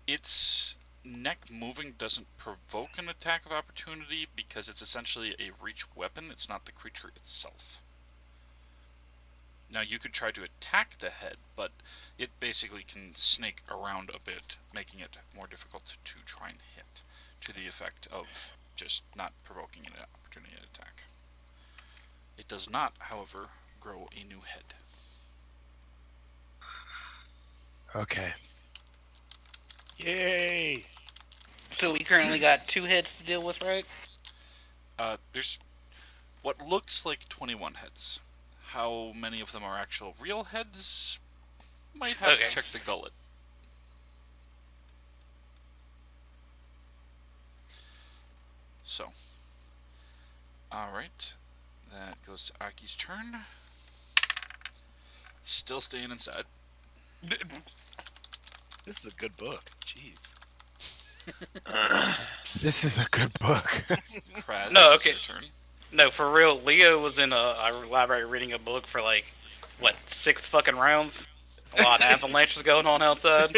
Its neck moving doesn't provoke an attack of opportunity because it's essentially a reach weapon. It's not the creature itself. Now you could try to attack the head, but it basically can snake around a bit, making it more difficult to try and hit, to the effect of just not provoking an opportunity attack. It does not, however, grow a new head. Okay. Yay! So we currently got 2 heads to deal with, right? There's what looks like 21 heads. How many of them are actual real heads? Might have to check the gullet. So, alright. That goes to Aki's turn. Still staying inside. This is a good book. Jeez. This is a good book. Kraz, No, it's okay. your turn. No, for real. Leo was in a library reading a book for like, what, 6 fucking rounds? A lot of avalanches going on outside.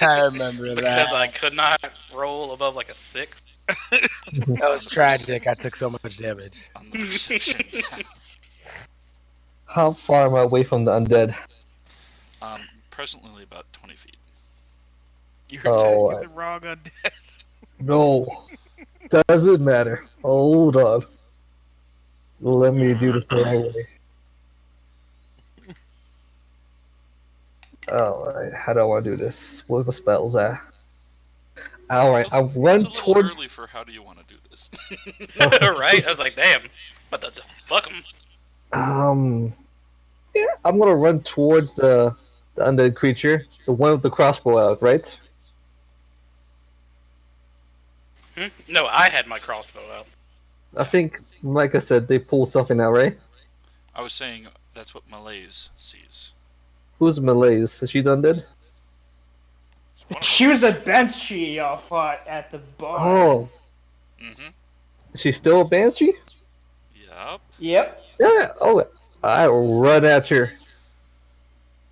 I remember Because that. I could not roll above like a 6. That was tragic. I took so much damage. On the perception, yeah. How far am I away from the undead? Presently about 20 feet. You're Oh, attacking the wrong undead. No. Doesn't matter. Hold on. Let me do this the right way. Alright, how do I want to do this? What are the spells at? Alright, I'll run It's a little towards... early for how do you want to do this. Right? I was like, damn. But just fuck him. Yeah, I'm gonna run towards the undead creature. The one with the crossbow out, right? No, I had my crossbow out. I think, like I said, they pull something out, right? I was saying that's what Malaise sees. Who's Malaise? Is she the undead? She was the banshee y'all fought at the bar. Oh. Mm-hmm. Is she still a banshee? Yep. Yep. Yeah, oh, I'll run at her.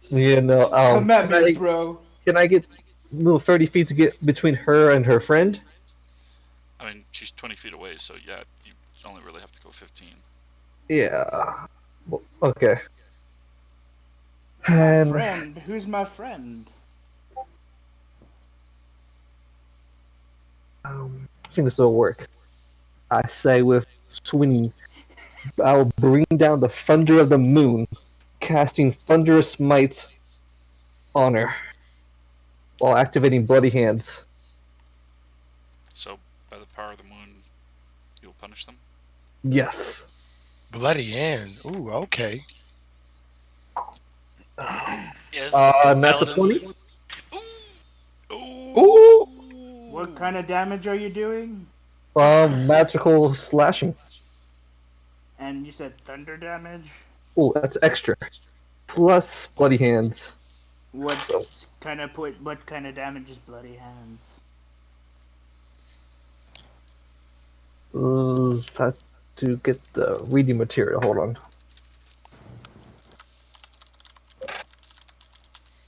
You know, Come at me, can I- bro. Can I get move 30 feet to get between her and her friend? I mean, she's 20 feet away, so yeah, you only really have to go 15. Yeah. Well, okay. My And friend. Who's my friend? I think this will work. I say with swinging, I'll bring down the thunder of the moon, casting thunderous might on her, while activating bloody hands. So, by the power of the moon, you'll punish them? Yes. Bloody hand. Ooh, okay. Yes. Natural 20? Ooh. What kind of damage are you doing? Magical slashing. And you said thunder damage? Oh, that's extra. Plus bloody hands. What So- kind of damage is bloody hands? Have to get the reading material. Hold on.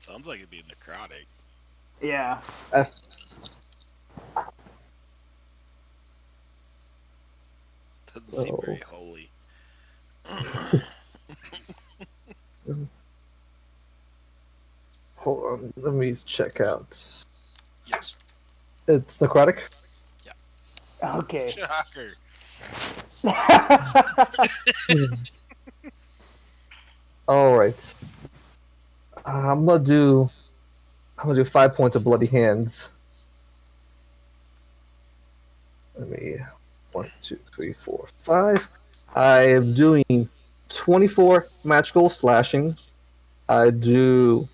Sounds like it'd be necrotic. Yeah. Doesn't seem very holy. Hold on. Let me check out. Yes. It's necrotic. Okay. Shocker. All right. I'm gonna do I'm gonna do 5 points of bloody hands. Let me 1, 2, 3, 4, 5. I am doing 24 magical slashing. I do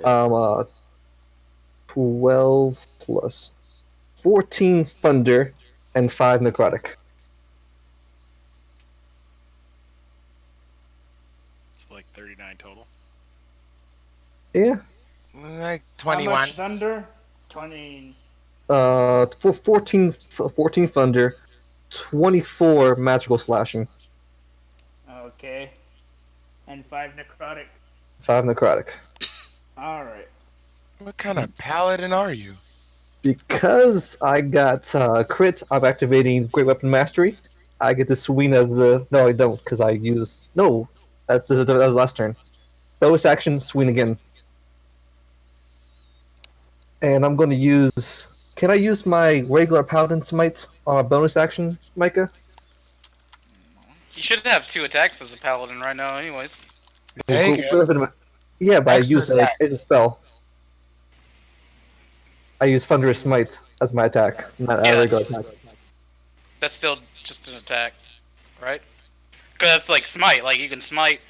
12 plus 14 thunder and 5 necrotic. It's like 39 total. Yeah. Like How 21. much thunder? 20. For 14 thunder, 24 magical slashing, Okay. And 5 necrotic. 5 necrotic. Alright. What kind of paladin are you? Because I got crit, I'm activating Great Weapon Mastery. I get to swing as a... No, I don't, because I use... No, that was last turn. Bonus action, swing again. And I'm going to use... Can I use my regular Paladin Smite on a bonus action, Micah? You should have 2 attacks as a paladin right now, anyways. Yeah, you can. Yeah, but I Extra use attack. it's a spell. I use Thunderous Smite as my attack, not a regular attack. That's still just an attack, right? Because that's like smite. Like you can smite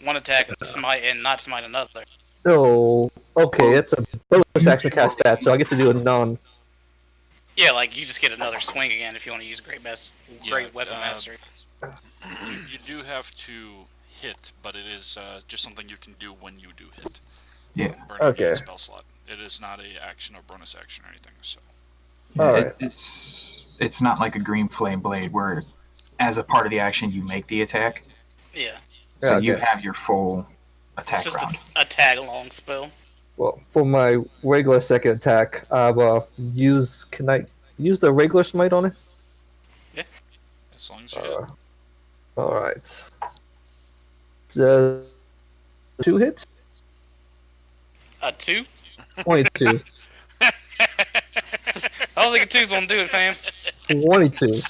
one attack and smite and not smite another. Oh, okay, it's a bonus action to cast that, so I get to do a non. Yeah, like you just get another swing again if you want to use Great Weapon Mastery. You do have to hit, but it is just something you can do when you do hit. Yeah. Burning Okay. a spell slot. It is not a action or bonus action or anything. So. Yeah, Alright. it's not like a green flame blade where, as a part of the action, you make the attack. Yeah. So Okay. you have your full attack It's just round. a tag along spell. Well, for my regular second attack, use. Can I use the regular smite on it? As long as you hit. Alright. Does 2 hit? A 2? 22. I don't think a 2's gonna do it, fam. 22.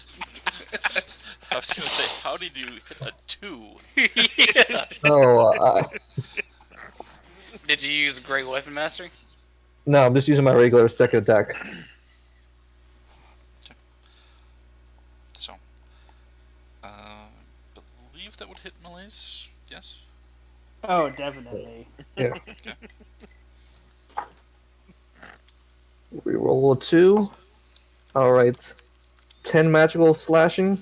I was gonna say, how did you hit a 2? Yeah. Oh, Did you use Great Weapon Mastery? no, I'm just using my regular second attack. So, believe that would hit melees. Yes. Oh, definitely. Yeah. Okay. We roll a 2. Alright. 10 magical slashing.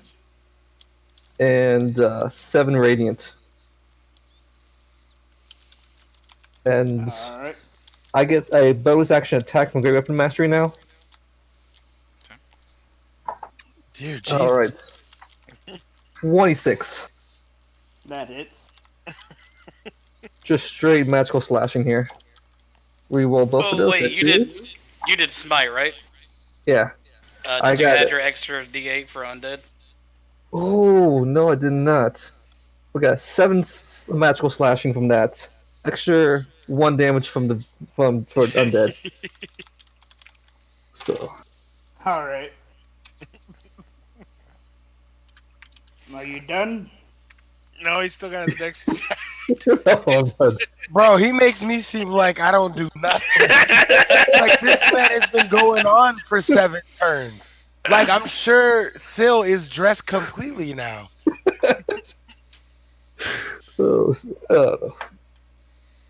And 7 radiant. And Alright. I get a bonus action attack from Great Weapon Mastery now. Dear Jesus. Alright. 26. That hits. Just straight magical slashing here. We roll both of Oh those. wait, That's you did twos. you did smite, right? Yeah. I Did you got add it. your extra D8 for undead? Oh, no, I did not. We got 7 magical slashing from that. Extra 1 damage for undead. So, Alright. Are you done? No, he's still got his dex. oh, I'm done. Bro, he makes me seem like I don't do nothing. Like, this man has been going on for 7 turns. Like, I'm sure Syl is dressed completely now. Oh, I don't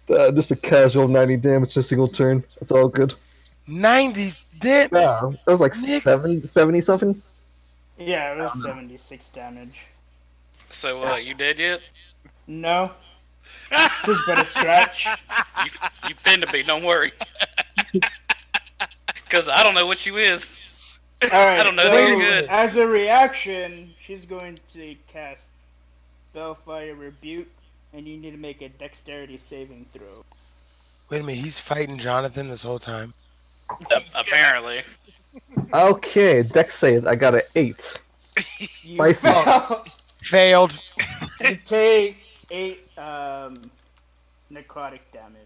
know. Just a casual 90 damage a single turn. That's all good. 90 damage. Yeah, that was like Nick. 70 something. Yeah, it was 76 damage. So you dead yet? No. Just but a scratch. You finna be, don't worry. Cause I don't know what you is. Alright, I don't know so that you're good. as a reaction, she's going to cast Spellfire Rebuke, and you need to make a dexterity saving throw. Wait a minute, he's fighting Jonathan this whole time. Apparently. Okay, dex save. I got an 8. You Spicy. fail. Failed. You take 8 necrotic damage.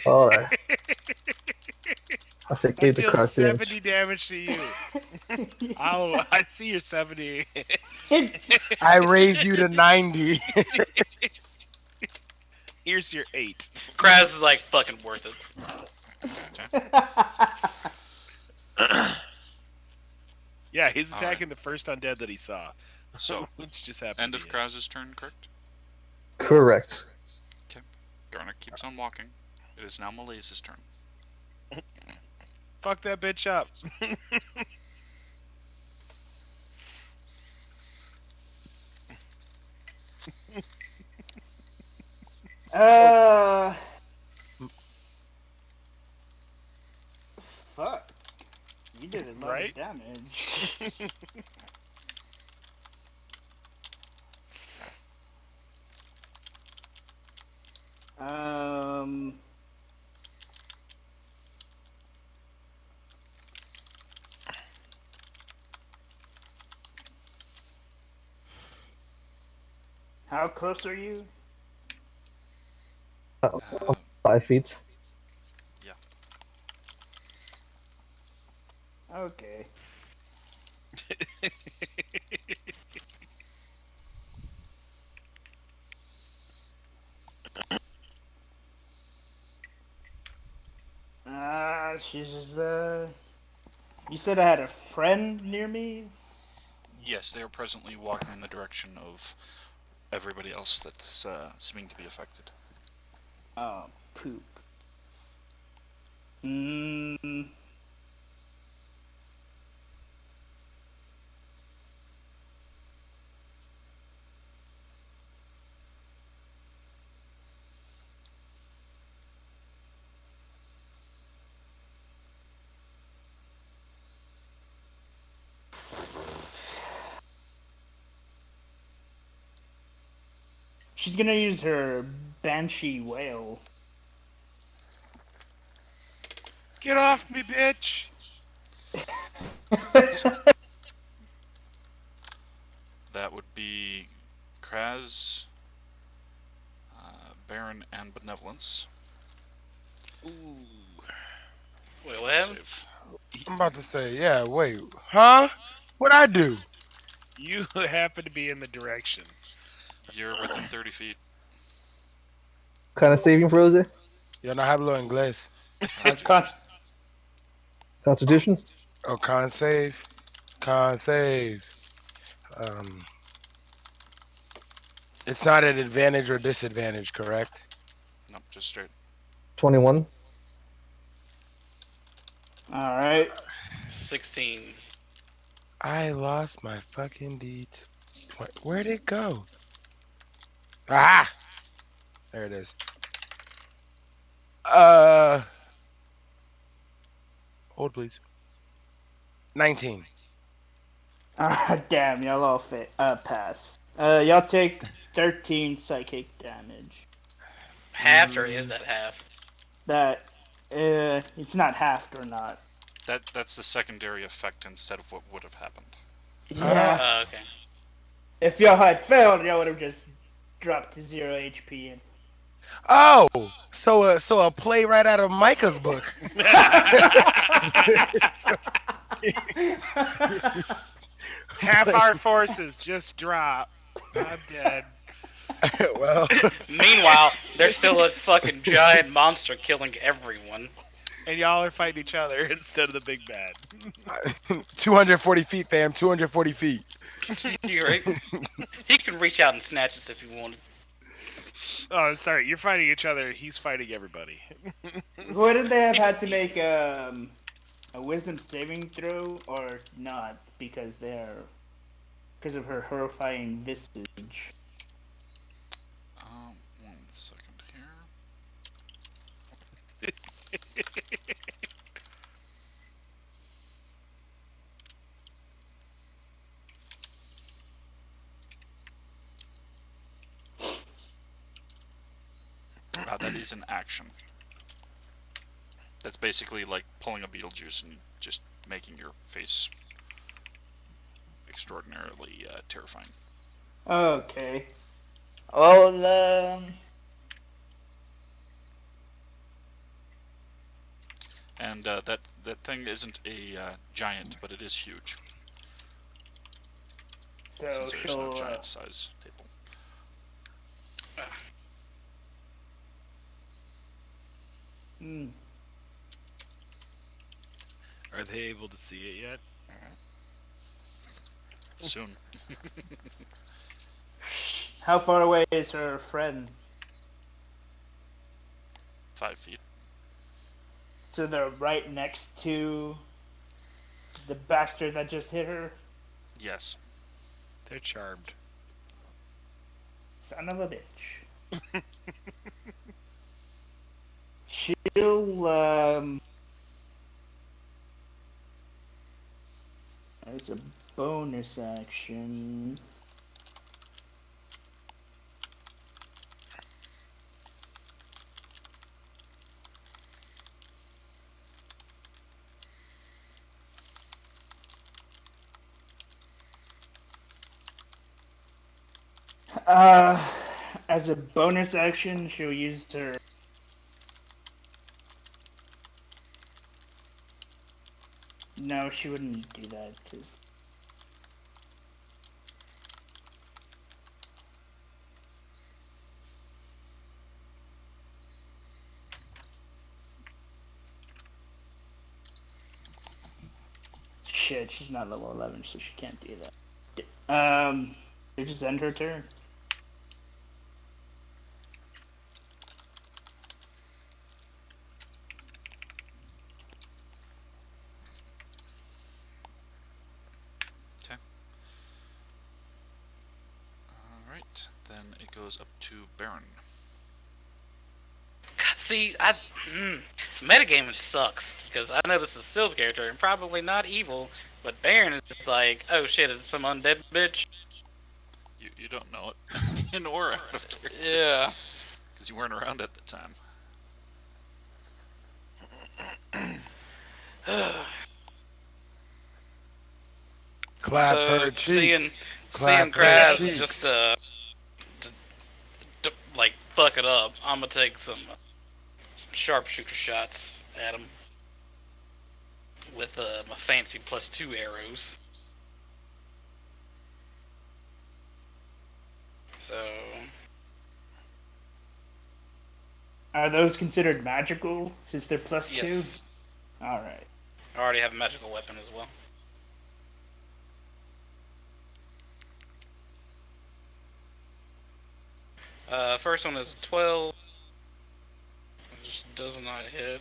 Alright. I'll take 8 I deal necrotic 70 damage. damage to you. I see your 70. I raise you to 90. Here's your 8. Kraz is like fucking worth it. Yeah, he's All attacking the first undead that he saw. So, which just happened end to of be it. Kraz's turn, correct? Correct. Garna keeps on walking. It is now Malais's turn. Fuck that bitch up. Fuck. You did a lot Right? of damage. How close are you? 5 feet. Yeah. Okay. She's just, You said I had a friend near me? Yes, they are presently walking in the direction of everybody else that's seeming to be affected. Oh, poop. Mm. She's gonna use her Banshee Whale. Get off me, bitch! That would be Kraz, Baron, and Benevolence. Ooh. Wait, what happened? Save. I'm about to say, yeah, wait. Huh? What'd I do? You happen to be in the direction. You're within 30 feet. Kind of saving throws it. Yo no hablo inglés. Constitution. Oh, con save. Con save. It's not at advantage or disadvantage, correct? Nope, just straight. 21. Alright. 16. I lost my fucking deeds. Where'd it go? Ah! There it is. Hold please. 19. Damn, y'all all pass. Y'all take 13 psychic damage. Halved, or is that half? That, it's not halved or not. That's the secondary effect instead of what would have happened. Yeah. Okay. If y'all had failed, y'all would have just dropped to 0 HP. And... Oh! So a play right out of Micah's book. Half our forces just drop. I'm dead. Well. Meanwhile, there's still a fucking giant monster killing everyone. And y'all are fighting each other instead of the big bad. 240 feet, fam. 240 feet. You're right. He can reach out and snatch us if he wanted. Oh, I'm sorry. You're fighting each other. He's fighting everybody. Wouldn't they have had to make a wisdom saving throw or not because of her horrifying visage? 1 second here. That is an action. That's basically like pulling a Beetlejuice and just making your face extraordinarily terrifying. Okay. Well, And that thing isn't a giant, but it is huge. so Since there's no she'll giant size table. Mm. Are they able to see it yet? Soon. How far away is her friend? 5 feet. So they're right next to the bastard that just hit her? Yes. They're charmed. Son of a bitch. She'll, as a bonus action. As a bonus action, she'll use her. No, she wouldn't do that because. Shit, she's not level 11, so she can't do that. They just end her turn. Alright, then it goes up to Baron. God, see, metagaming sucks because I know this is Sill's character and probably not evil, but Baron is like, oh shit, it's some undead bitch. You don't know it. In or out of character. Yeah. Because you weren't around at the time. Clap So, her cheeks. seeing Clap her Kraz cheeks. just like fuck it up. I'm gonna take some sharpshooter shots at him with my fancy +2 arrows. So Are those considered magical since they're +2? yes, Alright. I already have a magical weapon as well. First one is 12. It just does not hit.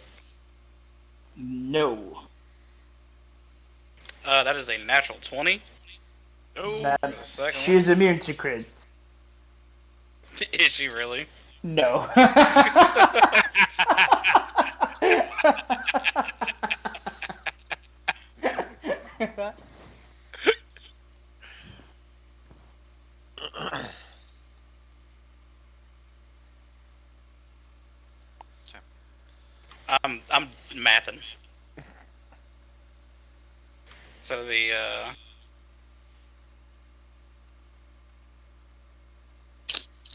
No. That is a natural 20. Oh, That, For the second she's immune to crits. one. Is she really? No. I'm mathing. So the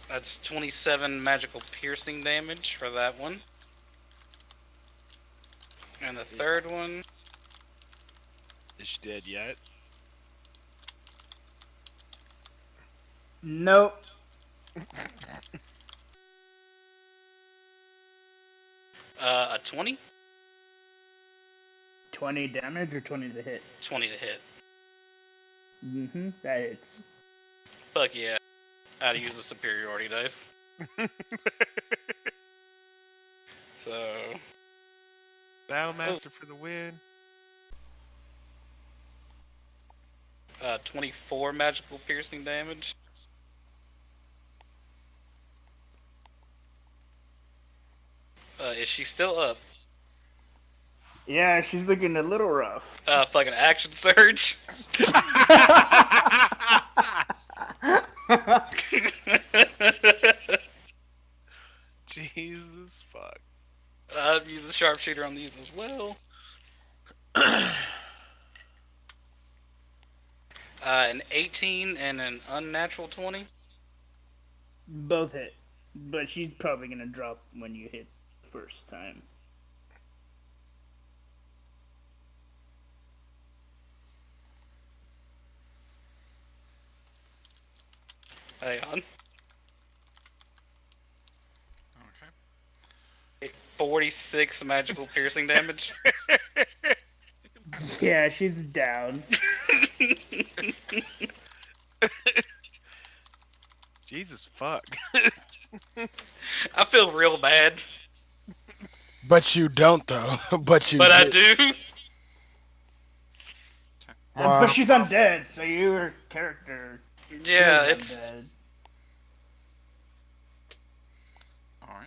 that's 27 magical piercing damage for that one. And the third one, is she dead yet? Nope. a 20? 20 damage or 20 to hit? 20 to hit. Mm-hmm. That hits. Fuck yeah. How to use the superiority dice. So Battlemaster for the win. 24 magical piercing damage. Is she still up? Yeah, she's looking a little rough. Fucking action surge. Jesus fuck. I've used the sharpshooter on these as well. An 18 and an unnatural 20. Both hit. But she's probably gonna drop when you hit the first time. Hang on. Okay. 46 magical piercing damage. Yeah, she's down. Jesus fuck. I feel real bad, But you don't though. But you. but I do. do. Wow. But she's undead, so your character Yeah, is it's undead. All right.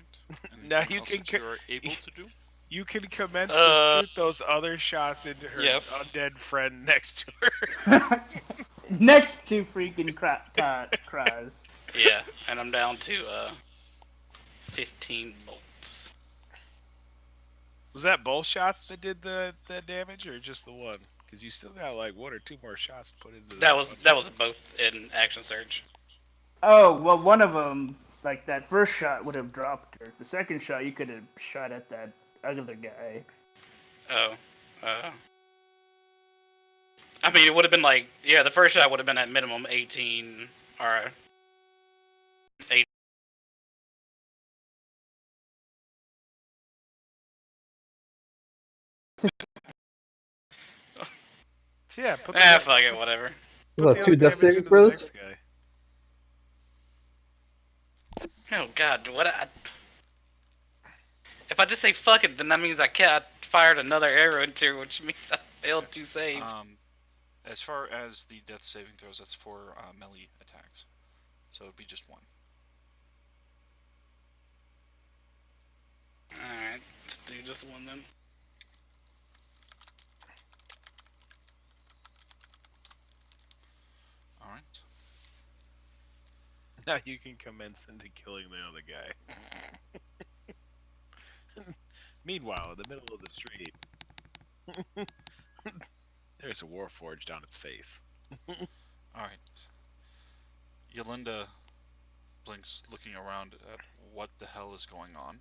Now Anything you else can that you are able to do? You can commence to shoot those other shots into her Yes. undead friend next to her. Next to freaking Kraz. yeah, and I'm down to 15 bolts. Was that both shots that did the damage, or just the one? Because you still got like 1 or 2 more shots to put into That was both in action surge. Oh, well, one of them, like that first shot would have dropped her. The second shot, you could have shot at that other guy. Oh, I mean, it would have been like, yeah, the first shot would have been at minimum 18 or 8. So yeah, put Fuck it, whatever. What, the 2 other death damage saving into the throws? next guy. Oh god, if I just say fuck it, then that means I fired another arrow into her, which means I failed 2 saves. As far as the death saving throws, that's for melee attacks. So it'd be just 1. Alright, let's do just 1 then. All right. Now you can commence into killing the other guy. Meanwhile, in the middle of the street, there's a warforged on its face. All right. Yolinda blinks, looking around at what the hell is going on.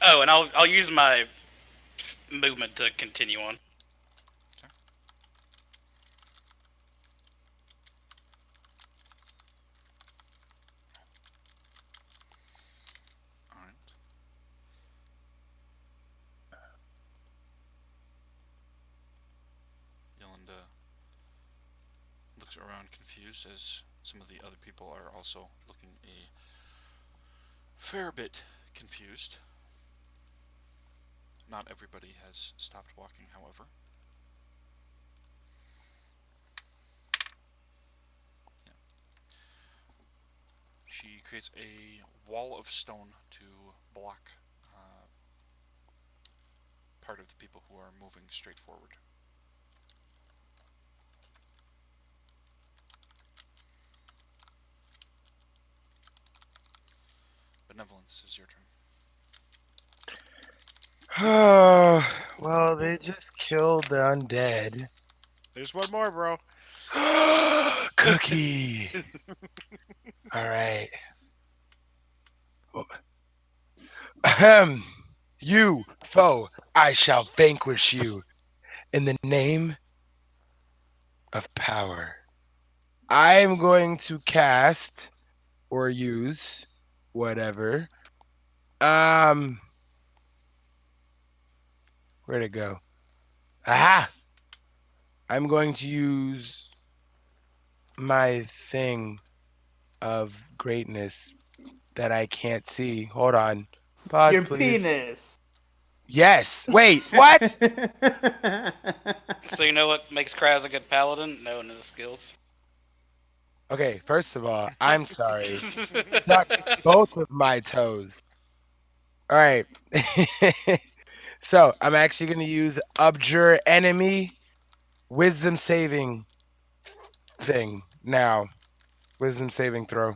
Oh, and I'll use my movement to continue on. Okay. All right. Yolinda looks around confused as some of the other people are also looking a fair bit confused. Not everybody has stopped walking, however. Yeah. She creates a wall of stone to block part of the people who are moving straight forward. Benevolence, is your turn. Well, they just killed the undead. There's one more, bro. Cookie. All right. Ahem. You, foe, I shall vanquish you in the name of power. I'm going to cast or use whatever. Where'd it go? Aha! I'm going to use my thing of greatness that I can't see. Hold on. Pause, Your please. penis. Yes. Wait, what? So you know what makes Kraz a good paladin? Knowing his skills. Okay, first of all, I'm sorry. Suck both of my toes. All right. So I'm actually going to use Abjure Enemy Wisdom Saving thing now. Wisdom Saving throw.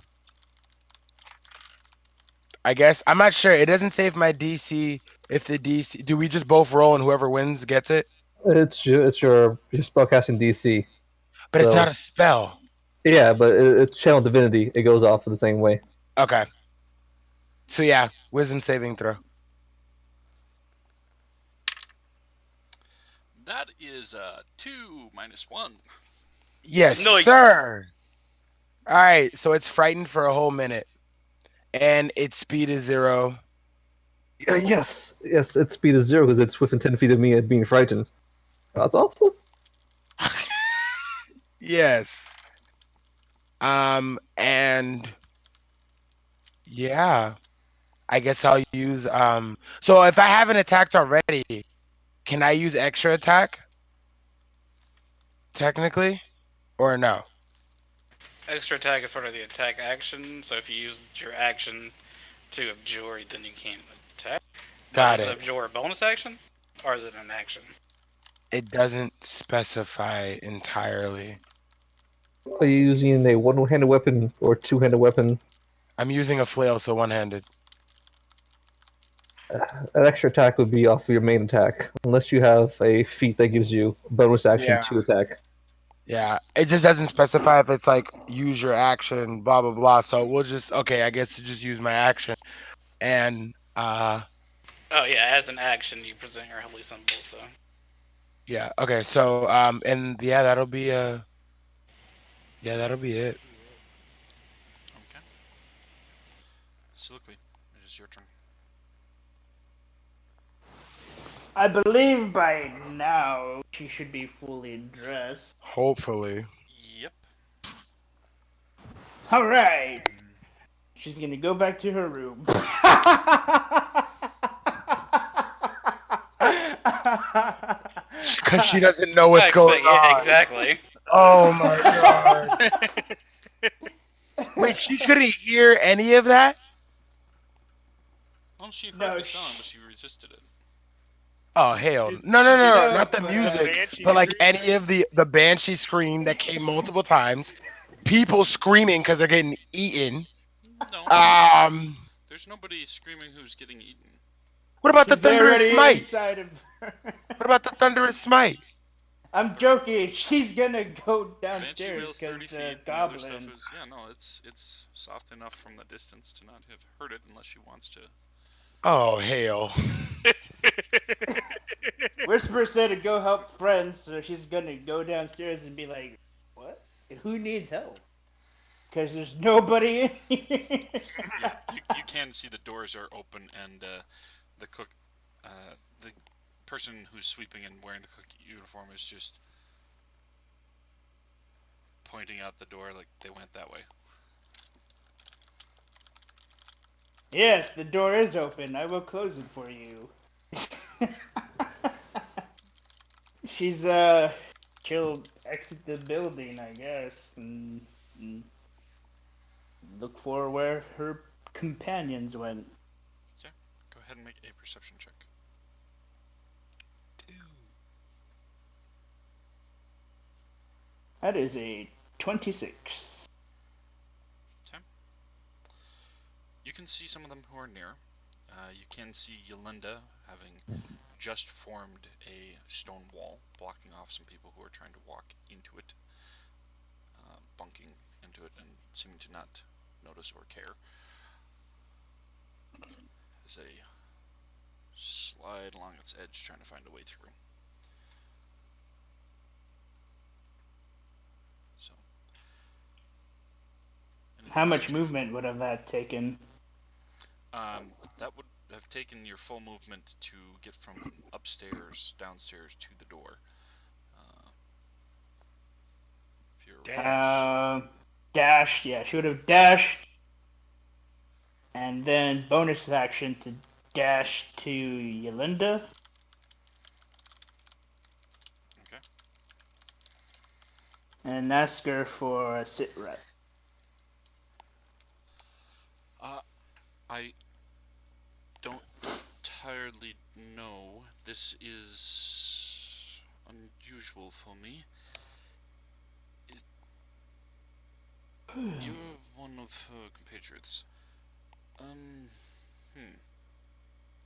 I guess. I'm not sure. It doesn't save my DC. If the DC... Do we just both roll and whoever wins gets it? It's your spellcasting DC. But it's So- not a spell. Yeah, but it's Channel Divinity. It goes off the same way. Okay. So yeah, Wisdom Saving throw. That is 2 minus 1. Yes, Nice. sir. All right, so it's frightened for a whole minute. and its speed is 0. Yes, its speed is 0 because it's within 10 feet of me at being frightened. That's awesome. Yes. And yeah, I guess I'll use So if I haven't attacked already, can I use extra attack? Technically, or no? Extra attack is part of the attack action, so if you use your action to abjure, then you can't attack. But Got is it. abjure a bonus action, or is it an action? It doesn't specify entirely. Are you using a one-handed weapon or two-handed weapon? I'm using a flail, so one-handed. An extra attack would be off your main attack, unless you have a feat that gives you bonus action Yeah. to attack. Yeah, it just doesn't specify if it's like use your action, blah blah blah. So we'll just I guess to just use my action, and Oh yeah, as an action, you present your holy symbol. So yeah, okay. So and yeah, that'll be it. Okay. Soliloquy, it is your turn. I believe by now she should be fully dressed. Hopefully. Yep. All right. She's gonna go back to her room. Because she doesn't know what's going on. Yeah, exactly. Oh my god. Wait, she couldn't hear any of that? Well, she heard No, the song, but she resisted it. Oh hell. She- No, not the but, music, Banshee but like scream? any of the banshee scream that came multiple times. People screaming because they're getting eaten. No, there's nobody screaming who's getting eaten. What about the She's thunderous already smite? inside of her. What about the thunderous smite? I'm joking. She's gonna go Banshee downstairs wails 30 because feet, the and the other stuff goblin. is it's soft enough from the distance to not have heard it unless she wants to. Oh hell. Whisper said to go help friends, so she's gonna go downstairs and be like, "What? Who needs help?" Because there's nobody in here. Yeah, you can see the doors are open, and the cook, the person who's sweeping and wearing the cook uniform is just pointing out the door like they went that way. Yes, the door is open. I will close it for you. She's she'll exit the building, I guess, and look for where her companions went. Okay, go ahead and make a perception check. That is a 26. Okay. You can see some of them who are near. You can see Yolinda having just formed a stone wall, blocking off some people who are trying to walk into it, bunking into it, and seeming to not notice or care. As they slide along its edge, trying to find a way through. So, How much movement would have that taken? that would have taken your full movement to get from upstairs, downstairs to the door. If you're Dash. Yeah, she would have dashed, and then bonus action to dash to Yolinda. Okay. And ask her for a sit rep. I don't entirely know. This is unusual for me. You're one of her compatriots.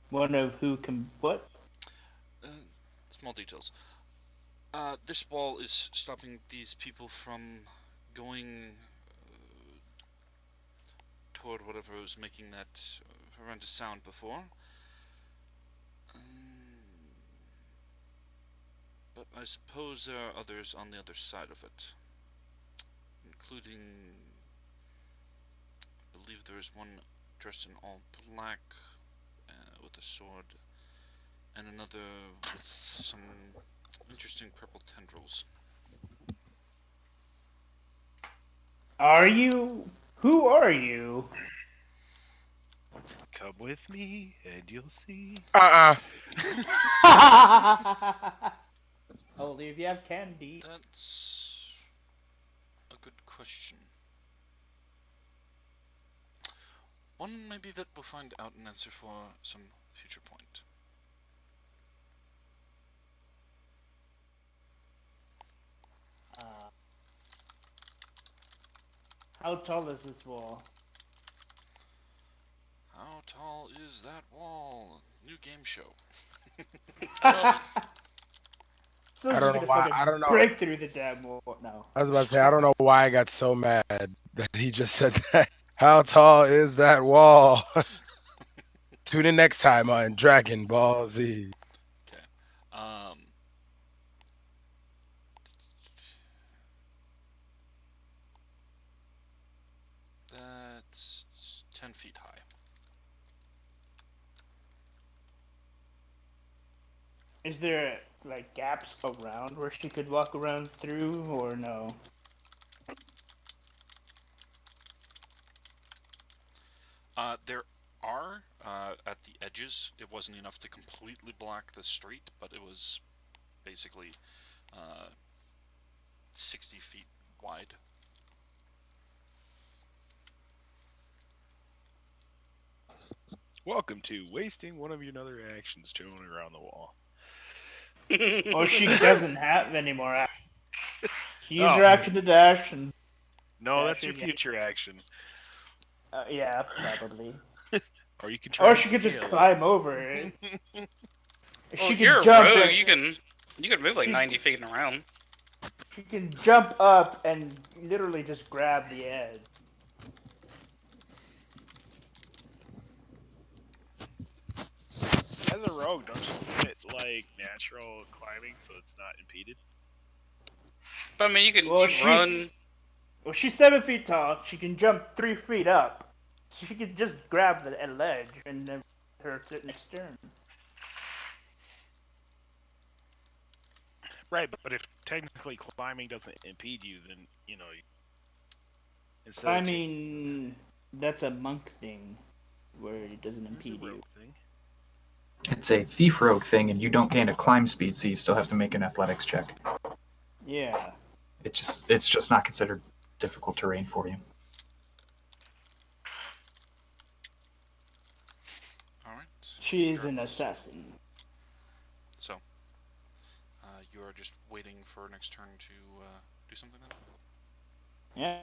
One of who can what? Small details. This wall is stopping these people from going toward whatever was making that horrendous sound before. But I suppose there are others on the other side of it, including, I believe there is one dressed in all black with a sword, and another with some interesting purple tendrils. Are you? Who are you? Come with me, and you'll see. Only if you have candy. That's a good question. One maybe that we'll find out an answer for some future point. How tall is this wall? How tall is that wall? New game show. So I don't know why. I don't know. Break through the damn wall. No. I was about to say, I don't know why I got so mad that he just said that. How tall is that wall? Tune in next time on Dragon Ball Z. Okay. That's 10 feet high. Is there like gaps around where she could walk around through, or no? There are at the edges. It wasn't enough to completely block the street, but it was basically 60 feet wide. Welcome to wasting one of your other actions chilling around the wall. Or she doesn't have any more action. She used her action to dash and. No, that's your future action. Yeah, probably. Or you can try. Or she could just climb over it. Well, you're a rogue. You can move like 90 feet around. She can jump up and literally just grab the edge. As a rogue, don't you get like natural climbing so it's not impeded? But I mean, you can run. Well, she's 7 feet tall. She can jump 3 feet up. She can just grab the ledge and then her next turn. Right, but if technically climbing doesn't impede you, then I mean, that's a monk thing where it doesn't impede you. Thing. It's a thief rogue thing, and you don't gain a climb speed, so you still have to make an athletics check. Yeah. It's just not considered difficult terrain for you. Alright. She is an assassin. So, you are just waiting for next turn to do something then?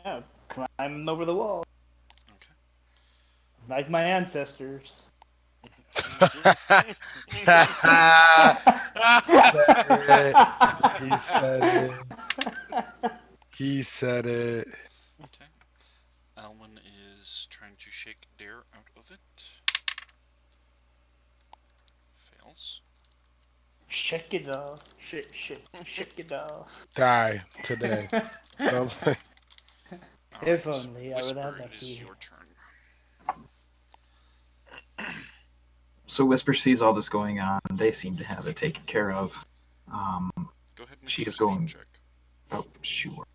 Yeah, climb over the wall. Okay. Like my ancestors. He said it. He said it. Okay. Alwyn is trying to shake Dare out of it. Fails. Shake it off. Shake it off. Die today. If only I would have Whisper, that it is key. your turn. So Whisper sees all this going on. They seem to have it taken care of. Go ahead and make she a is going. check. Oh, sure.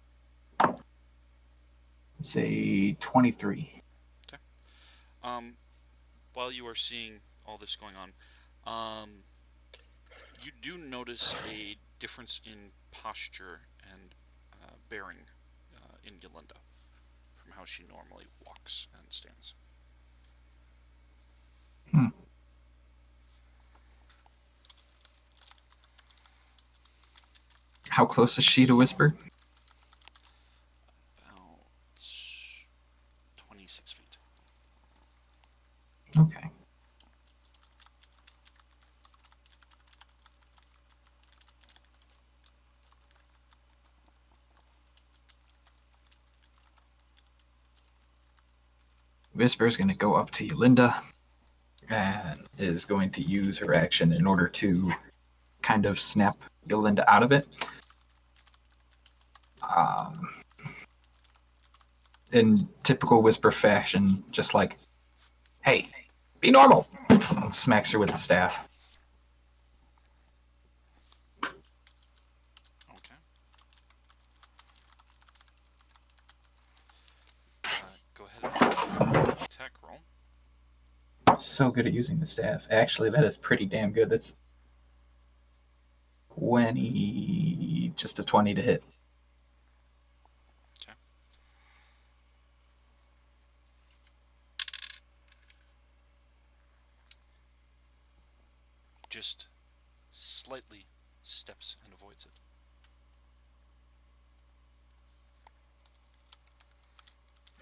It's a 23. Okay. While you are seeing all this going on, you do notice a difference in posture and bearing in Yolinda from how she normally walks and stands. How close is she to Whisper? About 26 feet. Okay. Whisper's going to go up to Yolinda and is going to use her action in order to kind of snap Yolinda out of it. In typical Whisper fashion, just like Hey, be normal. Smacks her with the staff. Okay. Go ahead and make an attack roll. So good at using the staff. Actually, that is pretty damn good. That's 20, just a 20 to hit. Okay. Just slightly steps and avoids it.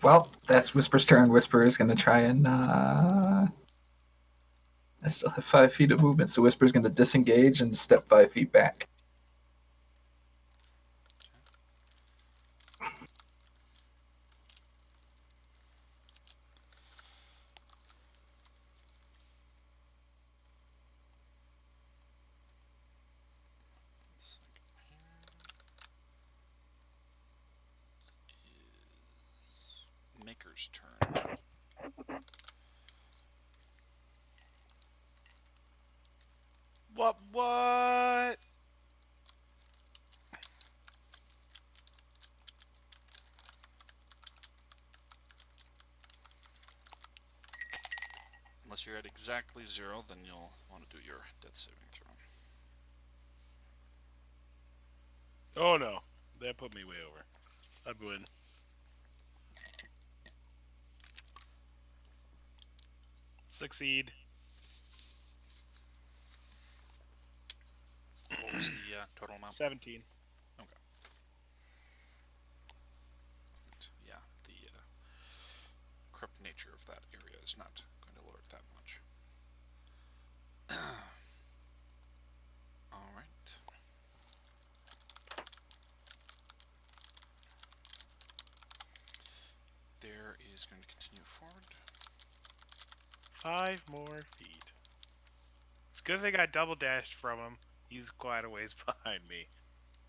Well, that's Whisper's turn. Whisper is going to try and. I still have 5 feet of movement, so Whisper's going to disengage and step 5 feet back. Is Maker's turn. What? Unless you're at exactly 0, then you'll want to do your death saving throw. Oh no, that put me way over. I'd win. Succeed. What was the total amount? 17. Yeah, the corrupt nature of that area is not going to lower it that much. All right. There is going to continue forward. 5 more feet. It's a good thing I double dashed from him. He's quite a ways behind me.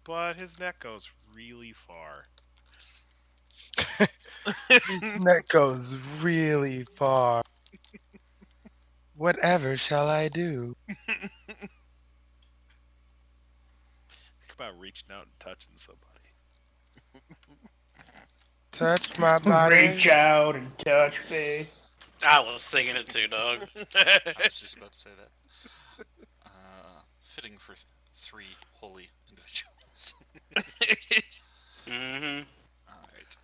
But his neck goes really far. His neck goes really far. Whatever shall I do? Think about reaching out and touching somebody. Touch my body. Reach out and touch me. I was singing it too, dog. I was just about to say that. Fitting for 3 holy individuals. Mm-hmm. All right.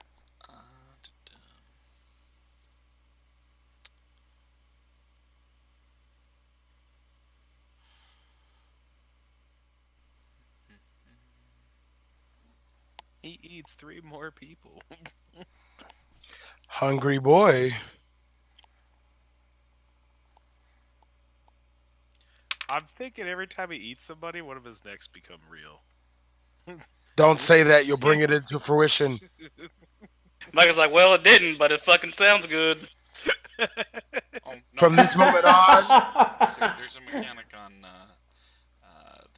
He eats 3 more people. Hungry boy. I'm thinking every time he eats somebody, one of his necks become real. Don't say that. You'll bring it into fruition. Michael's like, well, it didn't, but it fucking sounds good. Oh, no, From this moment on, there's a mechanic on the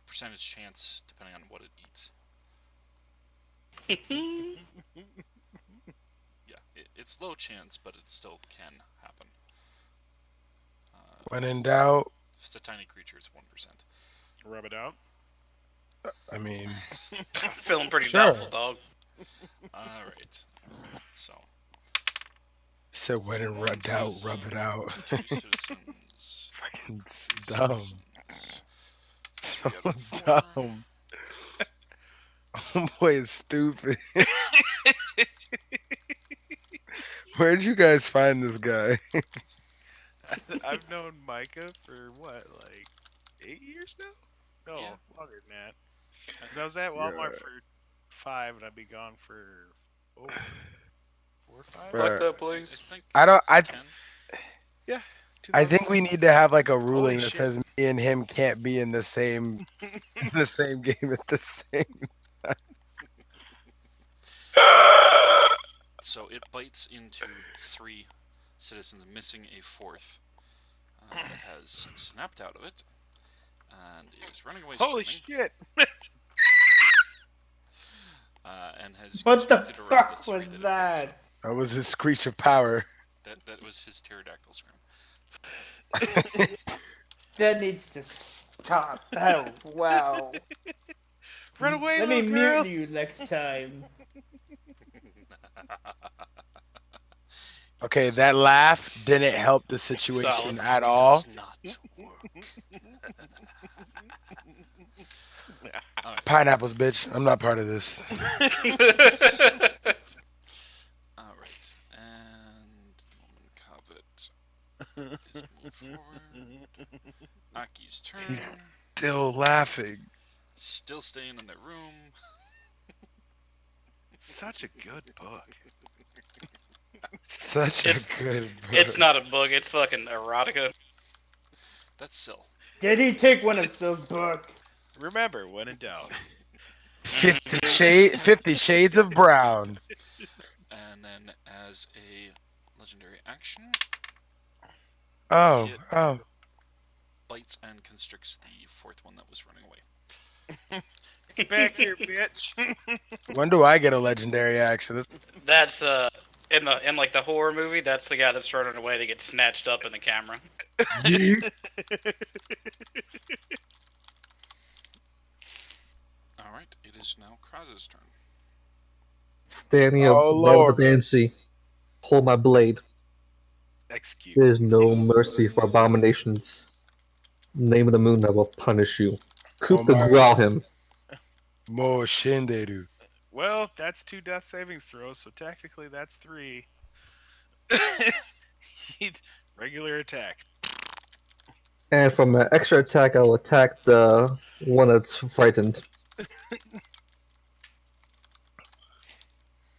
percentage chance depending on what it eats. Yeah, it's low chance, but it still can happen. when in doubt, If it's a tiny creature, it's 1%. Rub it out. I mean, I'm feeling pretty Sure. doubtful, dog. All right. So. so when in one doubt, citizen, rub it out. 2 citizens. Fucking 3 dumb. citizens, So 3 out of 4. dumb. Boy is stupid. Where'd you guys find this guy? I've known Micah for what, like 8 years now? No, Yeah. longer than that. So I was at Walmart for 5, and I'd be gone for 4 or 5. Bruh. Fuck that I place. think I don't. 10. Yeah. I think we need to have like a ruling Holy that shit. says me and him can't be in the same game at the same. So it bites into 3 citizens, missing a 4th. That has snapped out of it and is running away. Holy screaming, shit! and has What the constricted around fuck the 3 was that it that? bit, That was his screech of power. so that was his pterodactyl scream. That needs to stop. Oh, wow. Run away, Let me little girl. mute you next time. Okay, that laugh didn't help the situation Solid. at all. Does not work. Alright. Pineapples, bitch. I'm not part of this. Alright. And the moment Covet is moved forward. Aki's turn. Still laughing. Still staying in the room. Such a good book. Such a It's- good book. It's not a book. It's fucking erotica. That's Syl. Did he take one of Syl's book? Remember, when in doubt. 50 Shades of Brown. And then as a legendary action, Oh, It- oh. bites and constricts the fourth one that was running away. Back here, bitch. When do I get a legendary action? That's in like the horror movie. That's the guy that's running away that gets snatched up in the camera. Yeet. Alright, it is now Kraz's turn. Standing Oh, above Lord. the Banshee, hold my blade. Execute. There is no mercy for abominations. Name of the moon, I will punish you. Coup de my- grace him. Mo Shinderu. Well, that's 2 death savings throws, so technically that's 3. Regular attack. And from an extra attack, I will attack the one that's frightened.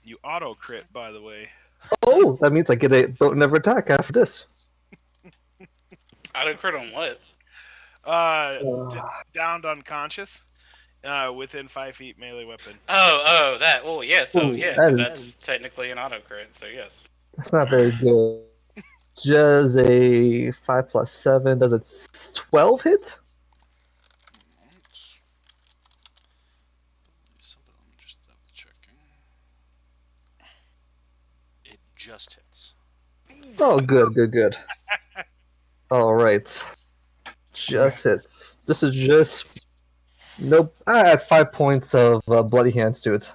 You auto crit, by the way. Oh, that means I get a don't never attack after this. I don't crit on what? Downed unconscious. Within 5 feet melee weapon. Oh, that. Oh, yeah. So Ooh, yeah, that 'cause is- that's technically an auto crit. So yes. That's not very good. Just a 5 plus 7. Does it 12 hit? One moment. Something I'm just double checking. It just hits. Oh, good. All right. Just hits. This is just. Nope. I add 5 points of bloody hands to it.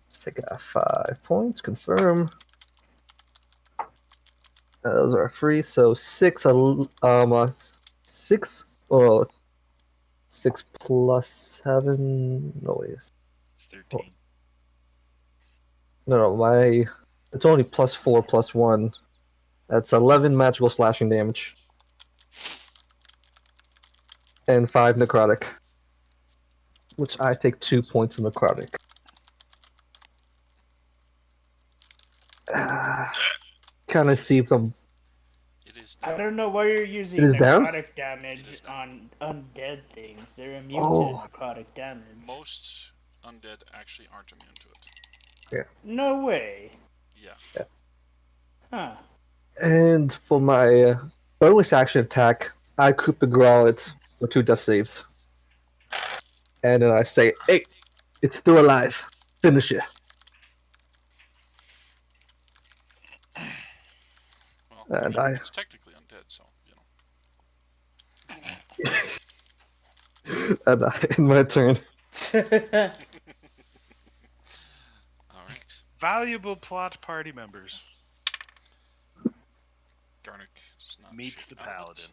Let's take out 5 points. Confirm. Those are free. So 6. 6. Oh, 6 plus 7. No wait. It's 13. No. My. It's only plus 4 plus 1. That's 11 magical slashing damage. And 5 necrotic. Which I take 2 points of necrotic. Kind of see some. It is I down. don't know why you're using It is down? necrotic It damage is on undead things. They're immune Oh. to necrotic damage. Most undead actually aren't immune to it. No way. Yeah. Huh. And for my bonus action attack, I coup de grace it for 2 death saves. And then I say, hey, it's still alive. Finish it. Well, And it's technically undead, so, you know. And in my turn. Alright. Valuable plot party members. Garnick does not Meets shoot the out. paladin.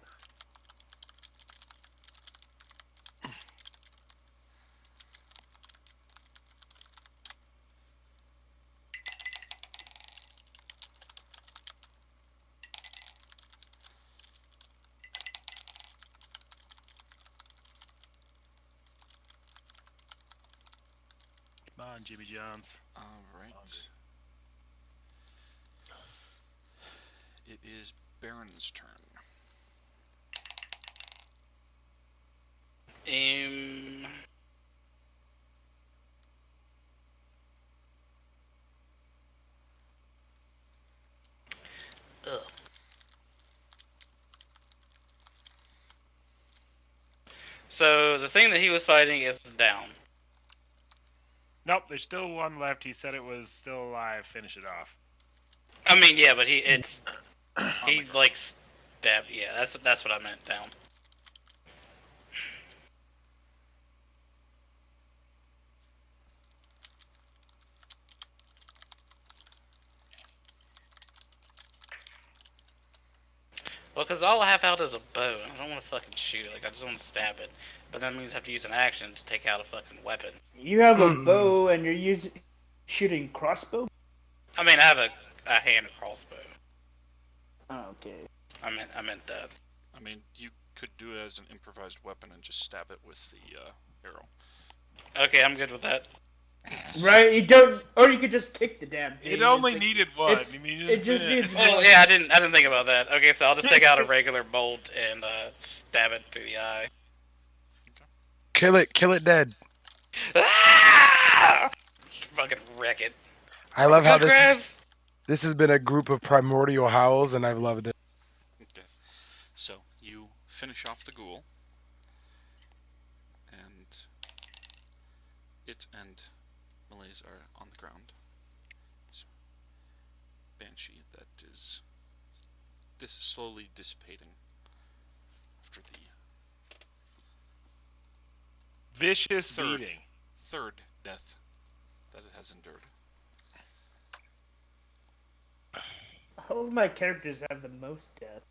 Come on, Jimmy Johns. Alright. It is Baron's turn. Ugh. So the thing that he was fighting is down. Nope, there's still one left. He said it was still alive. Finish it off. I mean, yeah, but he On the ground. Yeah, that's what I meant down. Well, because all I have out is a bow. I don't want to fucking shoot it. Like, I just want to stab it. But that means I have to use an action to take out a fucking weapon. You have a Mm-mm. bow and you're shooting crossbow? I mean, I have a hand crossbow. Oh, okay. I meant that. I mean, you could do it as an improvised weapon and just stab it with the arrow. Okay, I'm good with that. Right? You don't, or you could just kick the damn thing. It only It's like- needed one. it's- I mean, it just needs Oh one. yeah, I didn't think about that. Okay, so I'll just take out a regular bolt and stab it through the eye. Kill it dead. Ah! Just fucking wreck it. I love how Good, Graz? this has been a group of primordial howls, and I've loved it. Okay. So you finish off the ghoul, and it and Malaise are on the ground. So, Banshee that is slowly dissipating after the Vicious Third. beating. third death that it has endured. All of my characters have the most death.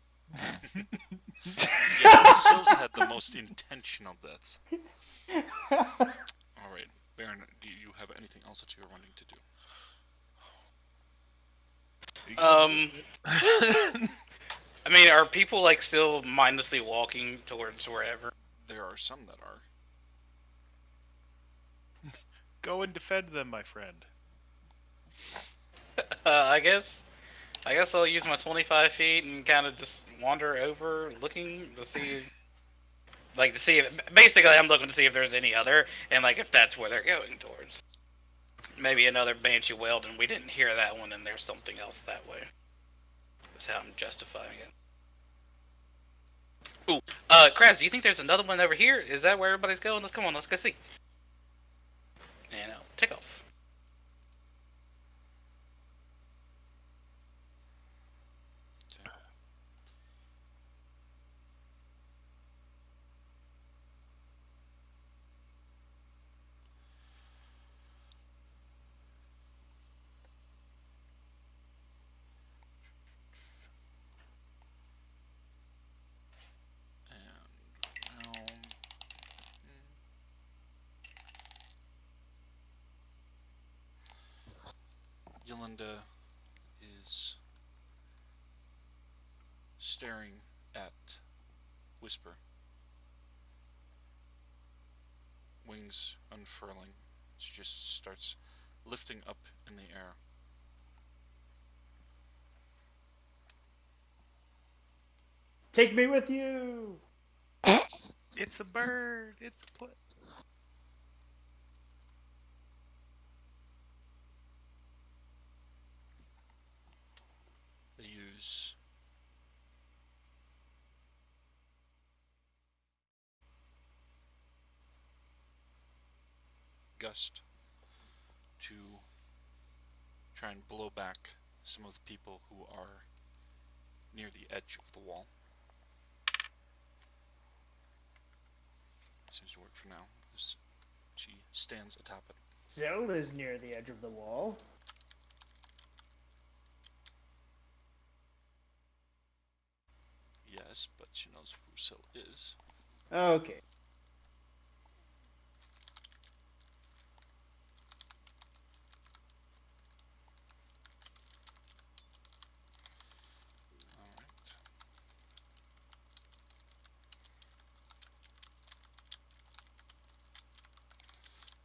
Yeah, Sills had the most intentional deaths. Alright, Baron, do you have anything else that you're wanting to do? I mean, are people like still mindlessly walking towards wherever? There are some that are. Go and defend them, my friend. I guess I'll use my 25 feet and kind of just wander over, looking to see, basically I'm looking to see if there's any other, and like if that's where they're going towards. Maybe another Banshee wailed and we didn't hear that one, and there's something else that way. That's how I'm justifying it. Ooh, Kraz, do you think there's another one over here? Is that where everybody's going? Let's go see. And I'll take off. Okay. And now, Yolanda is staring at Whisper. Wings unfurling. She just starts lifting up in the air. Take me with you! It's a bird. It's a play. They use gust to try and blow back some of the people who are near the edge of the wall. Seems to work for now, as she stands atop it. Zell is near the edge of the wall. Yes, but she knows who Sil is. Okay. Alright.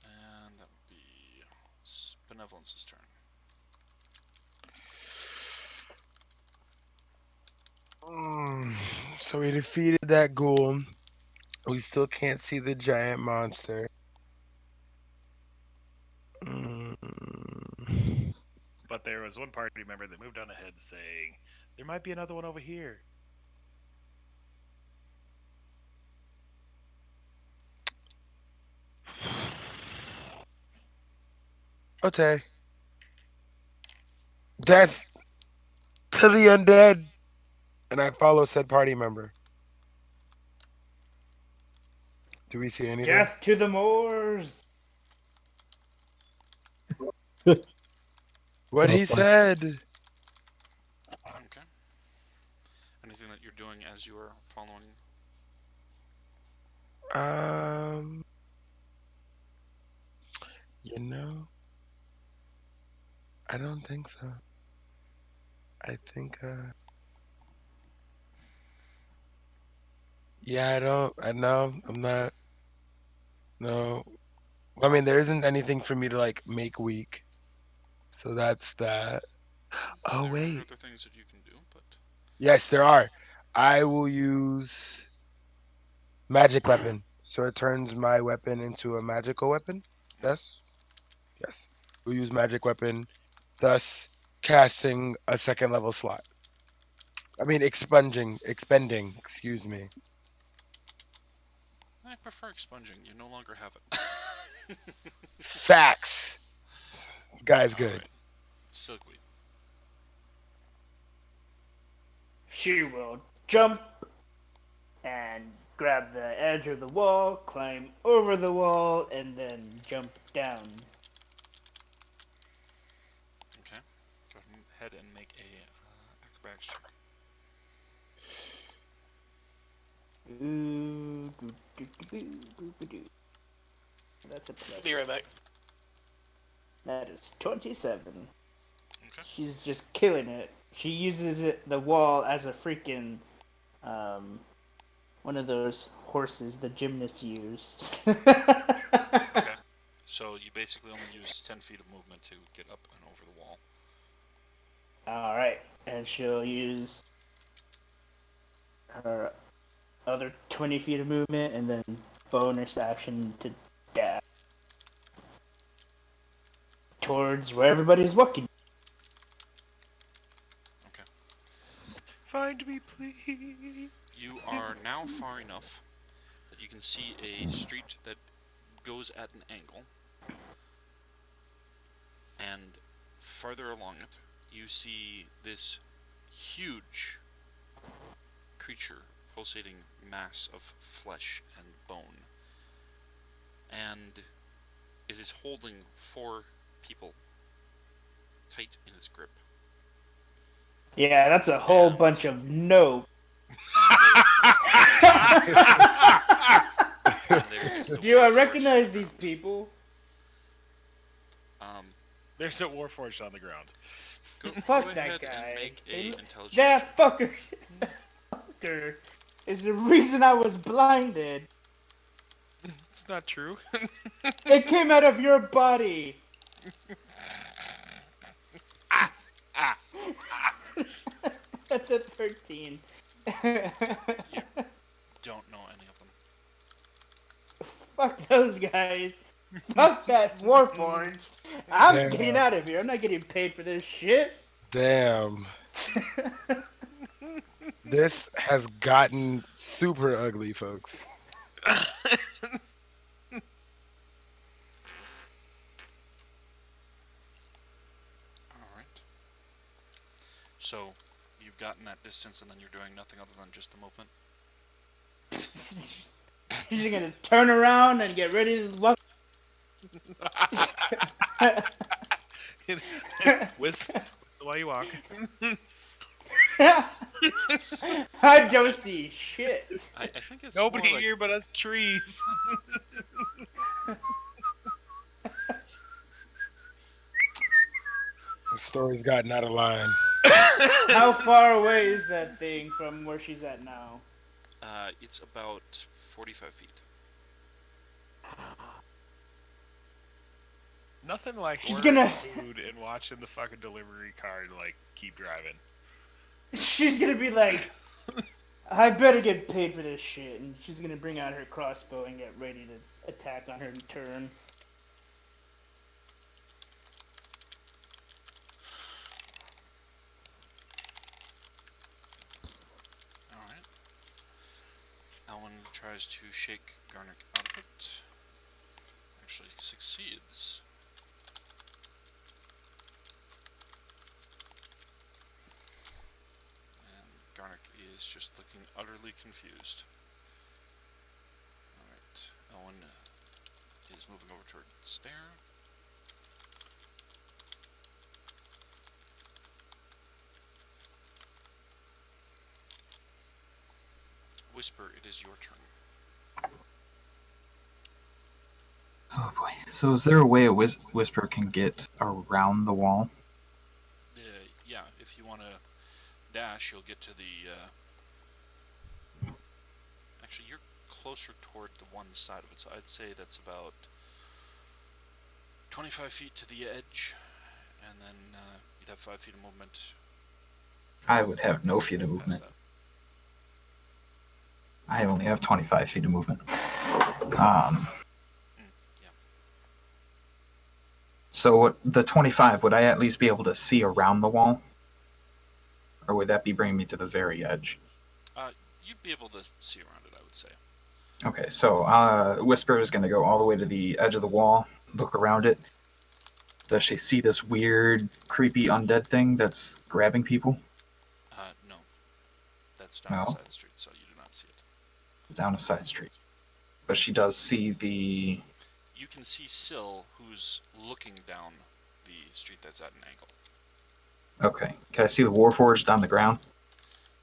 And that would be Benevolence's turn. So we defeated that ghoul. We still can't see the giant monster. But there was one party member that moved on ahead saying, there might be another one over here. Okay. Death to the undead. and I follow said party member. Do we see anything? Death to the Moors. What he Sounds fun. said. Okay. Anything that you're doing as you are following? Um, you know, I don't think so. I think, yeah, I don't. I know. I'm not. No. I mean, there isn't anything for me to like make weak. So that's that. Oh There are wait. other things that you can do, but Yes, there are. I will use magic weapon. So it turns my weapon into a magical weapon. Yes. Yes. We'll use magic weapon, thus casting a second level slot. I mean expending, excuse me. I prefer expunging. You no longer have it. Facts. This guy's All good. right. Silkweed. She will jump and grab the edge of the wall, climb over the wall, and then jump down. Okay. Go ahead and make a acrobatics check. That's a plus. Be right back. That is 27. Okay. She's just killing it. She uses the wall as a freaking one of those horses the gymnasts use. Okay. So you basically only use 10 feet of movement to get up and over the wall. Alright, and she'll use her other 20 feet of movement and then bonus action to dash towards where everybody's walking. Okay. Find me, please. You are now far enough that you can see a street that goes at an angle. And farther along it, you see this huge creature, pulsating mass of flesh and bone. And it is holding 4 people tight in its grip. Yeah, that's a whole And- bunch of no. Do I recognize these people? There's a Warforged on the ground. Fuck go that ahead guy. and make a intelligence That check. fucker is the reason I was blinded. It's not true. It came out of your body. That's a 13. Don't know any of them. Fuck those guys. Fuck that Warforged. I'm Damn. getting out of here. I'm not getting paid for this shit. Damn. This has gotten super ugly, folks. Alright. So, you've gotten that distance and then you're doing nothing other than just the movement? She's gonna turn around and get ready to walk. While you walk. I don't see shit. I think it's Nobody more like, here but us trees. The story's gotten out of line. How far away is that thing from where she's at now? it's about 45 feet. Nothing like She's ordering gonna- food and watching the fucking delivery car like keep driving. She's gonna be like, I better get paid for this shit, and she's gonna bring out her crossbow and get ready to attack on her turn. Alright. Alwyn tries to shake Garnick out of it. Actually succeeds. And Garnick is just looking utterly confused. Alright, Owen is moving over toward the stair. Whisper, it is your turn. Oh boy. So is there a way a Whisper can get around the wall? Yeah, if you want to dash, you'll get to the... Actually, you're closer toward the one side of it, so I'd say that's about 25 feet to the edge, and then you'd have 5 feet of movement. I would have no feet of movement. I only have 25 feet of movement. Yeah. So what, the 25, would I at least be able to see around the wall? Or would that be bringing me to the very edge? You'd be able to see around it, I would say. Okay, so Whisper is going to go all the way to the edge of the wall, look around it. Does she see this weird, creepy undead thing that's grabbing people? No. That's down the side street, so you do not see it. Down a side street. But she does see the... You can see Syl, who's looking down the street that's at an angle. Okay. Can I see the Warforged on the ground?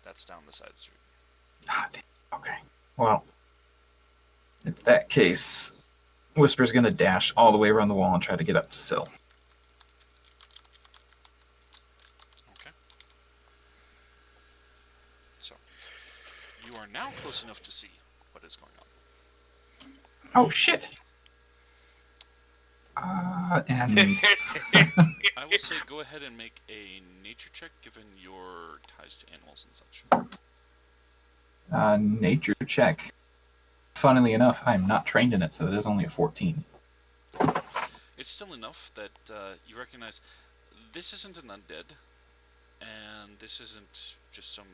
That's down the side street. Ah, damn. Okay. Well, in that case, Whisper's going to dash all the way around the wall and try to get up to Syl. Okay. So, you are now close enough to see what is going on. Oh, shit! And... I will say go ahead and make a nature check, given your ties to animals and such. Nature check. Funnily enough, I'm not trained in it, so it is only a 14. It's still enough that you recognize this isn't an undead, and this isn't just some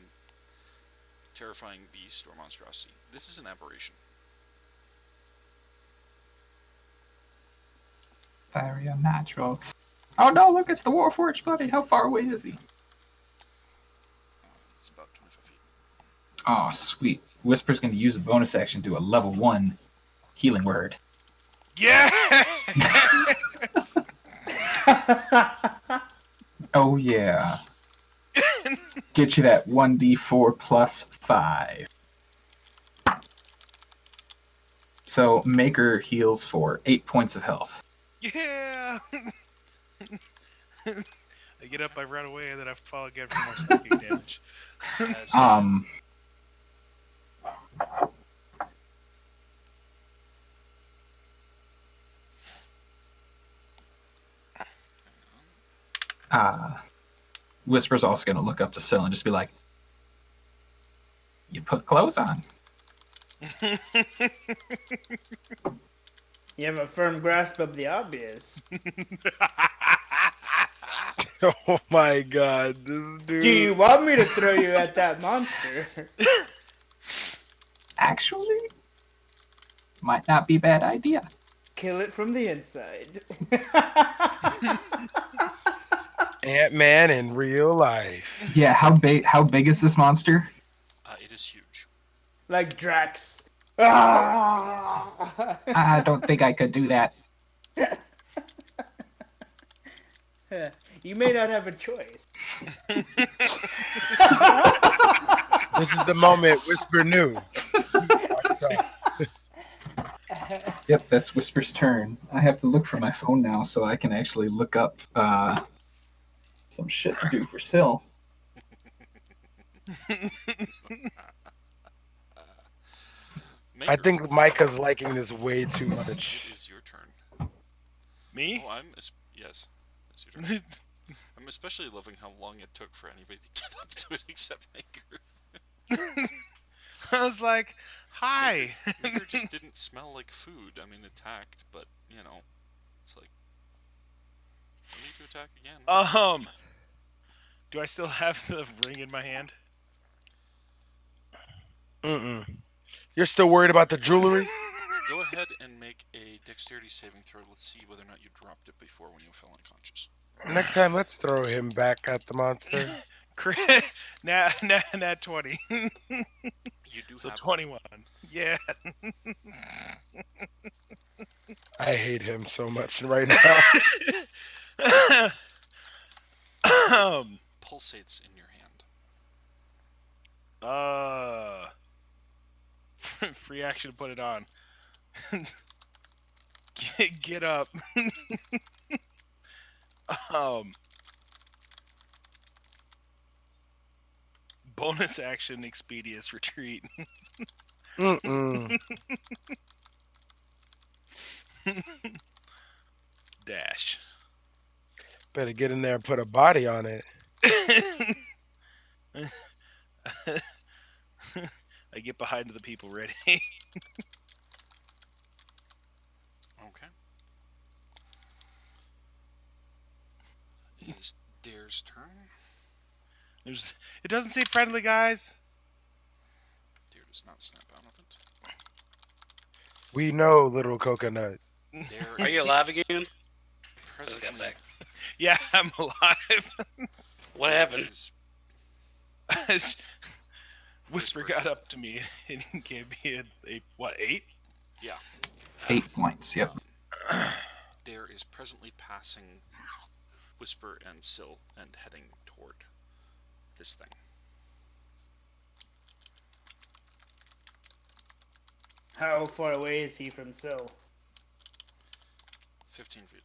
terrifying beast or monstrosity. This is an aberration. Very unnatural. Oh no, look, it's the Warforged, buddy. How far away is he? It's about 25 feet. Oh, sweet. Whisper's going to use a bonus action to a level 1 healing word. Yeah! Oh, yeah. Get you that 1d4 plus 5. So, Maker heals for 8 points of health. Yeah! I get up, I run away, and then I fall again for more psychic damage. Whisper's also going to look up to Syl and just be like, you put clothes on. You have a firm grasp of the obvious. Oh my god, this dude. Do you want me to throw you at that monster? Actually, might not be a bad idea. Kill it from the inside. Ant-Man in real life. Yeah, how big is this monster? It is huge. Like Drax. I don't think I could do that. You may not have a choice. This is the moment Whisper knew. Yep, that's Whisper's turn. I have to look for my phone now so I can actually look up some shit to do for Syl. I think Micah's liking this way too much. It is your turn. Me? Oh, yes. It's your turn. I'm especially loving how long it took for anybody to get up to it except Maker. I was like, hi! Maker just didn't smell like food. I mean, attacked, but, you know, it's like, I need to attack again. Do I still have the ring in my hand? Mm-mm. You're still worried about the jewelry? Go ahead and make a dexterity saving throw. Let's see whether or not you dropped it before when you fell unconscious. Next time, let's throw him back at the monster. Nat 20. You do So have 21. Yeah. I hate him so much right now. pulsates in your hand. Free action to put it on. Get up. Bonus action expeditious retreat. Mm-mm. Dash. Better get in there and put a body on it. I get behind the people ready. Okay. It is Dare's turn. It doesn't say friendly, guys. Dare does not snap out of it. We know, little coconut. Dare Are you is alive again? I just got presently back. Yeah, I'm alive. What happened? is Whisper got up to me and gave me a what, 8? Yeah. 8 points. Yep. Dare is presently passing Whisper and Sill and heading toward this thing. How far away is he from Sill? 15 feet.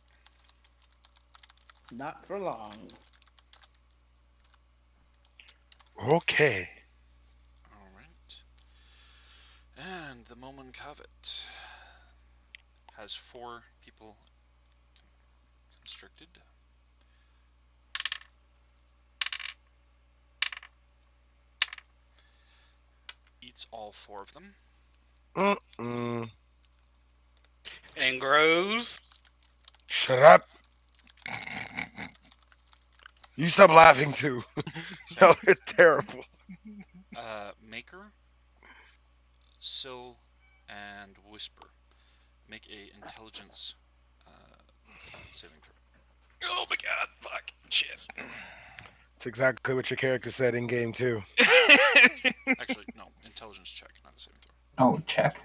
Not for long. Okay. Alright. And the Moman Covet has 4 people constricted. Eats all 4 of them. Mm-mm. And grows. Shut up. You stop laughing too. Y'all are terrible. Maker, Sill, and Whisper make a intelligence saving throw. Oh my god, fuck. Shit. It's exactly what your character said in game 2. Actually, no, intelligence check, not a saving throw. Oh, check.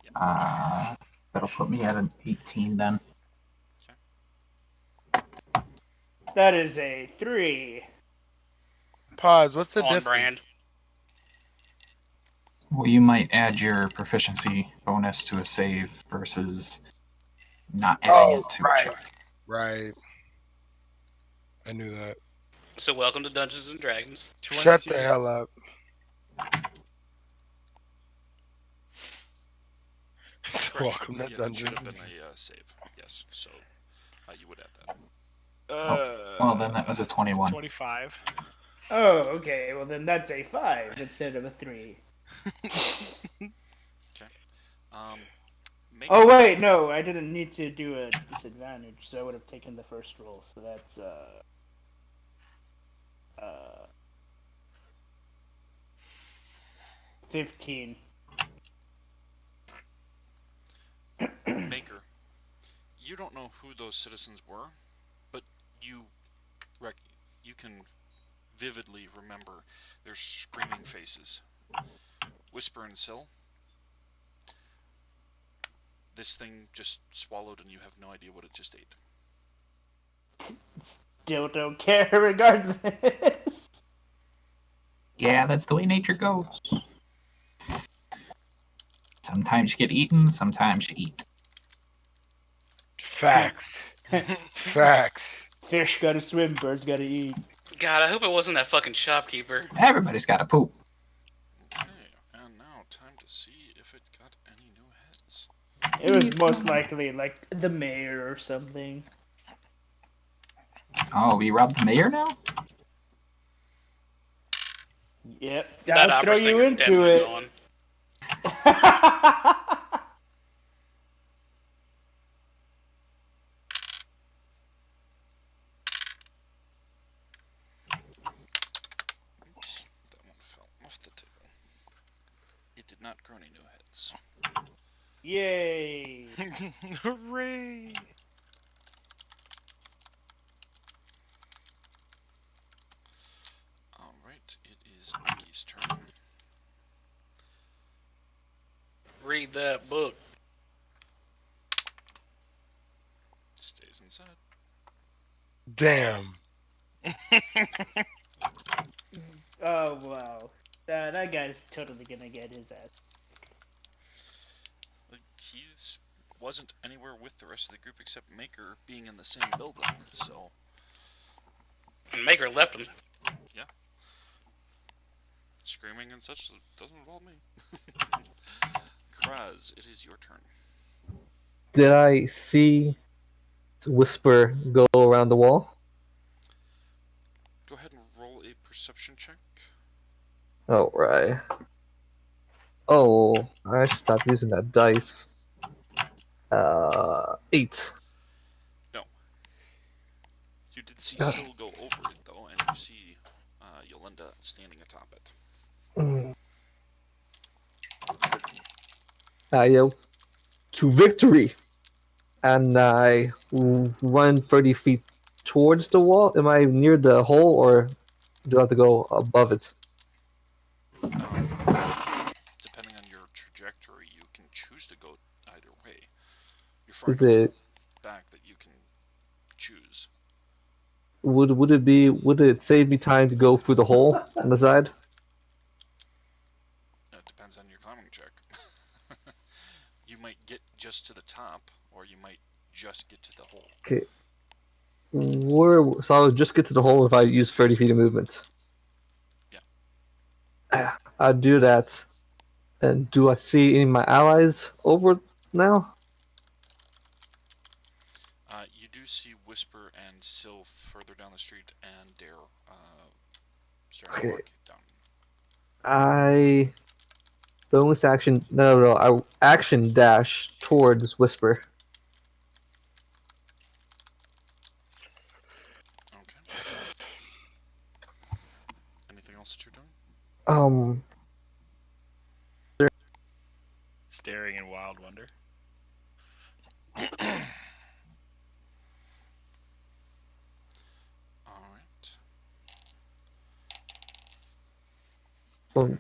Yeah. That'll put me at an 18 then. That is a 3. Pause. What's the On difference? brand. Well, you might add your proficiency bonus to a save versus not adding it to a check. Right. I knew that. So welcome to Dungeons and Dragons. Shut the hell up. Welcome to Yeah, it Dungeons. should have been a save. Yes, so you would add that. Well, then that was a 21. 25. Oh, okay. Well, then that's a 5 instead of a 3. Make Oh, wait, no. I didn't need to do a disadvantage, so I would have taken the first roll. So that's, 15. Maker, you don't know who those citizens were, but you can vividly remember their screaming faces. Whisper and Sill. This thing just swallowed and you have no idea what it just ate. Still don't care regardless. Yeah, that's the way nature goes. Sometimes you get eaten, sometimes you eat. Facts. Facts. Fish gotta swim, birds gotta eat. God, I hope it wasn't that fucking shopkeeper. Everybody's got to poop. Okay, and now time to see if it got any new heads. It was most likely like the mayor or something. Oh, we robbed the mayor now? Yep, That I'll throw opera you singer into definitely it. gone. Oops, that one fell off the table. It did not grow any new heads. Yay! Hooray! it is Mickey's turn. Read that book. Stays inside. Damn. Oh wow, that guy's totally gonna get his ass. Like, he's wasn't anywhere with the rest of the group except Maker being in the same building, so Maker left him. screaming and such doesn't involve me. Kraz, it is your turn. Did I see Whisper go around the wall? Go ahead and roll a perception check. Oh, right. Oh, I should stop using that dice. 8. No. You did see Ah. Syl go over it, though, and you see Yolanda standing atop it. I yell, to victory! And I run 30 feet towards the wall. Am I near the hole, or do I have to go above it? Depending on your trajectory, you can choose to go either way. You're far Is enough it... back that you can choose. Would it save me time to go through the hole on the side? It depends on your climbing check. You might get just to the top, or you might just get to the hole. Okay. So I'll just get to the hole if I use 30 feet of movement. Yeah. I'll do that. And do I see any of my allies over now? You do see Whisper and Syl further down the street, and Dare starting to Okay. walk down. I bonus action. No. I action dash towards Whisper. Okay. Anything else that you're doing? Staring in wild wonder. Alright. From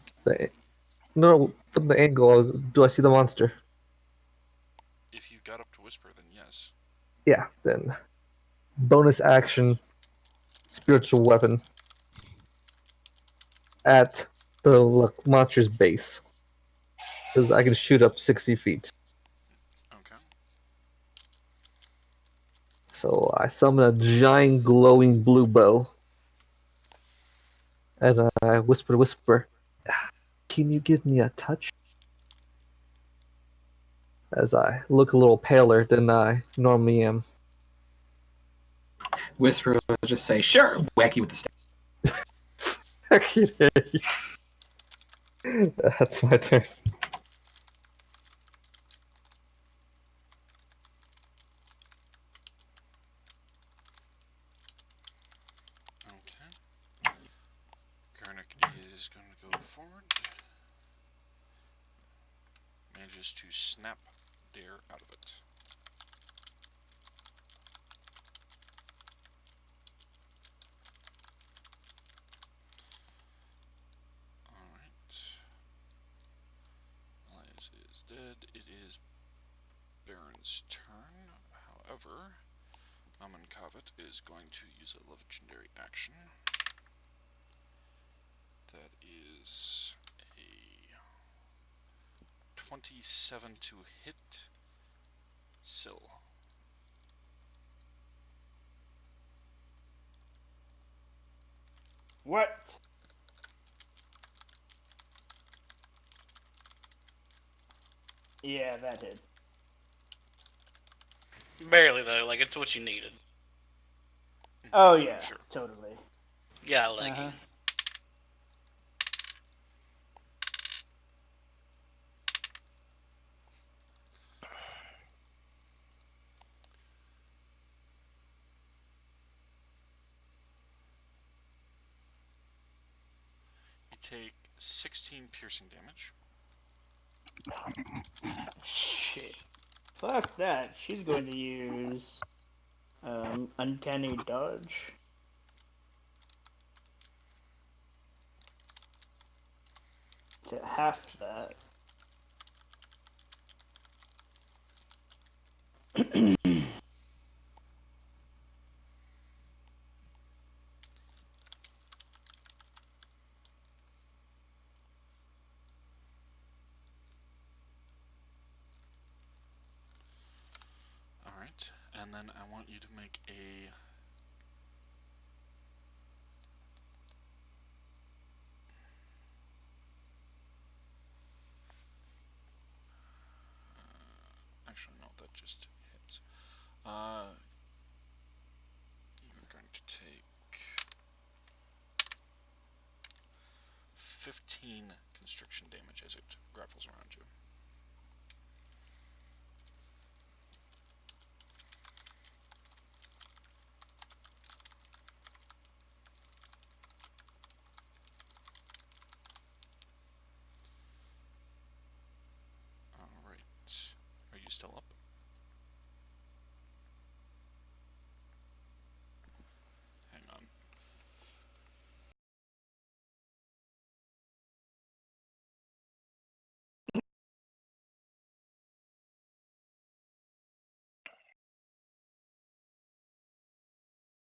the angle, do I see the monster? If you got up to Whisper, then yes. Yeah. Then bonus action, spiritual weapon at the monster's base, because I can shoot up 60 feet. Okay. So I summon a giant glowing blue bow. And I whisper, can you give me a touch? As I look a little paler than I normally am. Whisper will just say, sure, wacky with the stick. That's my turn. Okay. Garnick is going to go forward. Manages to snap Dare out of it. Alright. Elias is dead. It is Baron's turn. However, Amankavet is going to use a legendary action. That is a 27 to hit Syl. What? Yeah, that did. Barely though, like it's what you needed. Oh yeah, Sure. totally. Yeah, like You take 16 piercing damage. Shit. Fuck that. She's going to use uncanny dodge. to half that. Alright, and then I want you to make a... actually, no, that just hits. You're going to take 15 constriction damage as it grapples around you. Alright. Are you still up? Hang on.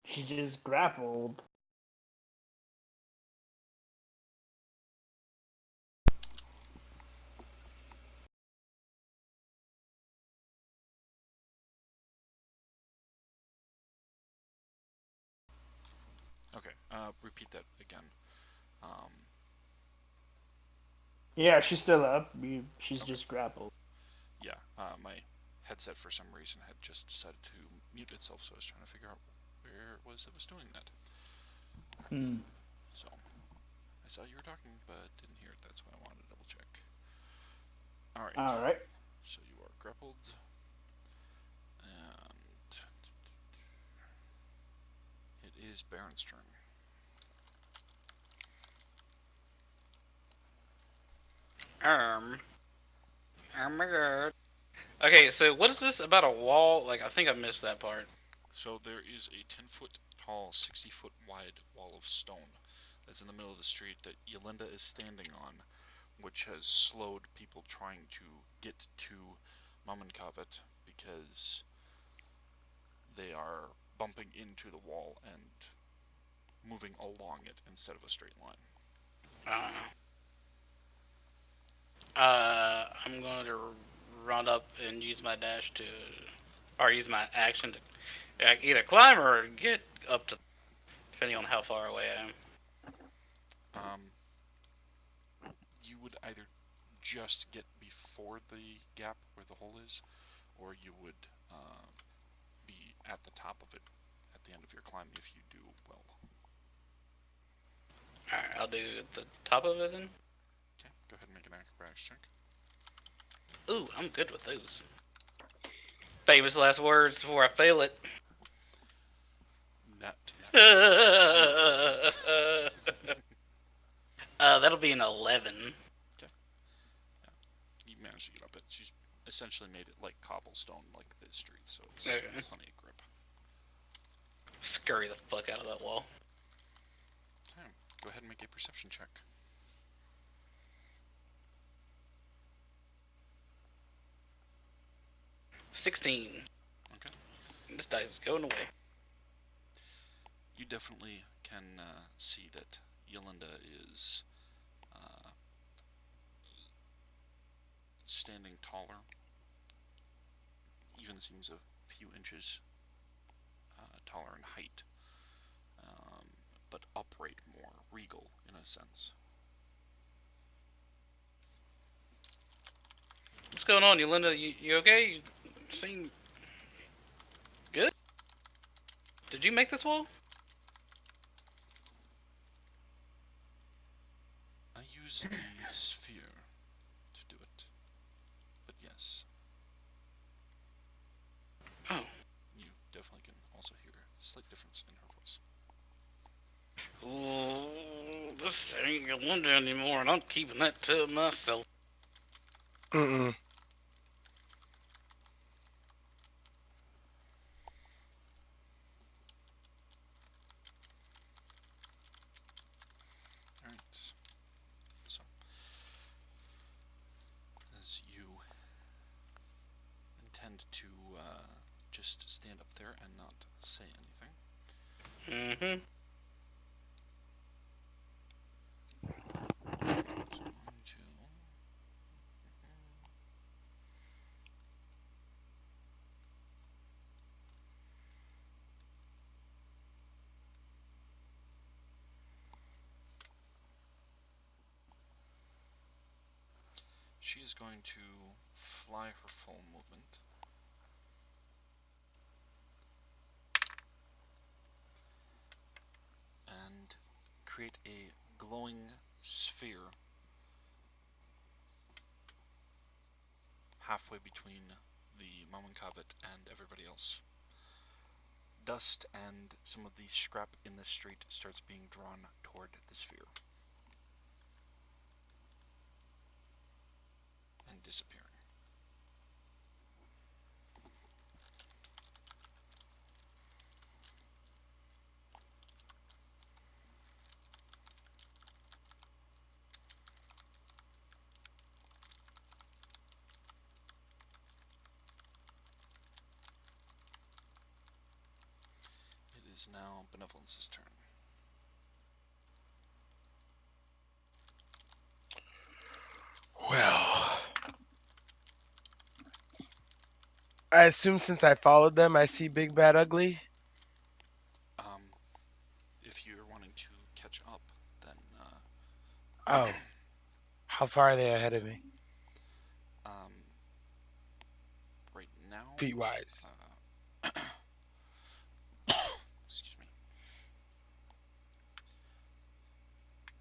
She just grappled. Okay, repeat that again. Yeah, she's still up. She's Okay. just grappled. Yeah, my headset for some reason had just decided to mute itself, so I was trying to figure out where it was that was doing that. So, I saw you were talking, but didn't hear it. That's why I wanted to double check. Alright. Alright. So you are grappled. And it is Baron's turn. Oh my god. Okay, so what is this about a wall? Like, I think I missed that part. So there is a 10-foot tall, 60-foot wide wall of stone that's in the middle of the street that Yolinda is standing on, which has slowed people trying to get to Mamankavet because they are bumping into the wall and moving along it instead of a straight line. I'm going to run up and use my dash to, or use my action to either climb or get up to, depending on how far away I am. You would either just get before the gap where the hole is, or you would be at the top of it at the end of your climb if you do well. Alright, I'll do the top of it then. Okay, go ahead and make an acrobatics check. Ooh, I'm good with those. Famous last words before I fail it. Net. That'll be an 11. Okay. Yeah, you managed to get up it. She's essentially made it like cobblestone, like the street, so it's plenty of grip. Scurry the fuck out of that wall. Okay, go ahead and make a perception check. 16. Okay. This dice is going away. You definitely can see that Yolinda is standing taller, even seems a few inches taller in height, but upright more, regal in a sense. What's going on, Yolinda? You okay? You seem good? Did you make this wall? I use the sphere to do it, but yes. Oh. You definitely can also hear a slight difference in her voice. Ooh, this ain't Yolinda anymore, and I'm keeping that to myself. Mm-mm. Alright, so tend to just stand up there and not say anything. Mm-hmm. So I'm going to. She is going to fly her full movement. And create a glowing sphere halfway between the Mominkavet and everybody else. Dust and some of the scrap in the street starts being drawn toward the sphere and disappearing. It is now Benevolence's turn. Well, I assume since I followed them, I see Big Bad Ugly. If you're wanting to catch up, then Oh, how far are they ahead of me? Right now, Feet wise. excuse me.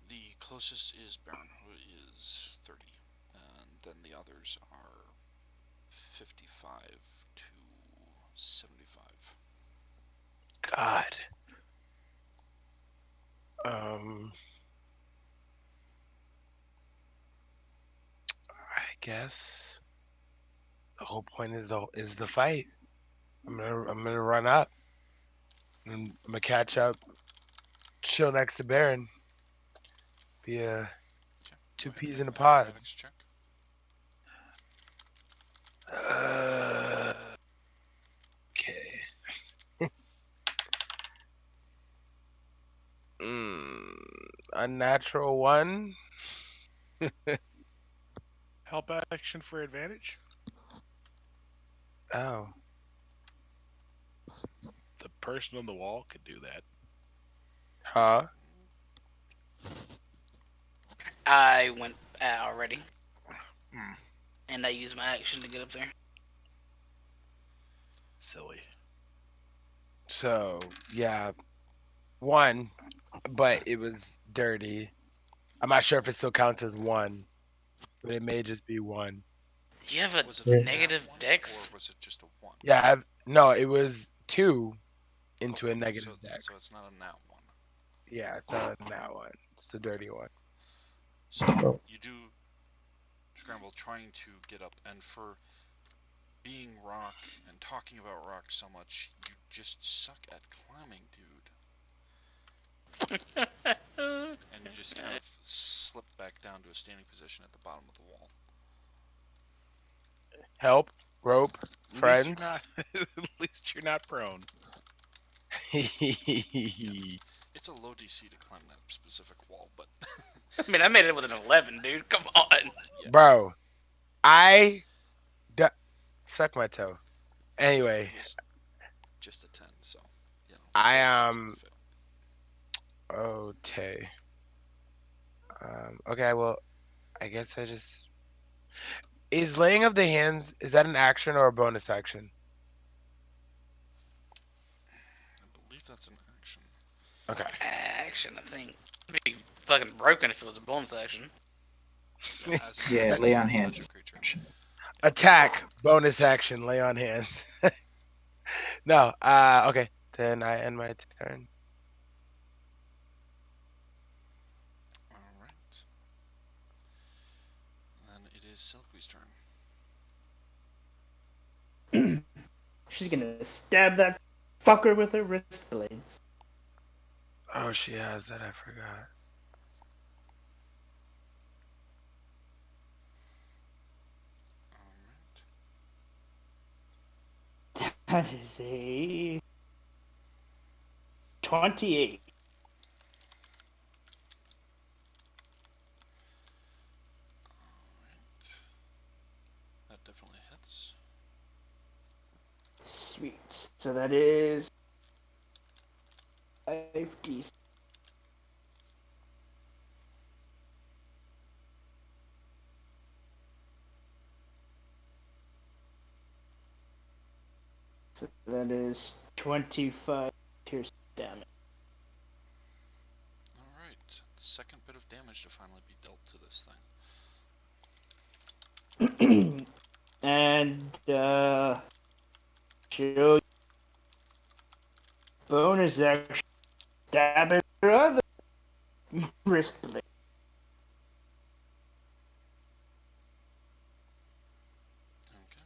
The closest is Baron, who is 30, and then the others are 55 to 75. God. I guess the whole point is the fight. I'm gonna run up. I'm gonna catch up, chill next to Baron. Be a two peas in a pod. Acrobatics check. Okay. Unnatural one. Help action for advantage. Oh. The person on the wall could do that. Huh? I went already, Hmm. and I used my action to get up there. Silly. So yeah, one, but it was dirty. I'm not sure if it still counts as one, but it may just be one. Do you have a Was it Yeah. negative one, dex? or was it just a 1? Yeah, no, it was two into a Okay, negative so, dex. so it's not a nat 1. Yeah, it's not a nat one. It's the dirty one. So Oh. you do scramble trying to get up, and for being rock and talking about rock so much, you just suck at climbing, dude. And you just kind of slip back down to a standing position at the bottom of the wall. Help, rope, friends. At least you're not prone. It's a low DC to climb that specific wall, but I mean, I made it with an 11, dude. Come on. yeah. Bro, suck my toe. Anyway, It was just a 10, so you know. I still fail. okay. Okay, well, I guess I just is laying of the hands. Is that an action or a bonus action? I believe that's an action. Okay. Action, I think. It'd be fucking broken if it was a bonus action. Yeah, as an Yeah, action, lay on you hands. touch a creature. Attack, bonus action, lay on hands. No, okay. Then I end my turn. Alright. Then it is Silkwee's turn. She's gonna stab that fucker with her wrist blades. Oh, she has that. I forgot. Alright. That is a 28. That definitely hits. Sweet. So that is 5d. So that is 25 piercing damage. Alright, the second bit of damage to finally be dealt to this thing. And show bonus action stabbing her other wrist blade. Okay.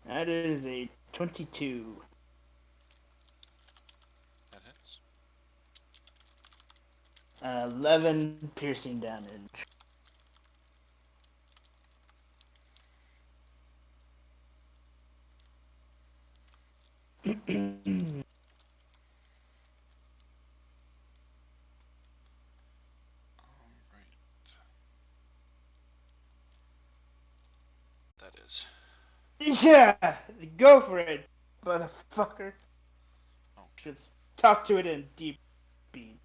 That is a 22. That hits. 11 piercing damage. Alright. That is. Yeah, go for it, motherfucker. Okay. Just talk to it in deep speech.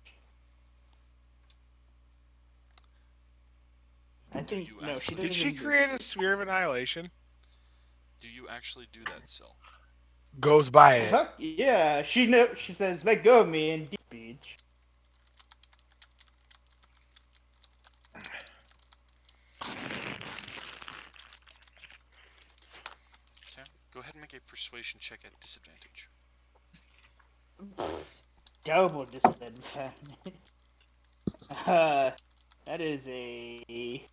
I Do think you no, she actually- doesn't. Did she create a sphere of annihilation? Do you actually do that, Sil? Goes by it. Fuck yeah, she says, "Let go of me" in deep speech. Okay. Go ahead and make a persuasion check at disadvantage. Double disadvantage. That is a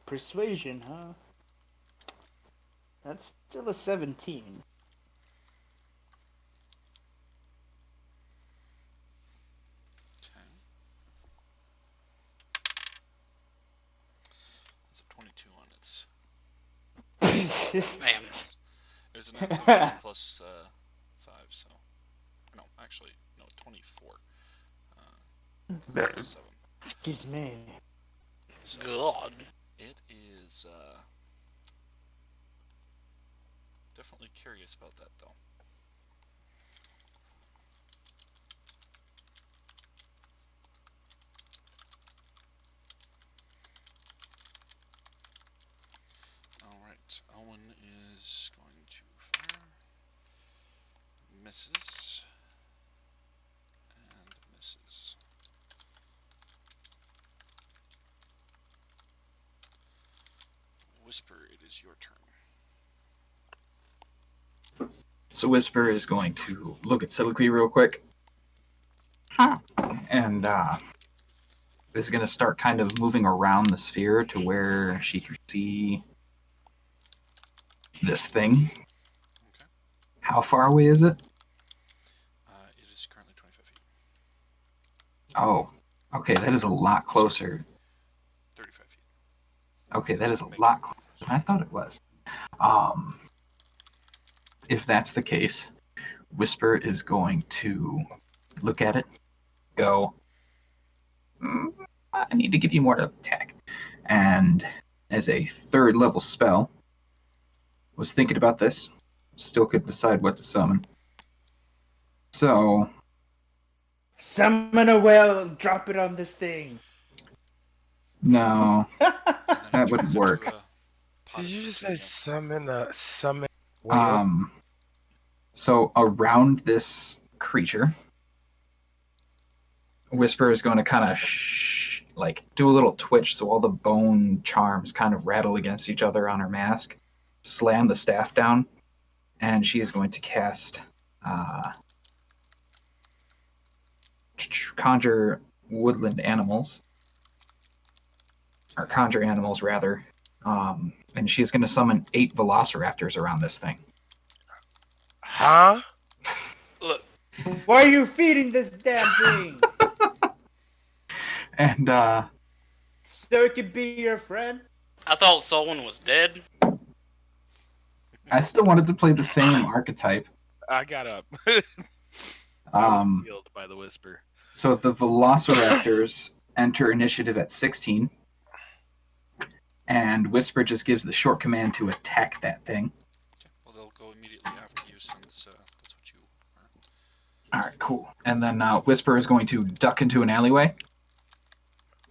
persuasion, huh? That's still a 17. Okay. That's a 22 on its. Man. It was a nat 17 plus 5, so. No, actually, no, 24. 7. Excuse me. So God. it is definitely curious about that, though. Alright, Elwyn is going to fire. Misses. And misses. Whisper, it is your turn. So Whisper is going to look at Soliloquy real quick. Huh. And is going to start kind of moving around the sphere to where she can see this thing. Okay. How far away is it? It is currently 25 feet. Oh, okay, that is a lot closer. 35 feet. Okay, that is a lot closer than I thought it was. If that's the case, Whisper is going to look at it, go, I need to give you more to attack. And as a third level spell, was thinking about this, still couldn't decide what to summon. So, Summon a whale and drop it on this thing. no, And then it that wouldn't turns into work. a pot Did of you just say material. summon whale? So around this creature, Whisper is going to kind of like do a little twitch, so all the bone charms kind of rattle against each other on her mask. Slam the staff down, and she is going to cast conjure woodland animals, or conjure animals rather. And she's going to summon 8 velociraptors around this thing. Huh? Look, Why are you feeding this damn thing? And So it can be your friend? I thought Solon was dead. I still wanted to play the same archetype. I got up. I was Um, healed by the whisper. so the Velociraptors enter initiative at 16, and Whisper just gives the short command to attack that thing. Okay. Well, they'll go immediately after you since that's what you are. All right, cool. And then Whisper is going to duck into an alleyway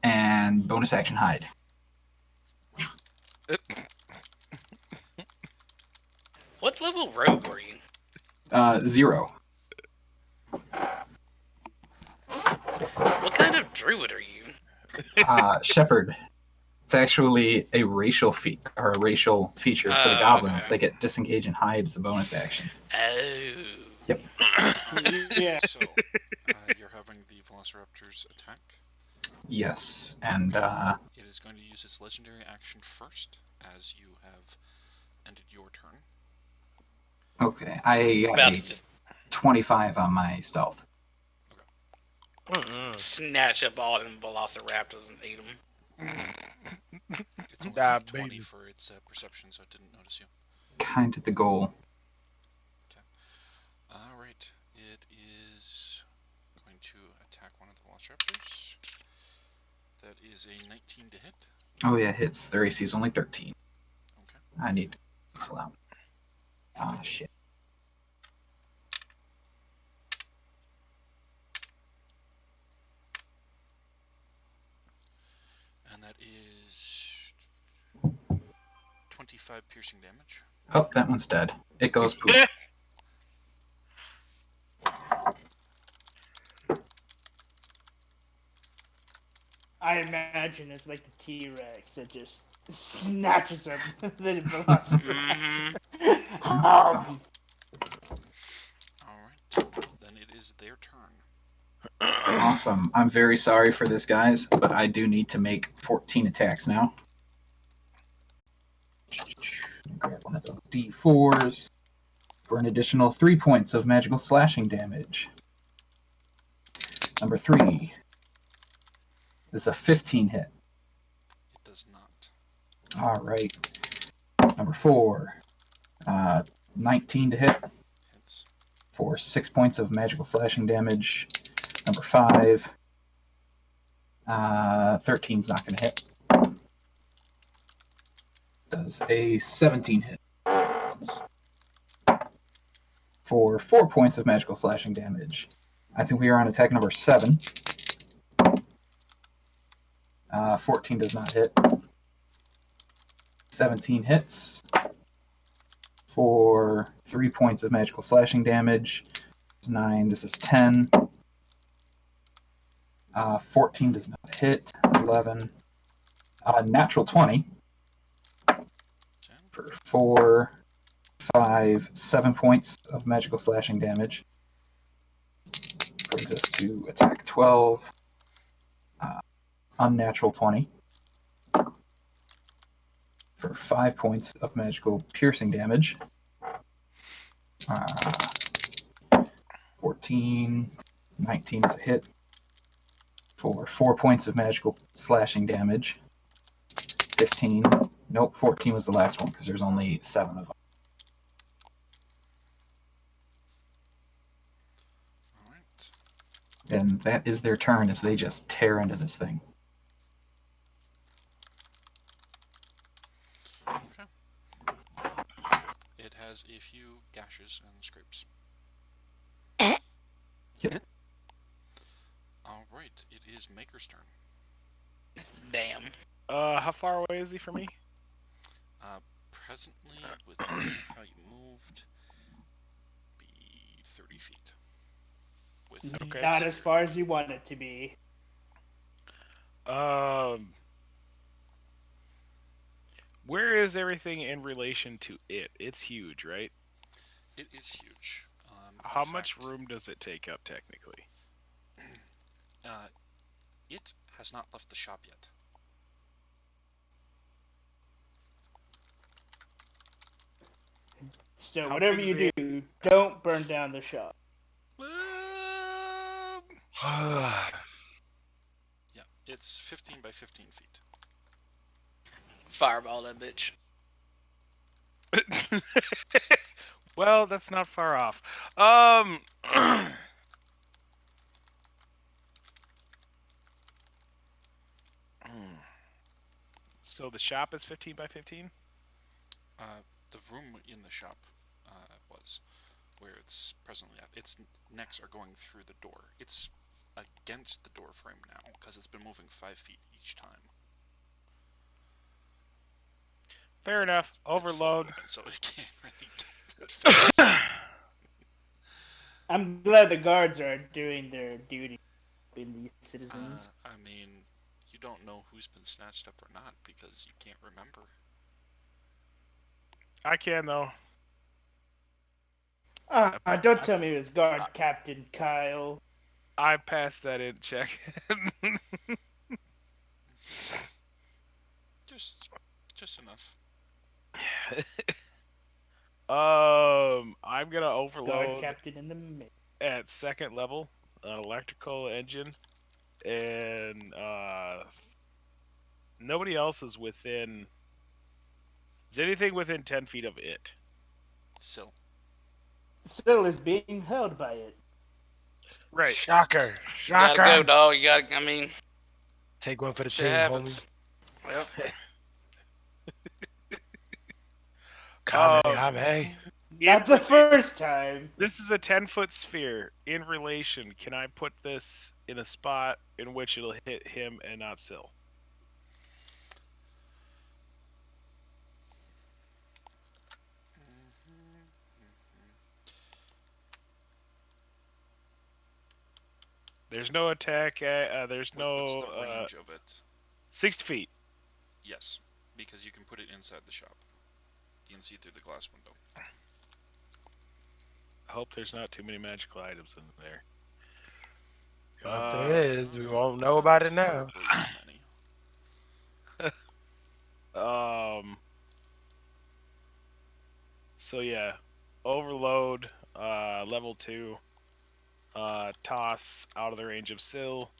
and bonus action hide. What level rogue were you? 0. What kind of druid are you? Shepherd. It's actually a racial feature for the goblins. Okay. They get disengage and hide as a bonus action. Oh. Yep. Yeah. So, you're having the Velociraptors attack. Yes, and It is going to use its legendary action first, as you have ended your turn. okay, I About got to a just 25 on my stealth. snatch up all them velociraptors and eat them. It's only Ah, 20 baby. for its perception, so it didn't notice you. Kind of the goal. Alright, it is going to attack one of the Velociraptors. That is a 19 to hit. Oh yeah, hits. Their AC is only 13. Okay. I need to cancel out. Ah, shit. And that is 25 piercing damage. Oh, that one's dead. It goes poof. I imagine it's like the T-Rex that just snatches up the Velociraptor. Mm-hmm. Alright, then it is their turn. Awesome. I'm very sorry for this, guys, but I do need to make 14 attacks now. Grab one of those D4s for an additional 3 points of magical slashing damage. Number 3 is a 15 hit. It does not. All right. Number 4, 19 to hit Hits. for 6 points of magical slashing damage. Number 5, 13's not going to hit. Does a 17 hit Hits. for 4 points of magical slashing damage. I think we are on attack number 7. 14 does not hit. 17 hits for 3 points of magical slashing damage. 9, this is 10. 14 does not hit. 11. Natural 20 Okay. for 4, 5, 7 points of magical slashing damage. Brings us to attack 12. Unnatural 20 for 5 points of magical piercing damage. 14, 19 is a hit for 4 points of magical slashing damage. 15, nope, 14 was the last one because there's only 7 of them. Alright. And that is their turn as they just tear into this thing. Okay. It has a few gashes and scrapes. Yep. Alright, it is Maker's turn. Damn. How far away is he from me? Presently, with how you moved, be 30 feet. With Okay. Not as far as you want it to be. Where is everything in relation to it? It's huge, right? It is huge. How In much fact, room does it take up technically? It has not left the shop yet. So How whatever big you is do, don't burn down the shop. Yeah, it's 15 by 15 feet. Fireball that bitch. Well, that's not far off. So the shop is 15 by 15? The room in the shop was where it's presently at. Its necks are going through the door. It's against the door frame now because it's been moving 5 feet each time. Fair enough. It's Overload. full open, so it can't really get that fast. I'm glad the guards are doing their duty in these citizens. I mean, you don't know who's been snatched up or not because you can't remember. I can though. Don't tell me it was guard Captain Kyle. I passed that in check. Just enough. I'm gonna overload Guard Captain in the mix. at second level an electrical engine, and nobody else is within. Is anything within 10 feet of it? Still. Still is being held by it. Right. Shocker. You gotta go, dog. You gotta. I mean, Take one for the shit team, happens. homie. Well, Kamehameha. Not the first time. This is a 10-foot sphere. In relation, can I put this in a spot in which it'll hit him and not Syl? There's no attack. There's What's no the range of it? 60 feet. Yes, because you can put it inside the shop. You can see through the glass window. I hope there's not too many magical items in there. If there is, we won't know about it now. So yeah, overload, level 2, toss out of the range of Syl,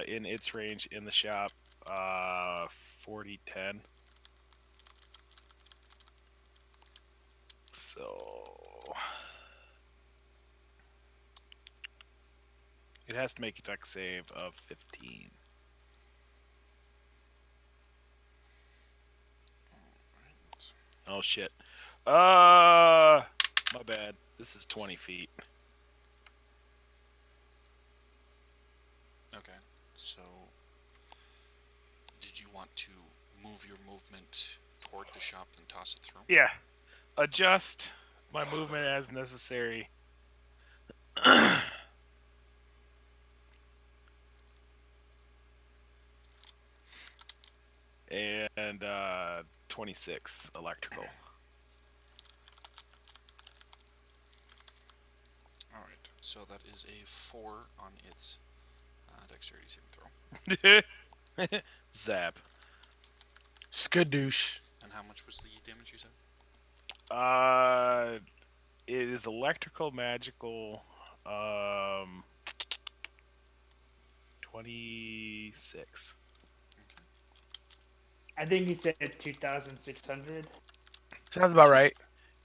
in its range in the shop, 40-10. So it has to make a dex save of 15. Oh shit. My bad. This is 20 feet. Okay, so did you want to move your movement toward the shop and toss it through? Yeah. Adjust my movement as necessary. And 26 electrical. Alright, so that is a 4 on its dexterity saving throw. Zap. Skadoosh. And how much was the damage you said? It is electrical, magical, 26. I think he said 2,600. Sounds about right.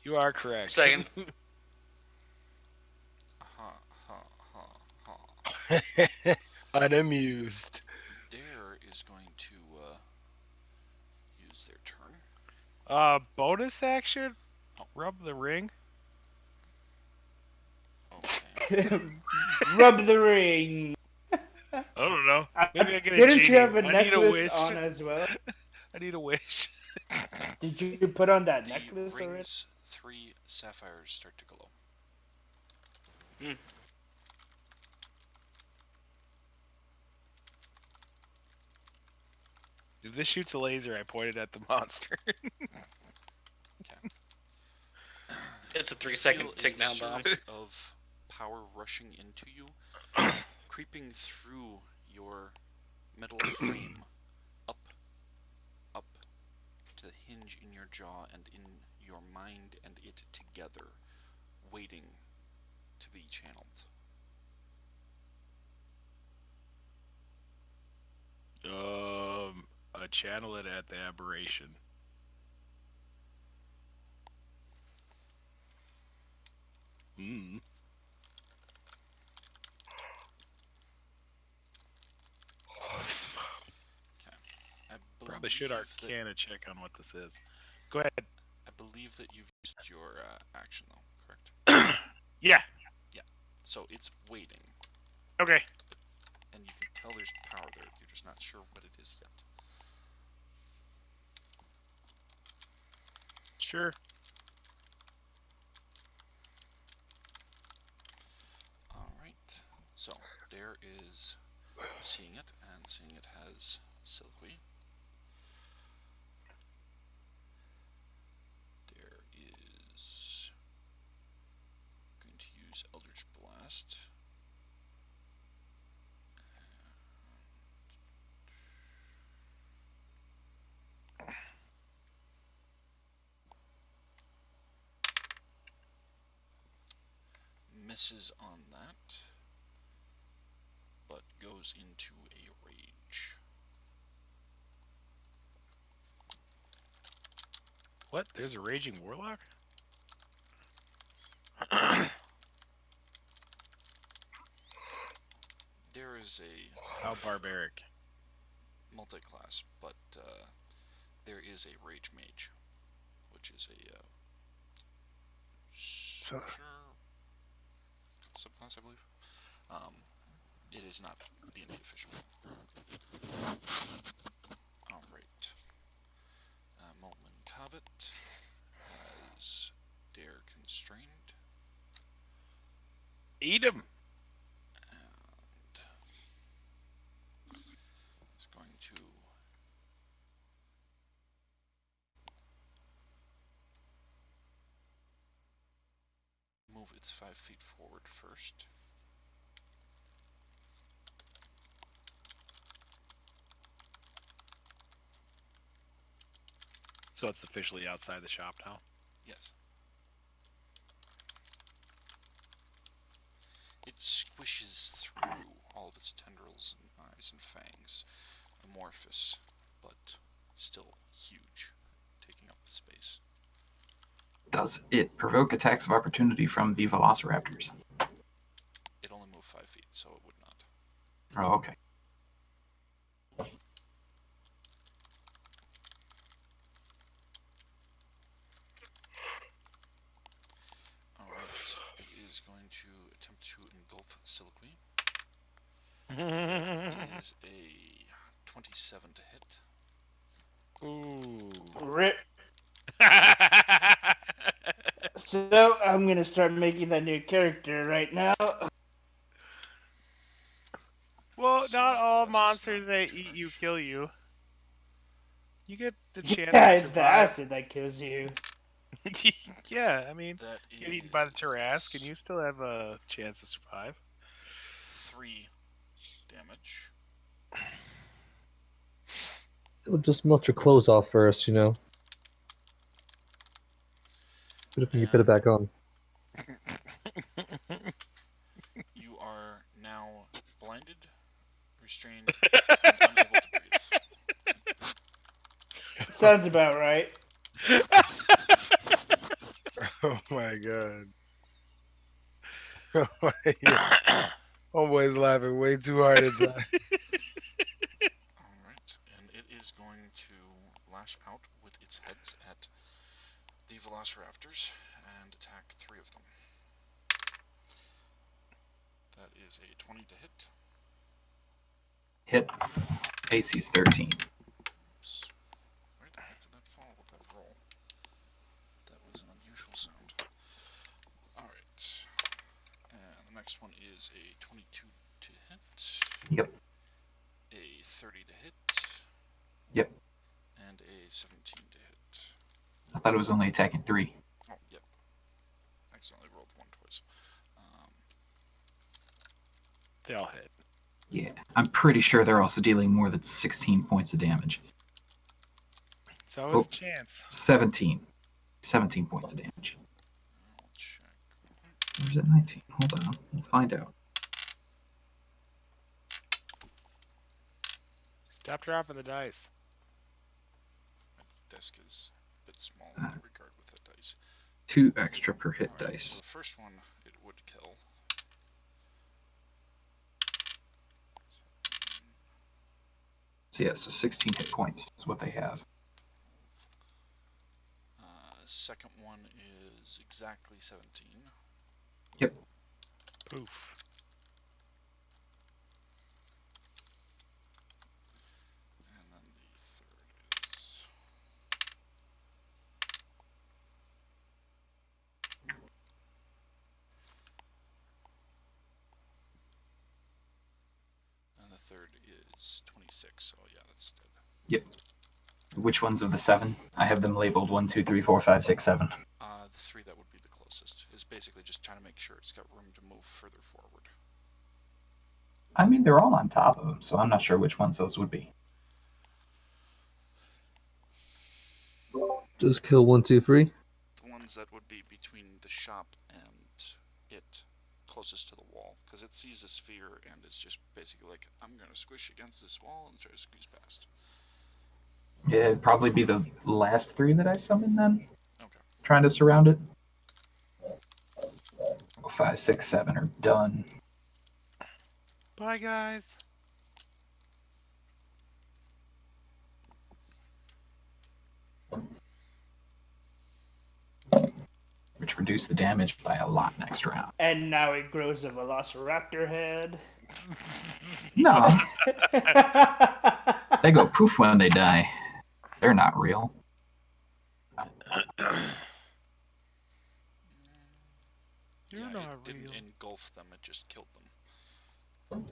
You are correct. second. Unamused. Dare is going to use their turn. Bonus action? Rub the ring? Okay. Rub the ring. I don't know. Maybe I get a Didn't genie. you have a I need a necklace wish. on as well? I need a wish. Did you put on that The necklace already? ring's 3 sapphires start to glow. If this shoots a laser, I point it at the monster. It's a 3-second Feel tick a down bomb. surge of power rushing into you, creeping through your metal frame, up to the hinge in your jaw and in your mind and it together, waiting to be channeled. I channel it at the aberration. Mm. I Probably should believe that Arcana check on what this is. Go ahead. I believe that you've used your action though, correct? Yeah. So it's waiting, Okay. and you can tell there's power there. You're just not sure what it is yet. Sure. All right. So there is seeing it, and seeing it has Silky. There is going to use Eldritch Blast. Misses on that, but goes into a rage. What? There's a raging warlock? There is a How barbaric. multi-class, but there is a rage mage, which is a sorcerer subclass, I believe. It is not D&D official. All right. Moltmann Covet has Dare Constrained. Eat him. And it's going to move its 5 feet forward first. So it's officially outside the shop now. Yes. It squishes through all of its tendrils and eyes and fangs, amorphous, but still huge, taking up the space. Does it provoke attacks of opportunity from the velociraptors? It only moved 5 feet, so it would not. Oh, okay. Alright, it is going to attempt to engulf Silky. Is a 27 to hit. Ooh. Rip. So I'm gonna start making that new character right now. Well, Some not all blast is monsters not that too eat you much. kill you. You get the chance Yeah, to it's the survive. acid that kills you. Yeah, I mean, That you get eaten by the Tarrasque, and is you still have a chance to survive. 3 damage. It'll just melt your clothes off first, you know. But if you put it back on. You are now blinded, restrained, and unable to breathe. Sounds about right. Oh my god. Oh my god. Homeboy's laughing way too hard at that. Alright, and it is going to lash out with its heads at the velociraptors and attack 3 of them. That is a 20 to hit. Hit. AC's 13. Oops. Where the heck did that fall with that roll? That was an unusual sound. Alright. And the next one is a 22 to hit. Yep. A 30 to hit. Yep. And a 17 to hit. I thought it was only attacking 3. Oh, yep. Accidentally rolled 1 twice. They all hit. Yeah. I'm pretty sure they're also dealing more than 16 points of damage. So it's chance. 17. 17 points of damage. I'll check. Or is it 19? Hold on. We'll find out. Stop dropping the dice. My desk is a bit small in that regard with that dice. 2 extra per hit Alright, so dice. the first one, it would kill. So yeah, so 16 hit points is what they have. Second one is exactly 17. Yep. Poof. And then the third is... And the third is 26. Oh yeah, that's dead. Yep. Which ones of the 7? I have them labeled 1, 2, 3, 4, 5, 6, 7. The 3 that would be the closest is basically just trying to make sure it's got room to move further forward. I mean, they're all on top of them, so I'm not sure which ones those would be. Just kill 1, 2, 3. The ones that would be between the shop and it, closest to the wall, because it sees a sphere and it's just basically like, I'm going to squish against this wall and try to squeeze past. Yeah, it'd probably be the last 3 that I summon then. Okay. Trying to surround it. 5, 6, 7 are done. Bye, guys. Which reduced the damage by a lot next round. And now it grows a velociraptor head. No, they go poof when they die. They're not real. You're Yeah, not it didn't real. engulf them, it just killed them.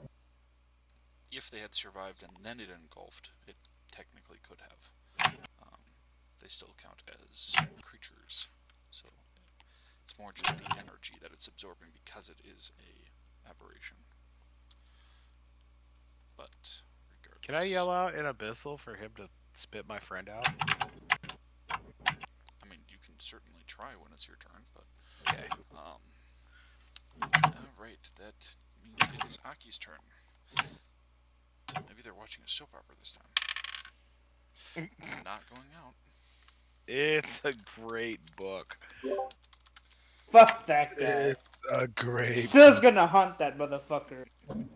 If they had survived and then it engulfed, it technically could have. They still count as creatures, so it's more just the energy that it's absorbing because it is a aberration. But regardless. Can I yell out in Abyssal for him to spit my friend out? I mean, you can certainly try when it's your turn, but Okay. Alright, that means it is Aki's turn. Maybe they're watching a soap opera this time. Not going out. It's a great book. Fuck that guy. It's a great. Still's gonna hunt that motherfucker. Kraz,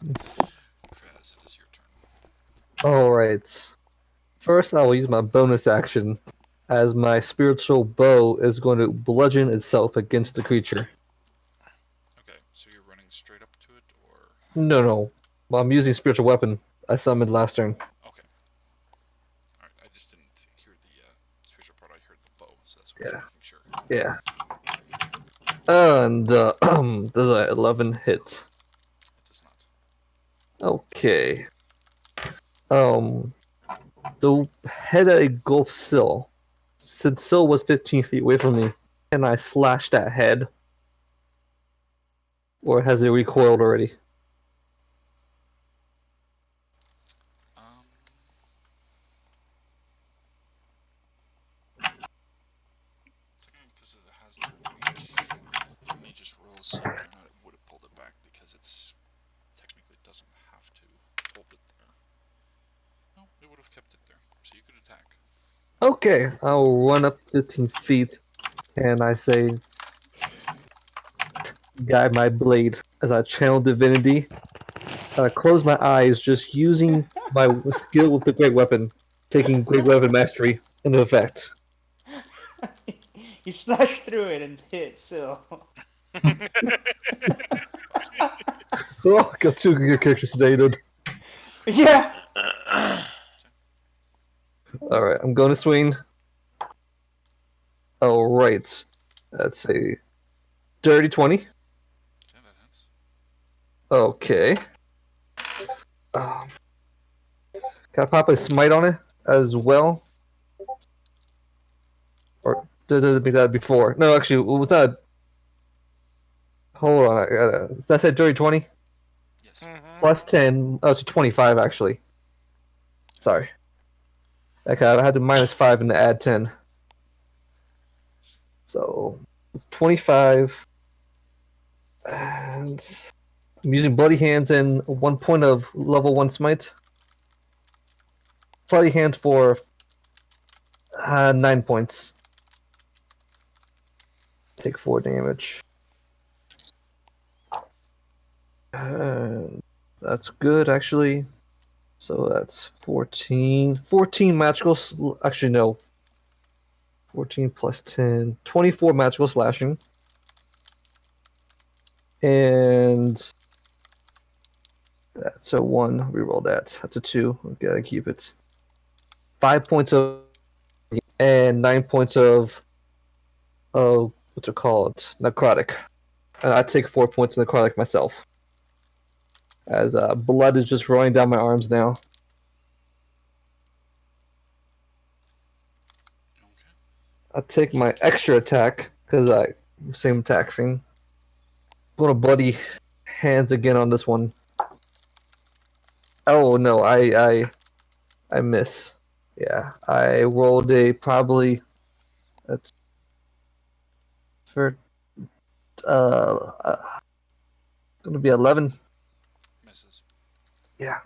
it is your turn. Alright. First, I will use my bonus action, as my spiritual bow is going to bludgeon itself against the creature. Okay, so you're running straight up to it, or... No. Well, I'm using spiritual weapon I summoned last turn. Okay. Alright, I just didn't hear the spiritual part, I heard the bow, so that's what I was making sure. Yeah. And, does a 11 hit? It does not. Okay. The head of a gulf sill. Since Sill was 15 feet away from me, can I slash that head? Or has it recoiled already? Because it has the reach, let me just roll see whether or not it would have pulled it back, because it's technically doesn't have to hold it there. No, it would have kept it there, so you could attack. Okay, I'll run up 15 feet, and I say, guide my blade as I channel divinity. Close my eyes, just using my skill with the great weapon, taking great weapon mastery into effect. You slash through it and hit Sill. Oh, got 2 good characters today, dude. Yeah. Alright, I'm going to swing. Alright. That's a dirty 20. Okay, that hits. Okay. Can I pop a smite on it as well? Or did it be that before? No, actually, was that... Hold on, I gotta... That's a dirty 20? Yes. Plus 10. Oh, it's a 25, actually. Sorry. Okay, I had to minus 5 and to add 10. So, it's 25. And I'm using Bloody Hands and 1 point of level 1 smite. Bloody Hands for 9 points. take 4 damage. That's good, actually. So that's 14. 14 magical. Actually, no. 14 plus 10. 24 magical slashing. And that's a 1. Reroll that. That's a 2. Okay, I keep it. 5 points of. And 9 points of. What's it called? Necrotic. And I take 4 points of necrotic myself. As blood is just rolling down my arms now. Okay. I'll take my extra attack because same attack thing. I'm gonna bloody hands again on this one. Oh no, I miss. Yeah, I rolled a probably. That's for gonna be 11. Misses. Yeah.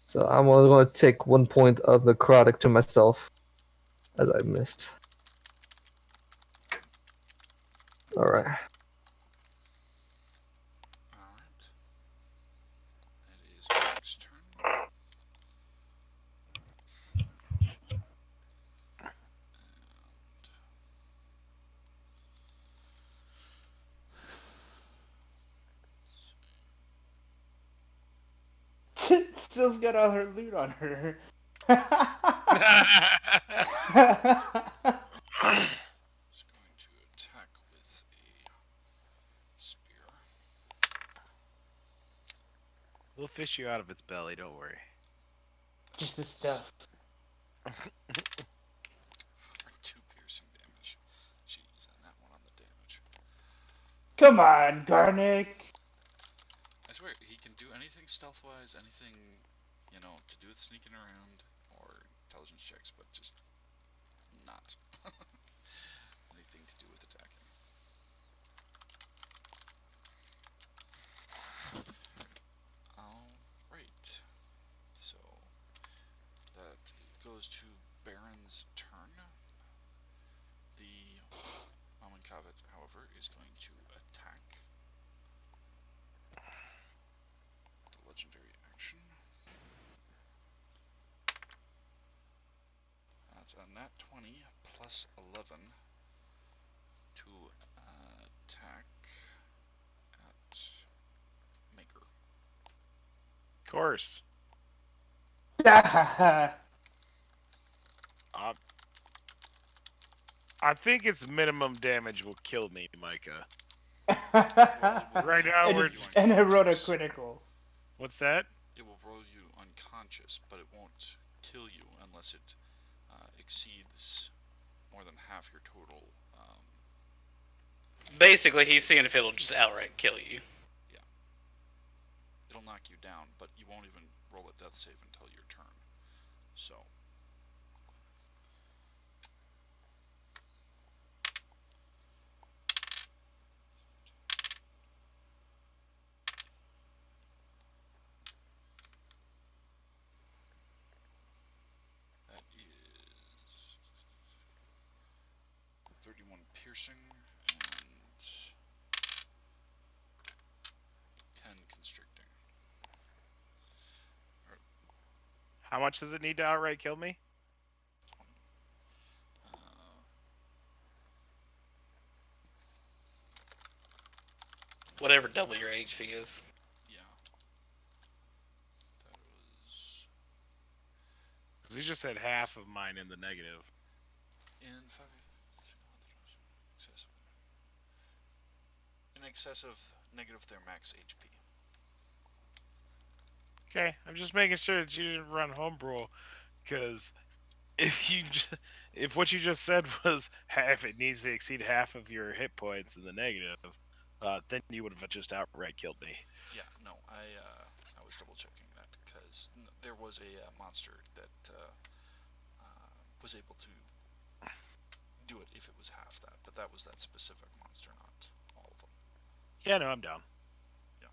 So I'm only gonna take 1 point of necrotic to myself, as I missed. All right. Alright. It is Greg's turn. Still's got all her loot on her. It's going to attack with a spear. We'll fish you out of its belly, don't worry. Just the stuff. For 2 piercing damage. Jeez, and that one on the damage. Come on, Garnick. I swear, he can do anything stealth-wise, anything, to do with sneaking around or intelligence checks, but just not anything to do with attacking. Alright, so that goes to Baron's turn. The Amonkhet, however, is going to attack. The legendary action. That's a nat 20 plus 11 to attack at Maker. Of course. I think its minimum damage will kill me, Micah. Right now we're and I wrote a critical. What's that? It will roll you unconscious, but it won't kill you unless it exceeds more than half your total. Basically, he's seeing if it'll just outright kill you. Yeah. It'll knock you down, but you won't even roll a death save until your turn. So. That is 31 piercing and 10 constricting. How much does it need to outright kill me? Whatever double your HP is. Yeah. That was. Because he just said half of mine in the negative. In 5. In excess of negative their max HP. Okay, I'm just making sure that you didn't run homebrew, because if what you just said was half, it needs to exceed half of your hit points in the negative, then you would have just outright killed me. Yeah, no, I was double checking that because there was a monster that was able to do it if it was half that, but that was that specific monster, not all of them. Yeah, no, I'm down. Yeah.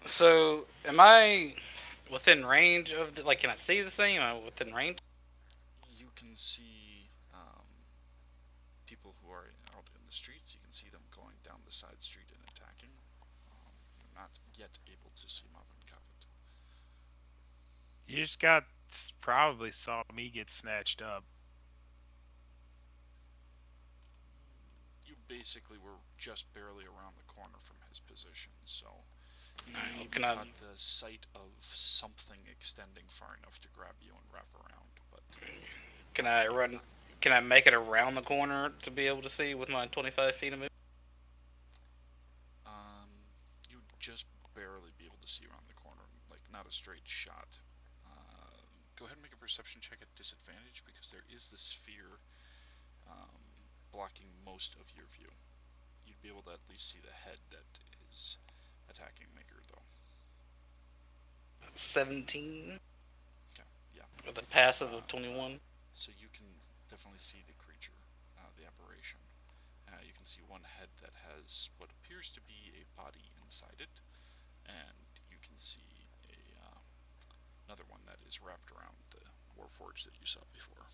So, am I within range of the, like? Can I see this thing? Am I within range? You can see people who are out in the streets. You can see them going down the side street and attacking. You're not yet able to see Mob and Covet. You just probably saw me get snatched up. You basically were just barely around the corner from his position, so you maybe Can I- caught the sight of something extending far enough to grab you and wrap around, but Can I run? Can I make it around the corner to be able to see with my 25 feet of movement? you'd just barely be able to see around the corner, like not a straight shot. Go ahead and make a perception check at disadvantage because there is the sphere blocking most of your view. You'd be able to at least see the head that is attacking Maker, though. 17 Okay, yeah. with a passive of 21. So you can definitely see the creature, the apparition. You can see one head that has what appears to be a body inside it, and you can see another one that is wrapped around the Warforged that you saw before.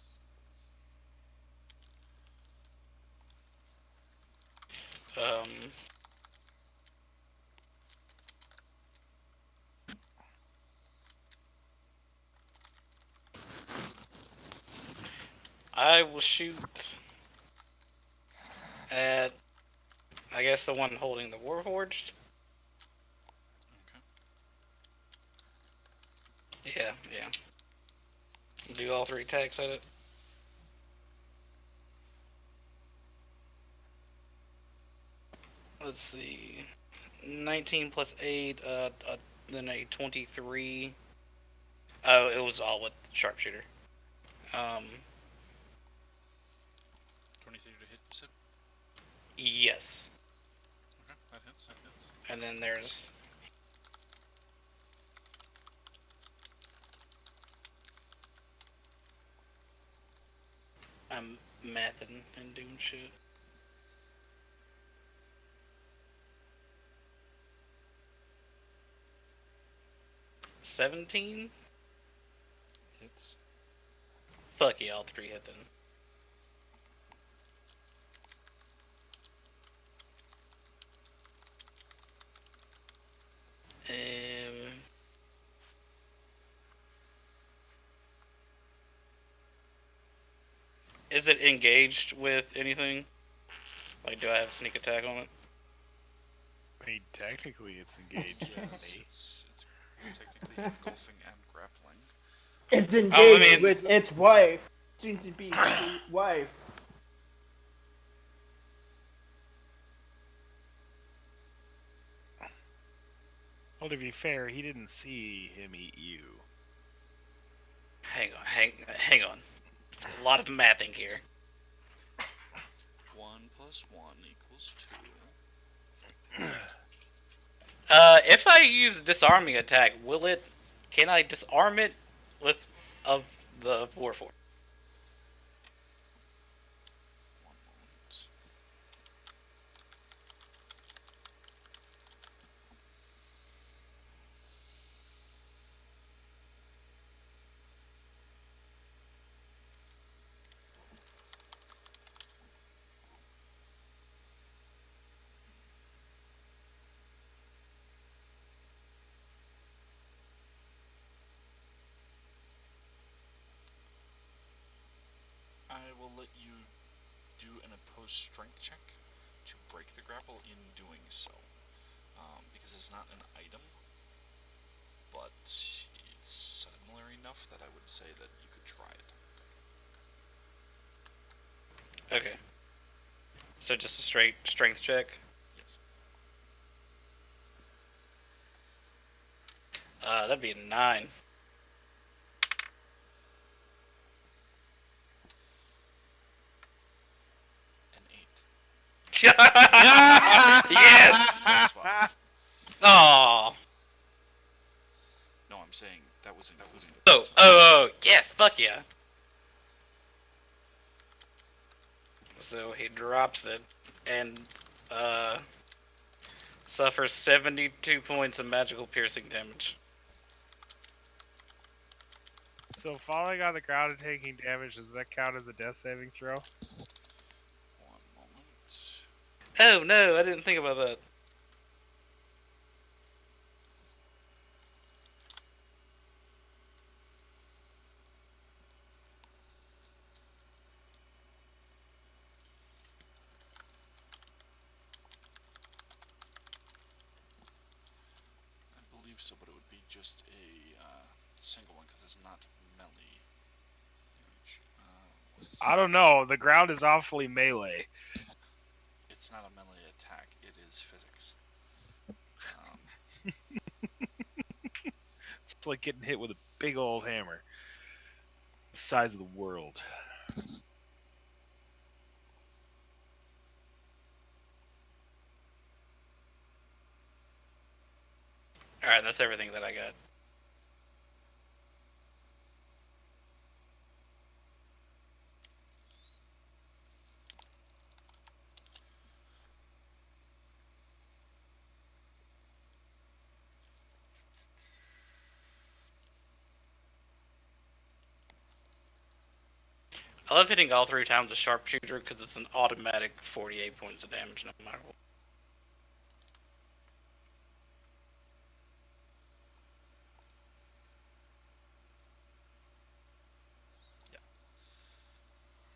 I will shoot at, I guess, the one holding the Warforged. Okay. Yeah. Do all 3 attacks at it. Let's see. 19 plus 8, then a 23. Oh, it was all with sharpshooter. 23 to hit, you said? Yes. Okay, that hits. And then there's... I'm mathing and doing shit. $17? Hits. Fuck yeah, all 3 hit then. Is it engaged with anything? Like, do I have sneak attack on it? I mean, technically it's engaged with Yes, me. it's technically engulfing and grappling. It's engaged I mean- with its wife. Soon to be wife. Well, to be fair, he didn't see him eat you. Hang on. It's a lot of mathing here. 1 plus 1 equals 2. If I use disarming attack, can I disarm it with the Warforged? 1 moment. I will let you do an opposed strength check to break the grapple in doing so. Because it's not an item, but it's similar enough that I would say that you could try it. Okay. So just a straight strength check? Yes. That'd be a 9. An 8. Yes! That's fine. Aww. No, I'm saying that was including the plus 5. Oh, yes, fuck yeah. So he drops it, and, Suffers 72 points of magical piercing damage. So falling on the ground and taking damage, does that count as a death saving throw? One moment. Oh no, I didn't think about that. I believe so, but it would be just a single one because it's not melee damage. I don't know. The ground is awfully melee. It's not a melee attack. It is physics. It's like getting hit with a big old hammer. The size of the world. Alright, that's everything that I got. I love hitting all 3 times with sharpshooter because it's an automatic 48 points of damage no matter what.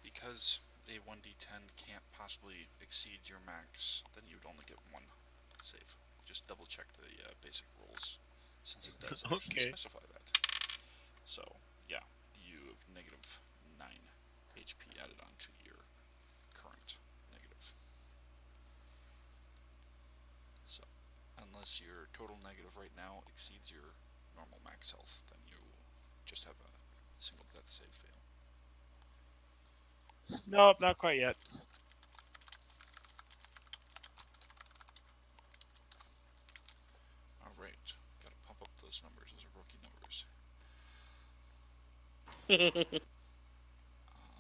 Because a 1d10 can't possibly exceed your max, then you'd only get 1 save. Just double check the basic rules, since it does actually specify that. So, yeah, you have negative 9 HP added onto your current negative. So, unless your total negative right now exceeds your normal max health, then you just have a single death save fail. Nope, not quite yet. Alright, gotta pump up those numbers. Those are rookie numbers.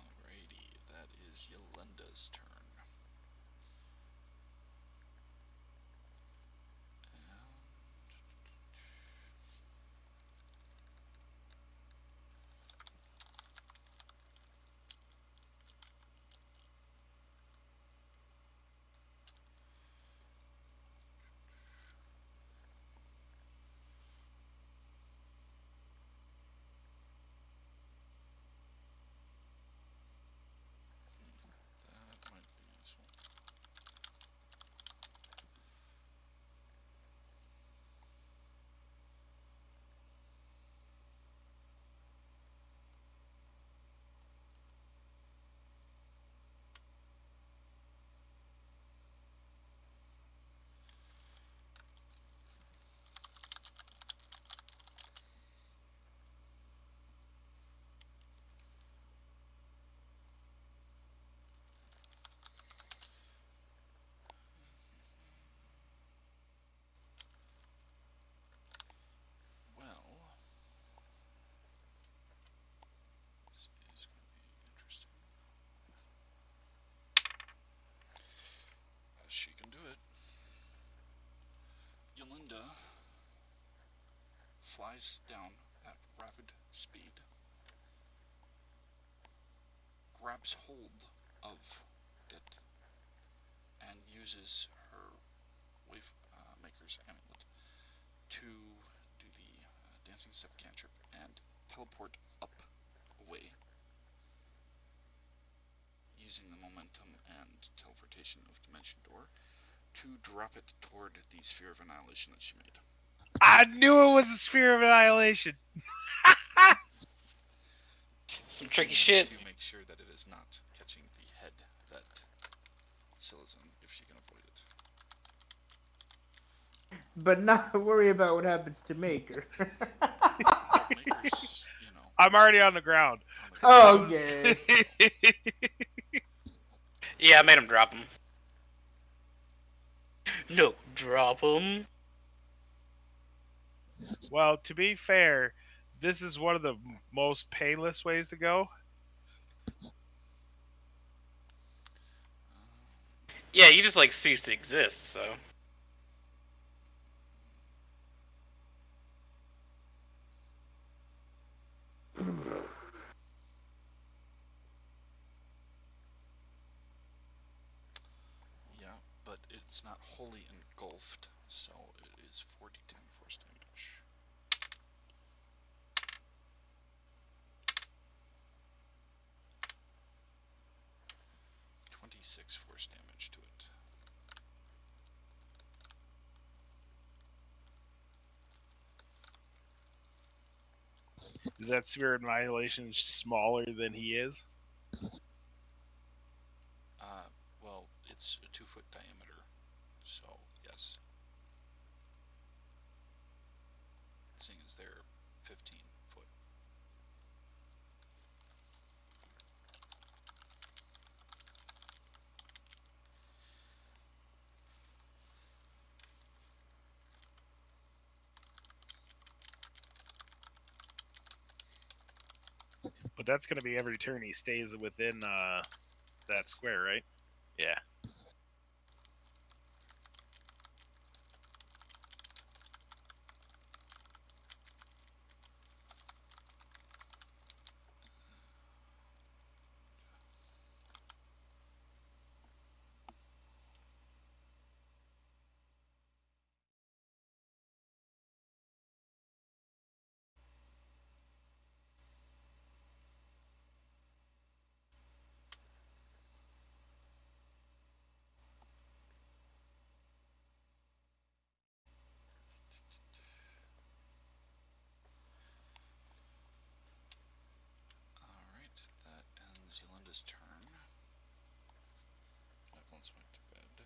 Alrighty, that is Yolenda's turn. That might be useful. Well, this is going to be interesting. As she can do it. Yolanda flies down at rapid speed, grabs hold of it, and uses her wave maker's amulet to do the dancing step cantrip and teleport up away, using the momentum and teleportation of Dimension Door to drop it toward the sphere of annihilation that she made. I knew it was a sphere of annihilation. Some tricky shit. To make sure that it is not catching the head that Scylla's in, if she can avoid it. But not worry about what happens to Maker. Maker's, you know. I'm already on the ground. Oh, okay. Yeah, I made him drop him. No, drop him. Well, to be fair, this is one of the most painless ways to go. Yeah, you just like cease to exist, so. it's not wholly engulfed, so it is 4d10 force damage. 26 force damage to it. Is that sphere of annihilation smaller than he is? Well, it's a 2-foot diameter, so yes. Seeing as they're 15 foot. But that's going to be every turn he stays within that square, right? Yeah. Alright, that ends Yolanda's turn. Benevolence went to bed.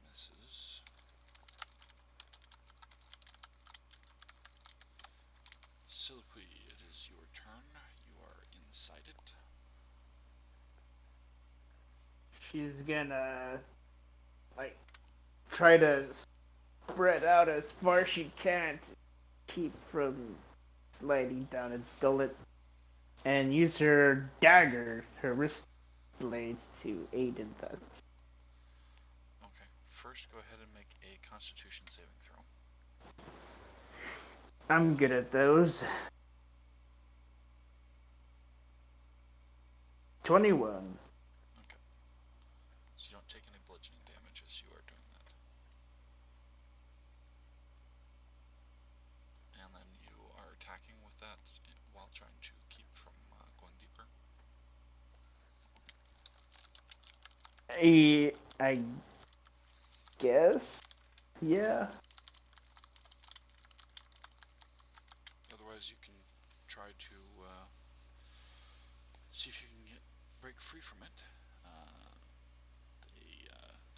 Misses. Silky, it is your turn. You are inside it. She's gonna like try to spread out as far as she can to keep from sliding down its gullet, and use her dagger, her wrist blade, to aid in that. Okay, first go ahead and make a Constitution saving throw. I'm good at those. 21. Okay. So you don't take any bludgeoning damage as you are doing that. And then you are attacking with that while trying to keep from going deeper. I guess. Yeah. Otherwise, you can try to see if you can break free from it. The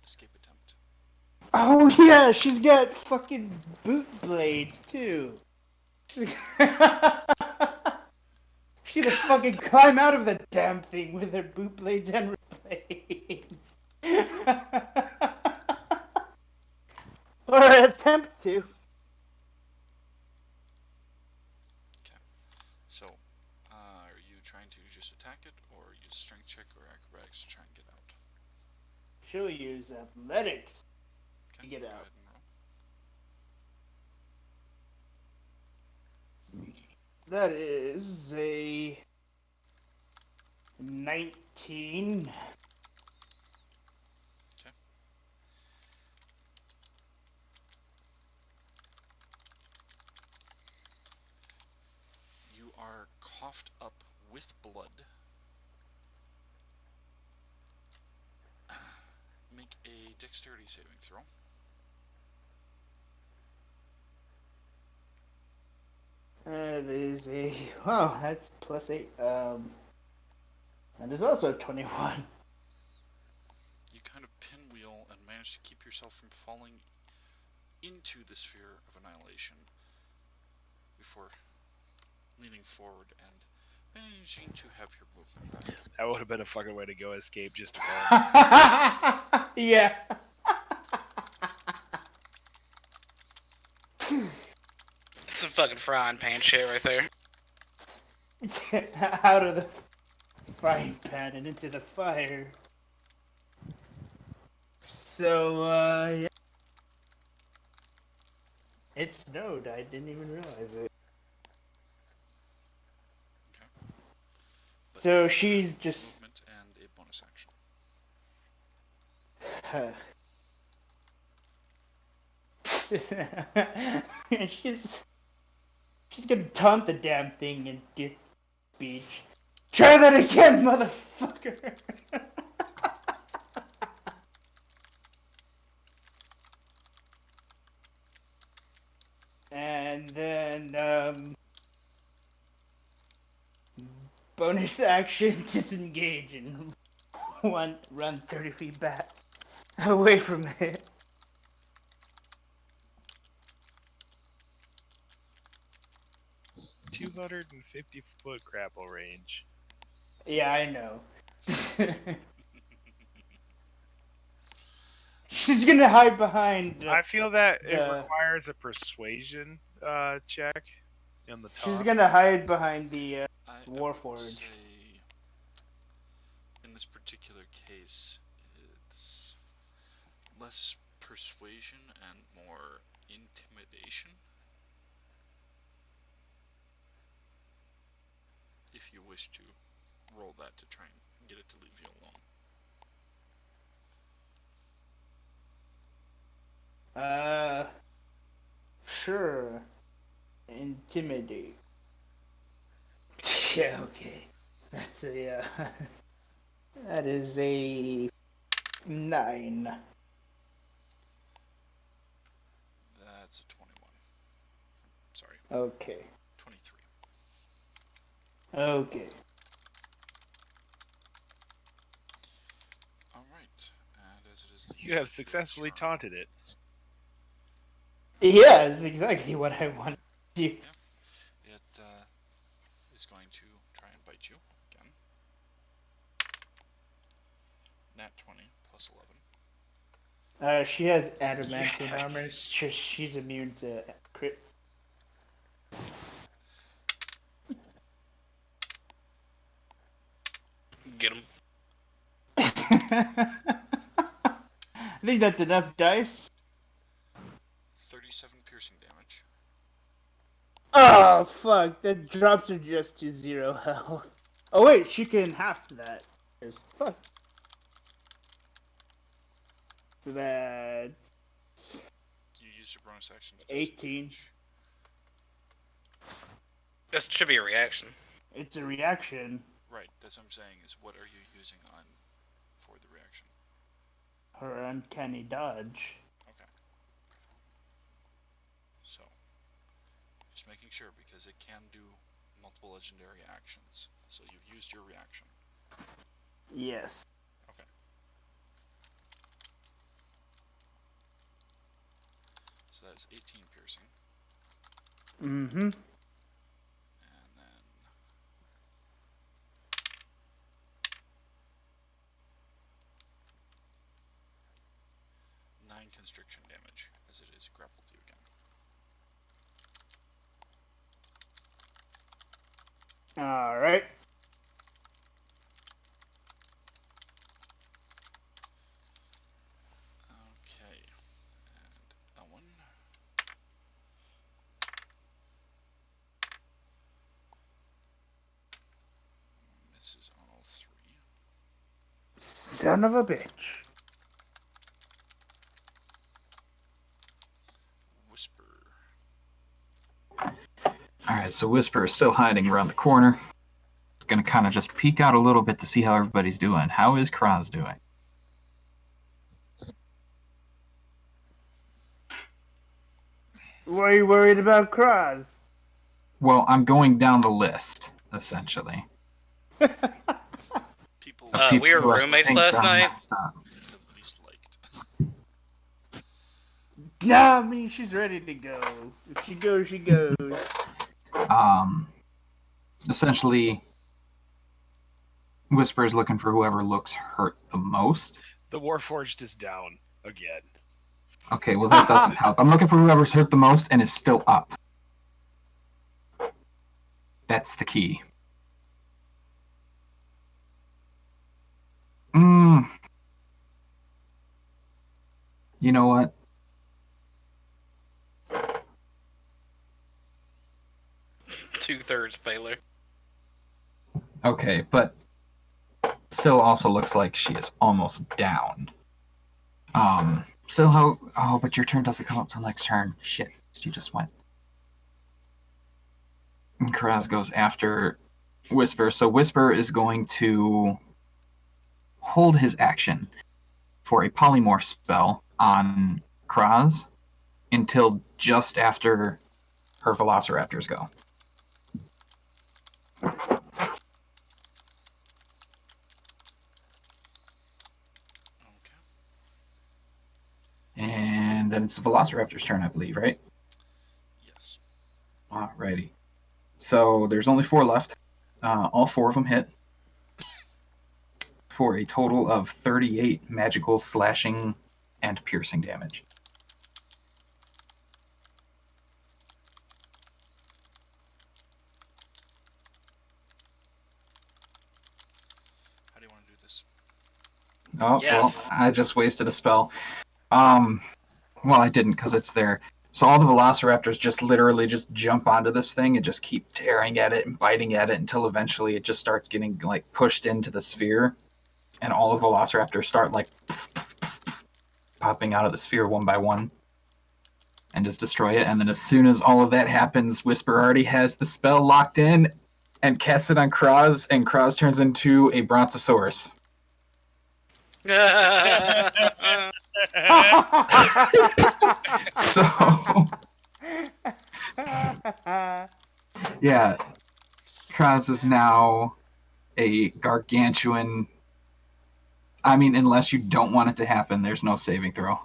escape attempt. Oh yeah, she's got fucking boot blades too. She'd have fucking climb out of the damn thing with her boot blades and her blades. Or attempt to. Okay. So, are you trying to just attack it, or use strength check or acrobatics to try and get out? She'll use athletics Okay. to get Go out. ahead and roll. That is a 19. Okay. You are coughed up with blood. Make a dexterity saving throw. That is a wow. That's +8. That is also 21. You kind of pinwheel and manage to keep yourself from falling into the sphere of annihilation before leaning forward and managing to have your movement back. That would have been a fucking way to go, escape just fall. Yeah. Some fucking frying pan shit right there. Out of the frying pan and into the fire. So, yeah. It snowed. I didn't even realize it. Okay. But So she's just. Movement and a bonus action. She's gonna taunt the damn thing and get speech. Try that again, motherfucker! And then bonus action, disengage and run 30 feet back away from it. 250-foot grapple range. Yeah, I know. She's gonna hide behind. I feel that it requires a persuasion check on the top. She's gonna hide behind the Warforged. I would say in this particular case, it's less persuasion and more intimidation. If you wish to roll that to try and get it to leave you alone. Sure. Intimidate. Yeah, okay. That's a, that is a 9. That's a 21. Sorry. Okay. 23. Okay. Alright, and as it is the You have successfully turn, taunted it. Yeah, that's exactly what I wanted to do. it is going to try and bite you again. Nat 20 plus 11. She has adamantine armor. She's immune to crit. Get him. I think that's enough dice. 37 piercing damage. Oh, fuck. That drops her just to 0 health. Oh, wait, she can half that. Fuck. So that's You used your bonus action to 18. disengage. This should be a reaction. It's a reaction. Right, that's what I'm saying, is what are you using on for the reaction? Her uncanny dodge. Okay. So, just making sure, because it can do multiple legendary actions. So you've used your reaction. Yes. Okay. So that's 18 piercing. Mm-hmm. And then 9 constriction damage, as it is grappled you again. Alright. Okay. And Owen. Misses on all 3. Son of a bitch. Whisper. Alright, so Whisper is still hiding around the corner. It's gonna kind of just peek out a little bit to see how everybody's doing. How is Kraz doing? Why are you worried about Kraz? Well, I'm going down the list, essentially. People We were who I roommates think last are night. messed up. the least liked. Nah, I mean, she's ready to go. If she goes, she goes. Essentially, Whisper is looking for whoever looks hurt the most. The Warforged is down again. Okay, well that doesn't help. I'm looking for whoever's hurt the most and is still up. That's the key. You know what? 2/3 failure. Okay, but still also looks like she is almost down. Still how? Oh, but your turn doesn't come up till next turn. Shit, she just went. And Karaz goes after Whisper. So Whisper is going to hold his action for a polymorph spell on Kraz until just after her velociraptors go. Okay. And then it's the velociraptor's turn, I believe, right? Yes. Alrighty. So there's only 4 left. All 4 of them hit for a total of 38 magical slashing and piercing damage. How do you want to do this? Oh, Yes. well, I just wasted a spell. Well, I didn't because it's there. So all the velociraptors just literally just jump onto this thing and just keep tearing at it and biting at it until eventually it just starts getting like pushed into the sphere, and all the velociraptors start like popping out of the sphere one by one and just destroy it. And then as soon as all of that happens, Whisper already has the spell locked in and casts it on Kraz, and Kraz turns into a Brontosaurus. So, yeah, Kraz is now a gargantuan. I mean, unless you don't want it to happen, there's no saving throw.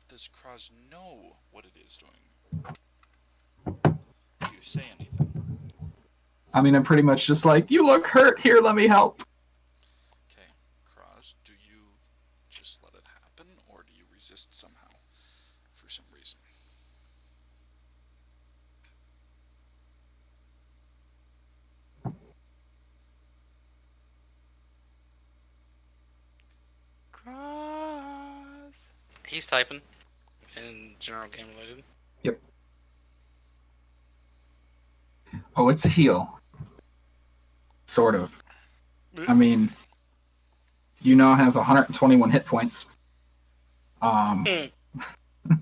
Does Kraz know what it is doing? Do you say anything? I mean, I'm pretty much just like, you look hurt, here, let me help. Okay, Kraz, do you just let it happen, or do you resist somehow, for some reason? Cross. He's typing in general game related. Yep. Oh, it's a heal. Sort of. I mean, you now have 121 hit points. Okay. In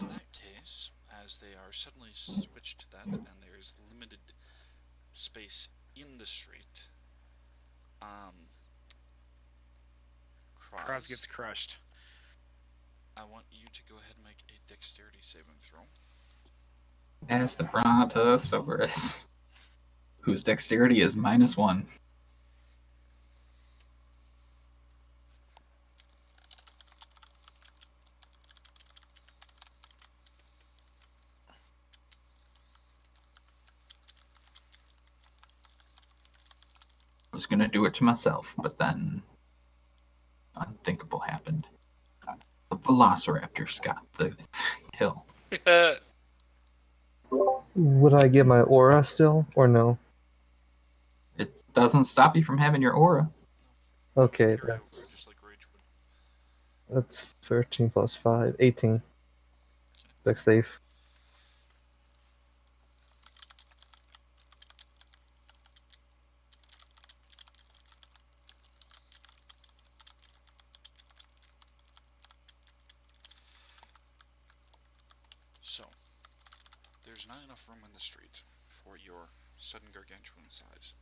that case, as they are suddenly switched to that, and there is limited space in the street, Cross gets crushed. I want you to go ahead and make a dexterity saving throw. As the Brontosaurus, whose dexterity is -1. I was gonna do it to myself, but then unthinkable happened. The Velociraptor got the kill. Would I get my aura still, or no? It doesn't stop you from having your aura. Okay, Carry over that's just like Rage would. that's 13 plus 5, 18. Dex save. So, there's not enough room in the street for your sudden gargantuan size.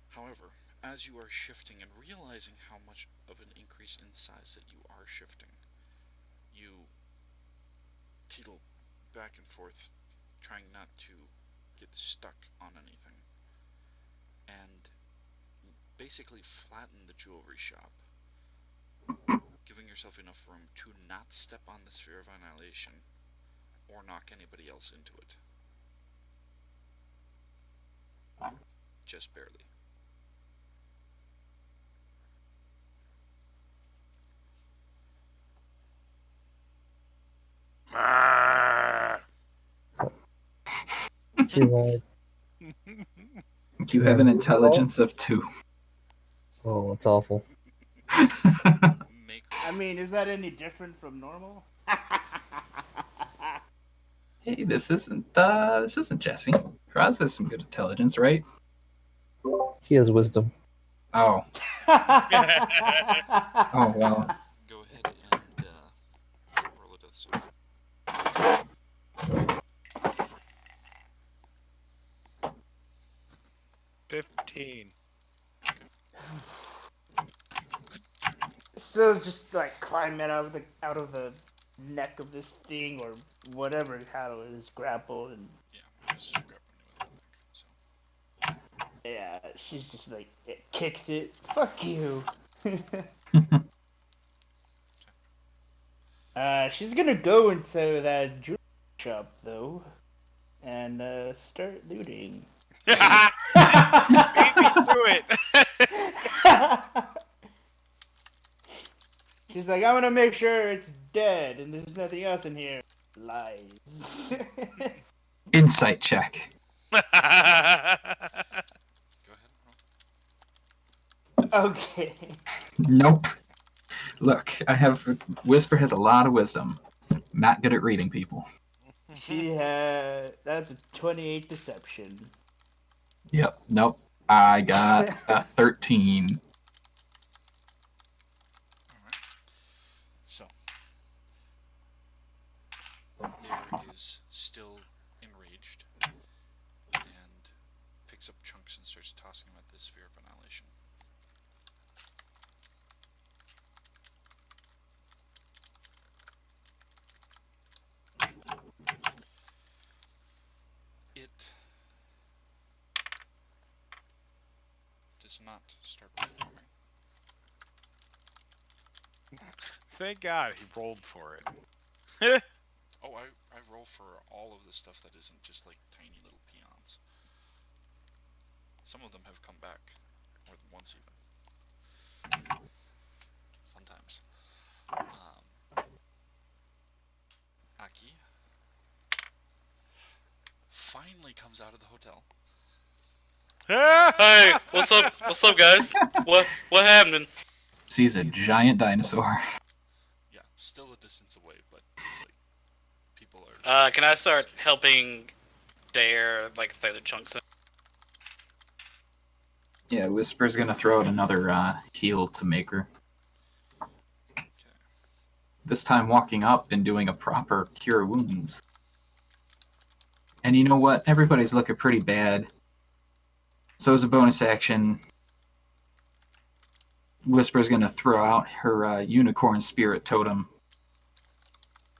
However, as you are shifting and realizing how much of an increase in size that you are shifting, you teetle back and forth, trying not to get stuck on anything, and basically flatten the jewelry shop, giving yourself enough room to not step on the sphere of annihilation or knock anybody else into it. Just barely. You have an intelligence of 2. Oh, it's awful. Make I mean, is that any different from normal? Hey, this isn't Jesse. Kraz has some good intelligence, right? He has wisdom. Oh. Oh well. Go ahead and roll a death save. 15. Still just like climbing out of the neck of this thing or whatever how it is grappled and Yeah, just grappling with that thing. So yeah, she's just like it kicks it. Fuck you. She's gonna go into that jewelry shop though, and start looting. Beat me through it. She's like, I'm gonna make sure it's dead and there's nothing else in here. Lies. Insight check. go ahead. Roll. Okay. Nope. Look, Whisper has a lot of wisdom. Not good at reading people. That's a 28 deception. Yep. Nope. I got a 13. Alright. So there is still enraged and picks up chunks and starts tossing them at the sphere of annihilation. It does not start performing. Thank God he rolled for it. Oh, I roll for all of the stuff that isn't just like tiny little peons. Some of them have come back more than once even. Fun times. Aki finally comes out of the hotel. Hey, what's up? What's up, guys? What happened? Sees a giant dinosaur. Yeah, still a distance away, but it's like people are. Can I start helping Dare like throw the chunks in? Yeah, Whisper's gonna throw out another heal to Maker. Okay. This time walking up and doing a proper cure wounds. And you know what? Everybody's looking pretty bad. So as a bonus action, Whisper's gonna throw out her unicorn spirit totem.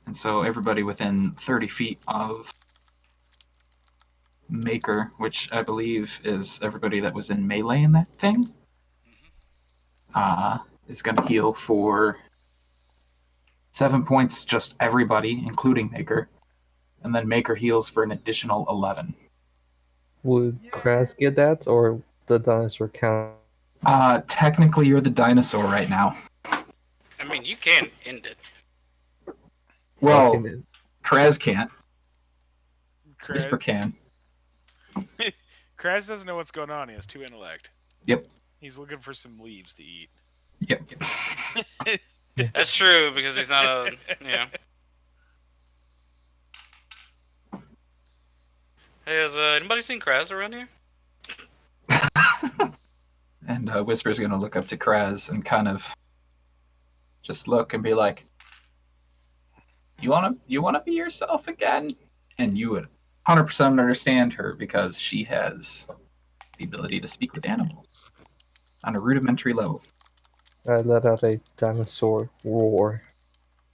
And so everybody within 30 feet of Maker, which I believe is everybody that was in melee in that thing, is going to heal for 7 points, just everybody, including Maker. And then Maker heals for an additional 11. Would Kraz get that, or the dinosaur count? Technically, you're the dinosaur right now. I mean, you can end it. Well, Okay, Kraz can't. Kraz, Whisper can. Kraz doesn't know what's going on. He has 2 intellect. Yep. He's looking for some leaves to eat. Yep. That's true because he's not a Hey, has anybody seen Kraz around here? And Whisper's going to look up to Kraz and kind of just look and be like, you want to be yourself again? And you would 100% understand her because she has the ability to speak with animals on a rudimentary level. I let out a dinosaur roar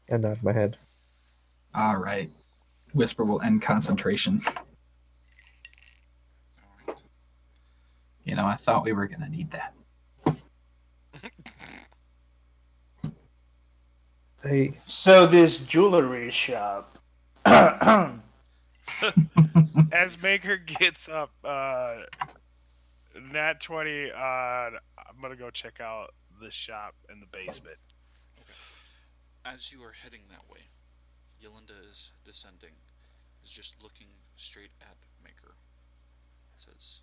and nod my head. All right. Whisper will end concentration. Alright. You know, I thought we were going to need that. Hey, So this jewelry shop. As Maker gets up, nat 20 on. I'm gonna go check out the shop in the basement. As you are heading that way, Yolanda is descending, is just looking straight at Maker. Says,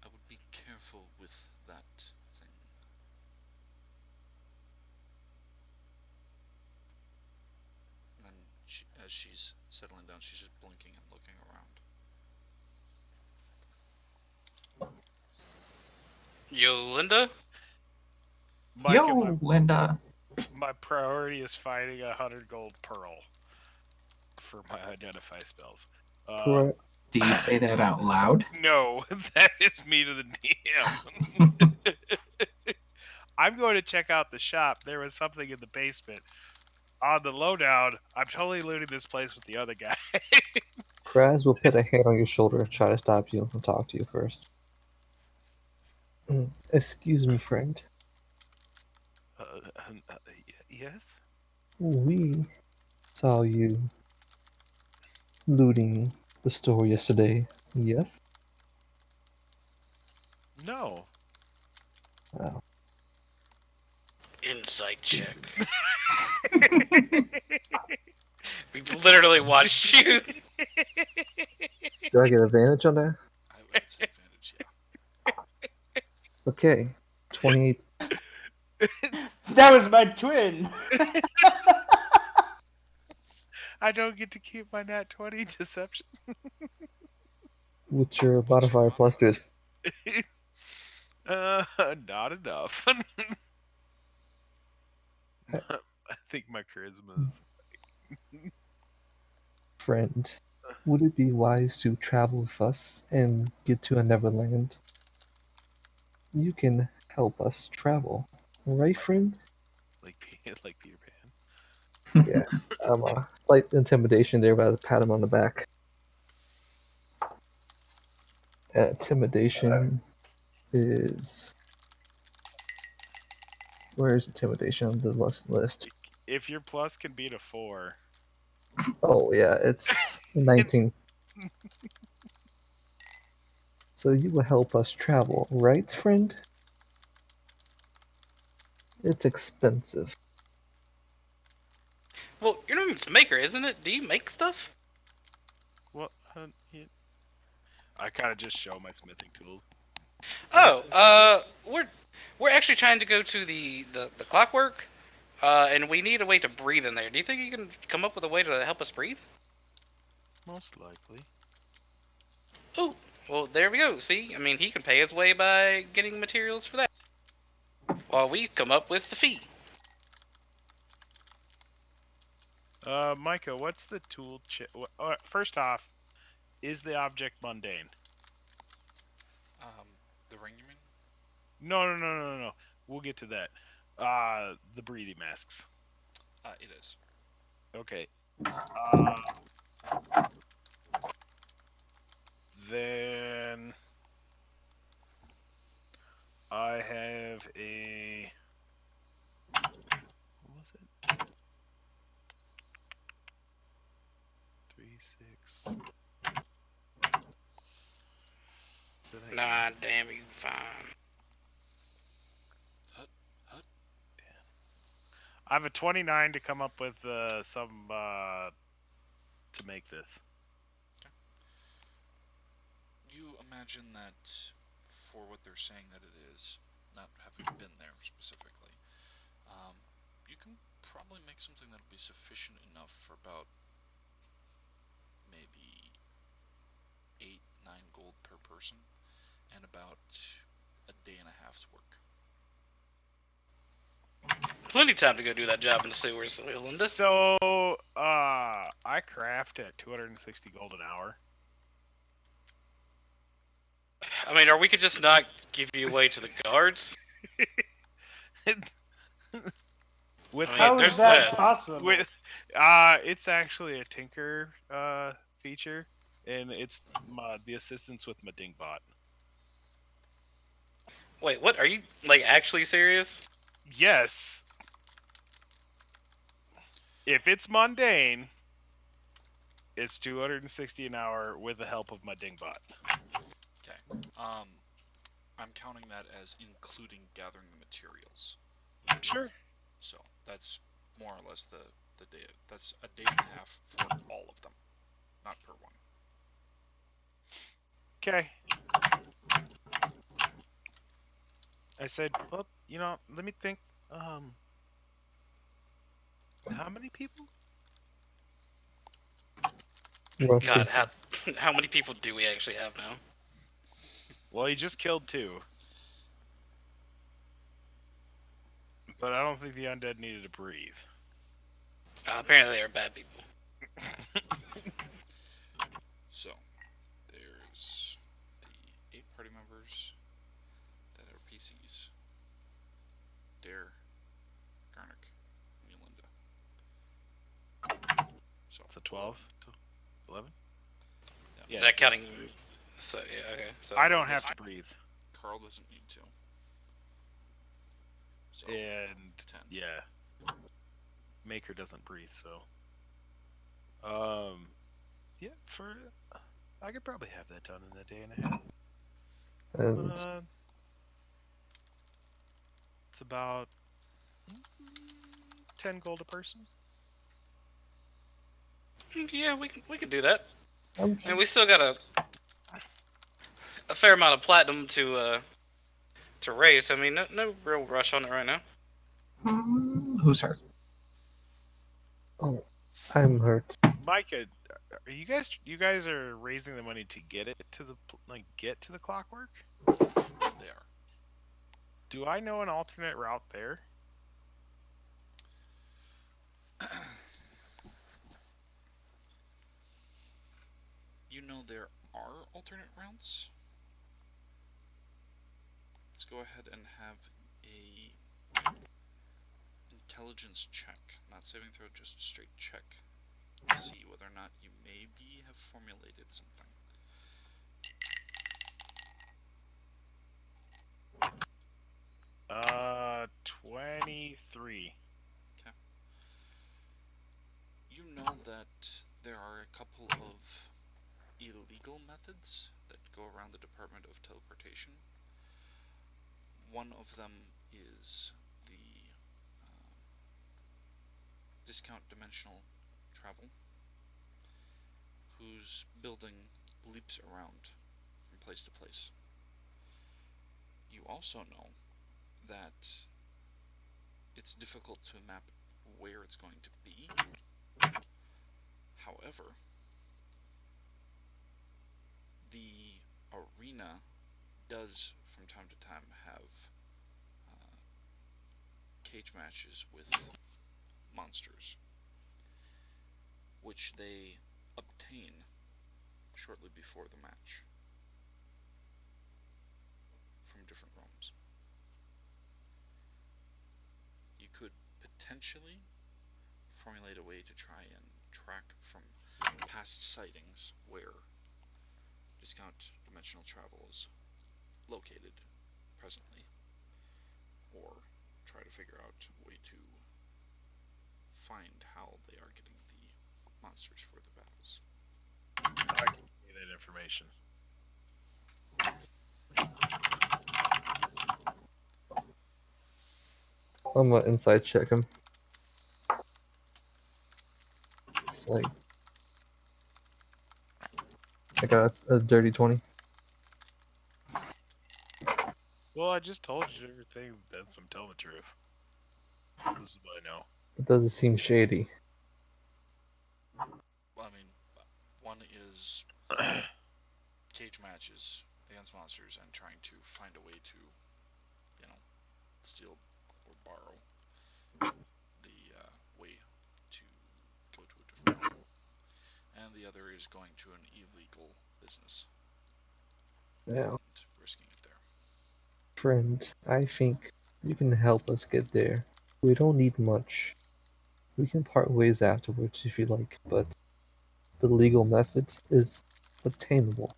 I would be careful with that thing. as she's settling down. She's just blinking and looking around. Yolinda? Micah, Yo, Linda. my priority is finding 100 gold pearl for my identify spells. Correct. Do you say that out loud? No, that is me to the DM. I'm going to check out the shop. There was something in the basement. On the lowdown, I'm totally looting this place with the other guy. Kraz will put a hand on your shoulder, try to stop you, and talk to you first. Excuse me, friend. Yes? We saw you looting the store yesterday, yes? No. Wow. Insight check. We literally watched you. Do I get advantage on that? I would say advantage, yeah. Okay. 28. That was my twin. I don't get to keep my nat 20 deception. With your modifier plus, dude. Not enough. I think my charisma is. Friend, would it be wise to travel with us and get to a Neverland? You can help us travel, right, friend? like Peter Pan. Yeah. Slight intimidation there, but I pat him on the back. Intimidation is. Where's intimidation on the list? If your plus can beat a 4. Oh, yeah, it's 19. So you will help us travel, right, friend? It's expensive. Well, your name's Maker, isn't it? Do you make stuff? What? I kind of just show my smithing tools. Oh, we're actually trying to go to the clockwork, and we need a way to breathe in there. Do you think you can come up with a way to help us breathe? Most likely. Oh, well, there we go. See, I mean, he can pay his way by getting materials for that, while we come up with the fee. Micah, what's the tool? First off, is the object mundane? The ring, you mean? No. We'll get to that. The breathing masks. It is. Okay. Then I have a. What was it? 3, 6. Nah, damn, you fine. I have a 29 to come up with some to make this. Okay. You imagine that for what they're saying that it is, not having been there specifically, you can probably make something that'll be sufficient enough for about maybe 8, 9 gold per person, and about a day and a half's work. Plenty of time to go do that job in the sewers, Linda. So, I craft at 260 gold an hour. I mean, or we could just not give you away to the guards. How is that possible? It's actually a tinker feature, and it's the assistance with my dingbot. Wait, what? Are you like actually serious? Yes. If it's mundane, it's 260 an hour with the help of my dingbot. Okay. I'm counting that as including gathering the materials. Sure. So that's more or less the day. That's a day and a half for all of them, not per one. Okay. I said, well, let me think. How many people? Rough God, things. how many people do we actually have now? Well, he just killed 2. But I don't think the undead needed to breathe. Apparently they are bad people. So, there's the 8 party members that are PCs. Dare, Garnick, Melinda. So It's a 12? 11? Yeah. Is that counting? So yeah, okay. So I don't have to breathe. Carl doesn't need to. So And 10. yeah, Maker doesn't breathe, so yeah, I could probably have that done in a day and a half. And It's about 10 gold a person. Yeah, we can do that. I'm And we still got a fair amount of platinum to raise. I mean, no real rush on it right now. Who's hurt? I'm hurt. Micah, are you guys are raising the money to get it to the clockwork? They are. Do I know an alternate route there? You know there are alternate routes. Let's go ahead and have a intelligence check, not saving throw, just a straight check. See whether or not you maybe have formulated something. Uh, 23. Okay. You know that there are a couple of illegal methods that go around the Department of Teleportation. One of them is the discount dimensional travel, whose building leaps around from place to place. You also know that it's difficult to map where it's going to be. However, the arena does from time to time have cage matches with monsters, which they obtain shortly before the match from different realms. You could potentially formulate a way to try and track from past sightings where discount dimensional travel is located presently, or try to figure out a way to find how they are getting the monsters for the battles. I can give you that information. I'm gonna inside check him. It's like I got a dirty 20. Well, I just told you everything. That's I'm telling the truth. This is what I know. It doesn't seem shady. Well, I mean, one is cage matches against monsters and trying to find a way to, steal or borrow the way to go to a different realm. And the other is going to an illegal business Yeah. and risking it there. Friend, I think you can help us get there. We don't need much. We can part ways afterwards if you like, but the legal method is obtainable.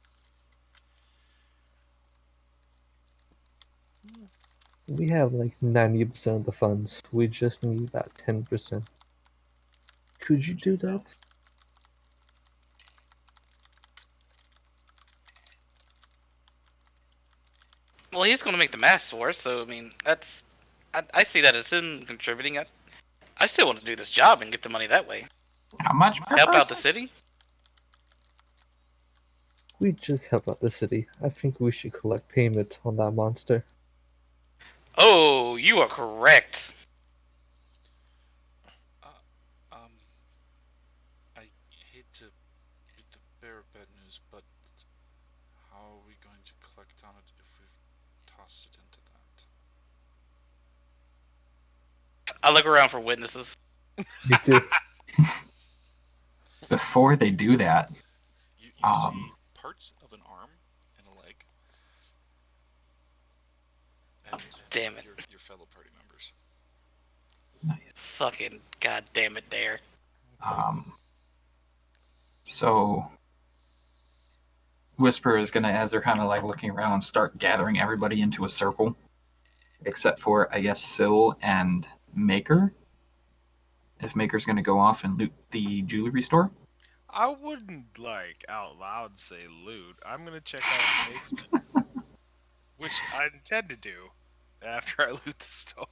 We have like 90% of the funds. We just need that 10%. Could you do that? Well, he's going to make the math for us, so I mean, I see that as him contributing. I still want to do this job and get the money that way. How much per Help out the person? city. We just help out the city. I think we should collect payment on that monster. Oh, you are correct. I hate to beat is, but how are we going to collect on it if we've tossed it into that? I look around for witnesses. Me too. Before they do that, You see parts of an arm and a leg. And Damn it. your fellow party members. Fucking goddamn it, Dare. So Whisper is gonna, as they're kind of like looking around, start gathering everybody into a circle, except for I guess Syl and Maker. If Maker's gonna go off and loot the jewelry store. I wouldn't like out loud say loot. I'm gonna check out the basement, which I intend to do after I loot the store.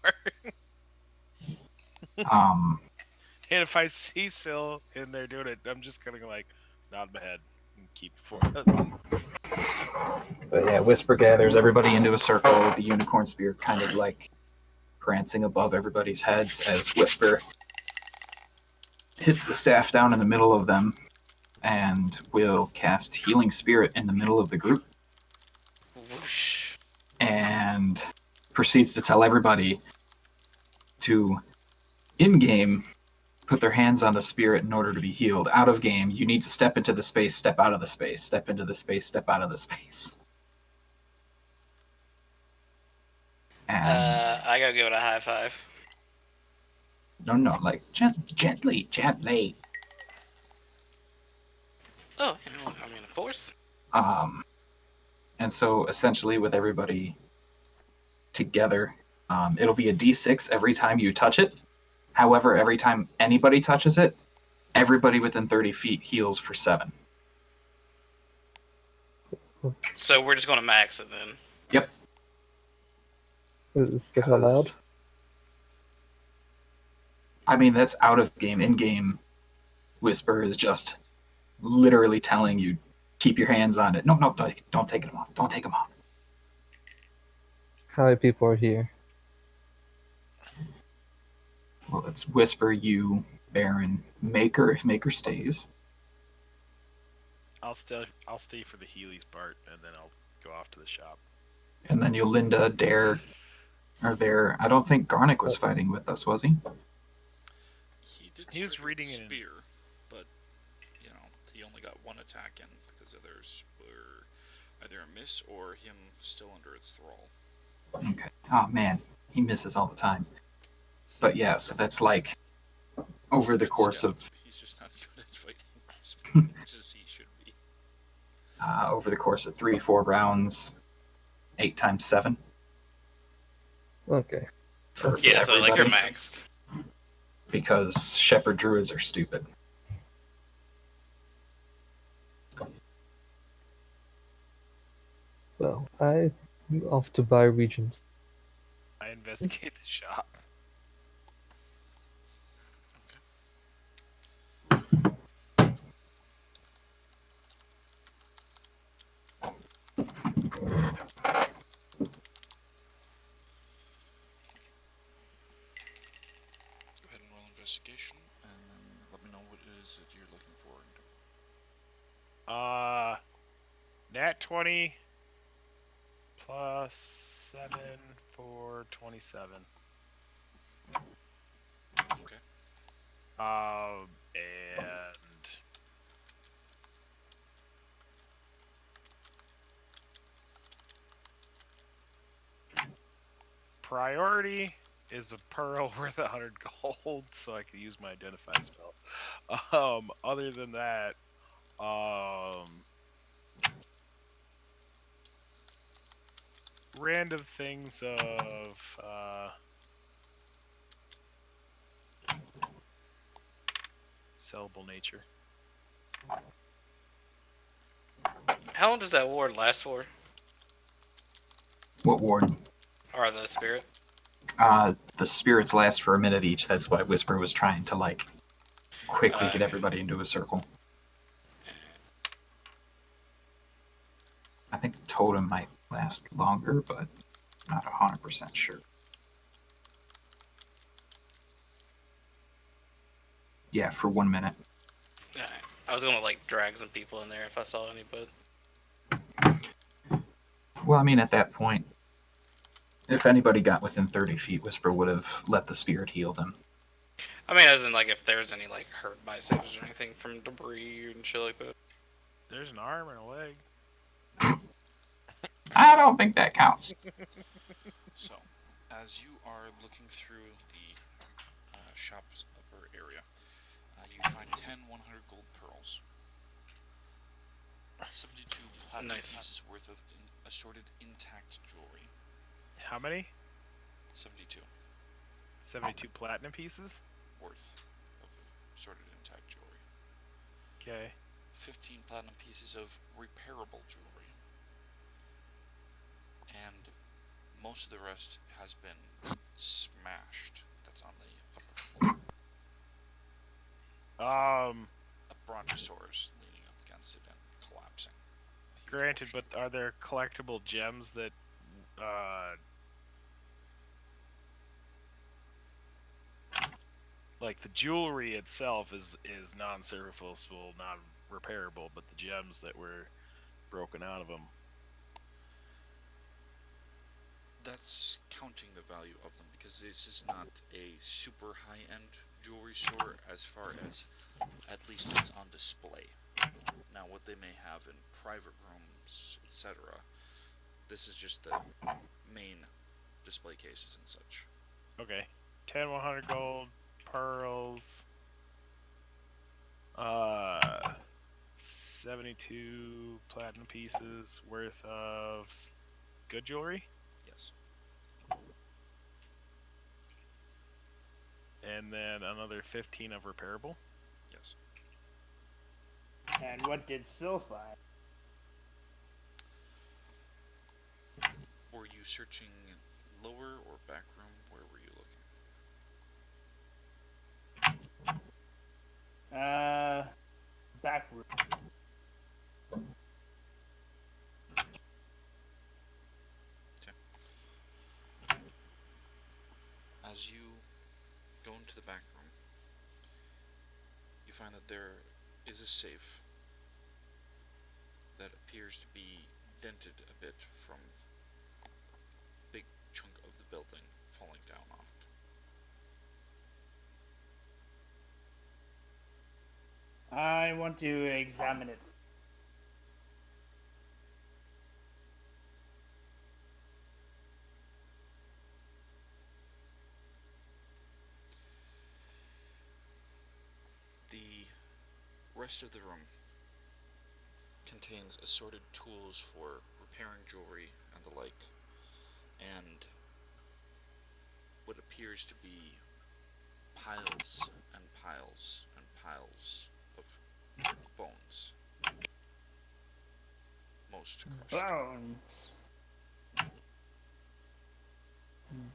And if I see Syl in there doing it, I'm just gonna like nod my head and keep forward. But yeah, Whisper gathers everybody into a circle with the unicorn spear kind of like prancing above everybody's heads as Whisper hits the staff down in the middle of them and will cast Healing Spirit in the middle of the group. Whoosh. And proceeds to tell everybody to, in-game, put their hands on the spirit in order to be healed. Out of game, you need to step into the space, step out of the space, step into the space, step out of the space. And I gotta give it a high five. no, like gently. Oh, I mean, of course. And so essentially with everybody together, it'll be a d6 every time you touch it. However, every time anybody touches it, everybody within 30 feet heals for 7. So we're just gonna max it then. Yep. Is that allowed? I mean, that's out of game. In game, Whisper is just literally telling you, keep your hands on it. No, don't take them off. Don't take them off. How many people are here? Well, it's Whisper, you, Baron, Maker, if Maker stays. I'll stay for the Healy's part, and then I'll go off to the shop. And then Yolinda, Dare are there. I don't think Garnick was fighting with us, was he? He was reading a it in- spear, but he only got one attack in because others were either a miss or him still under its thrall. Okay. Oh man, he misses all the time. But yeah, so that's like over the course of He's just not good at fighting, which is he should be. over the course of 3-4 rounds, 8 times 7. Okay. For Yeah, so like you're everybody. maxed. Because Shepherd Druids are stupid. Well, I'm off to buy regions. I investigate the shop. Go ahead and roll investigation, and then let me know what it is that you're looking for. Nat 20 plus 7 for 27. Okay. And priority is a pearl worth 100 gold, so I can use my identify spell. Other than that, random things of sellable nature. How long does that ward last for? What ward? Or the spirit? The spirits last for a minute each. That's why Whisper was trying to like quickly get everybody into a circle. I think the totem might last longer, but not 100% sure. Yeah, for 1 minute. I was gonna like drag some people in there if I saw any, but Well, I mean, at that point, if anybody got within 30 feet, Whisper would have let the spirit heal them. I mean, as in like if there's any like hurt bystanders or anything from debris and shit like that. There's an arm and a leg. I don't think that counts. So, as you are looking through the shop's upper area, you find 10 100 gold pearls, 72 platinum Nice. pieces worth of assorted intact jewelry. How many? 72 72 platinum pieces? worth of assorted intact jewelry. Okay. 15 platinum pieces of repairable jewelry. And most of the rest has been smashed. That's on the upper floor. A brontosaurus leaning up against it and collapsing. Granted, but are there collectible gems that like the jewelry itself is non-serviceable, non-repairable, but the gems that were broken out of them? That's counting the value of them, because this is not a super high-end jewelry store as far as at least what's on display. Now, what they may have in private rooms, etc., this is just the main display cases and such. Okay. 10 100 gold pearls. 72 platinum pieces worth of good jewelry. Yes. And then another 15 of repairable. Yes. And what did Syl find? Were you searching lower or back room? Where were you looking? Back room. As you go into the back room, you find that there is a safe that appears to be dented a bit from a big chunk of the building falling down on it. I want to examine it. The rest of the room contains assorted tools for repairing jewelry and the like, and what appears to be piles and piles and piles of bones. Most crushed. Bones.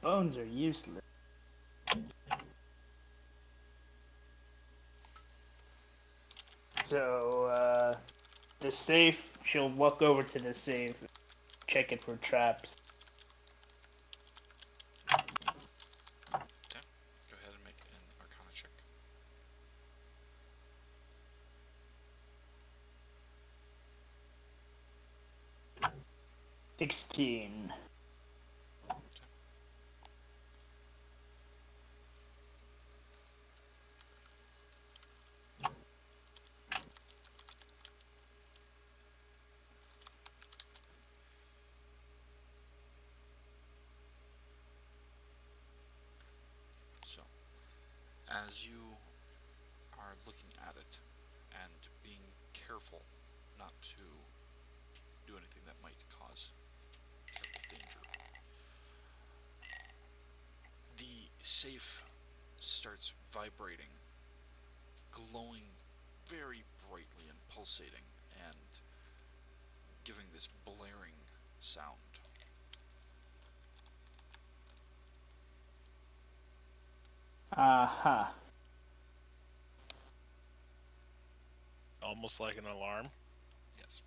Bones are useless. So, the safe, she'll walk over to the safe, check it for traps. Okay, go ahead and make an Arcana check. $16. So, as you are looking at it and being careful not to do anything that might cause danger, the safe starts vibrating, glowing very brightly and pulsating, and giving this blaring sound. Uh-huh. Almost like an alarm. Yes.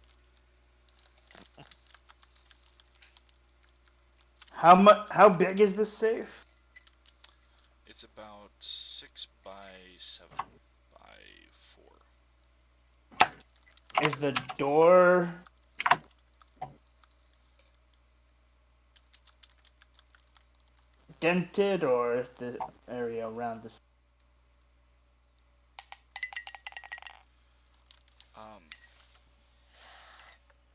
How big is this safe? It's about 6 by 7 by 4. Is the door dented, or the area around the? Um,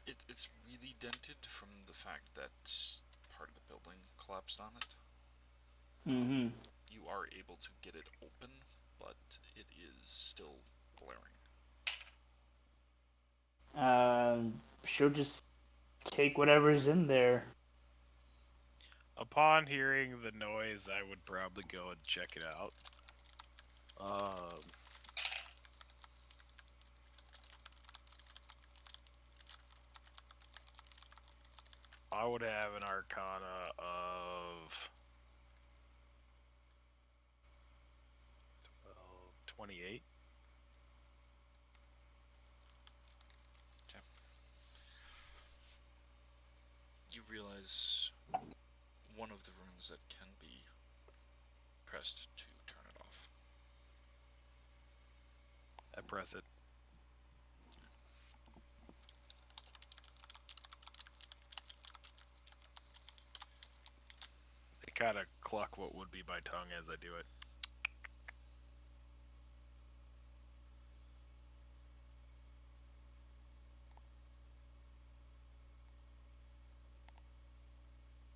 it's really dented from the fact that part of the building collapsed on it. Mm-hmm. You are able to get it open, but it is still glaring. She'll just take whatever's in there. Upon hearing the noise, I would probably go and check it out. I would have an Arcana of 28. Okay. You realize one of the runes that can be pressed to turn it off. I press it. I kind of cluck what would be my tongue as I do it.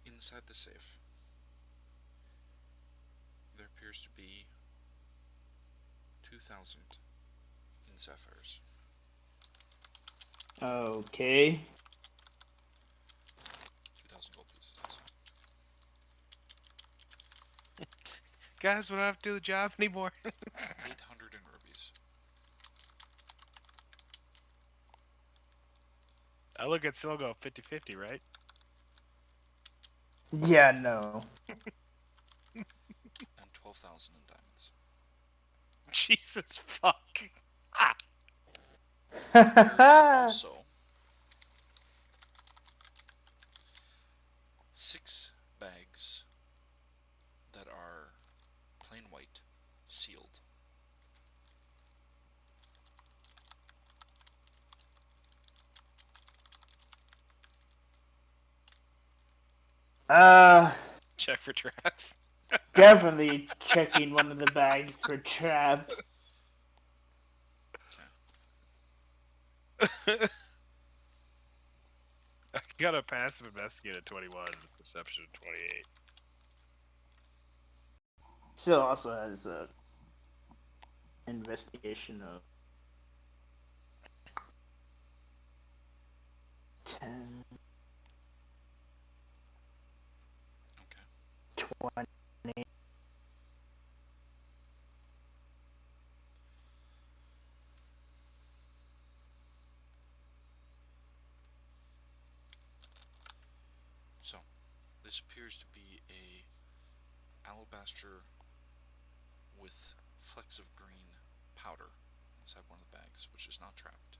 Inside the safe, there appears to be 2,000 in sapphires. Okay. 2,000 gold pieces. Guys, we don't have to do the job anymore. 800 in rubies. I look at Silgo 50-50, right? Yeah, no. And 12,000 in diamonds. Jesus fuck. There is also 6 bags that are plain white, sealed. Check for traps. Definitely checking one of the bags for traps. Okay. I got a passive investigate at 21 and a perception at 28. Still also has a investigation of 10, Okay. 20. So, this appears to be a alabaster with flecks of green powder inside one of the bags, which is not trapped.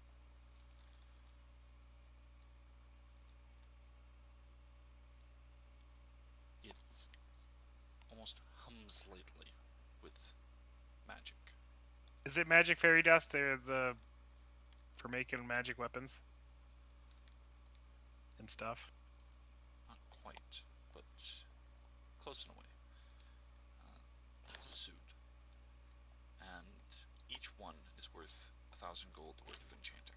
It almost hums lightly with magic. Is it magic fairy dust? They're for making magic weapons and stuff. Not quite, but close in a way. Suit. And each one is worth 1,000 gold worth of enchanting.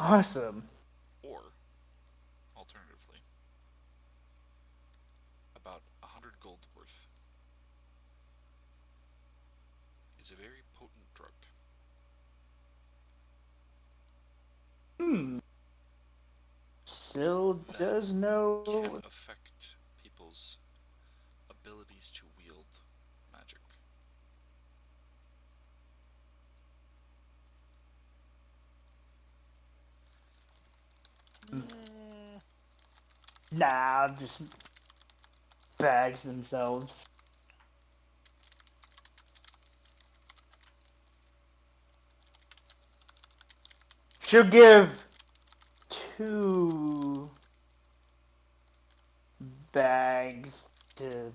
Awesome. Or, alternatively, about 100 gold worth is a very potent drug. Still That does know. can affect people's abilities to wield magic. Nah, just bags themselves. She'll give 2 bags to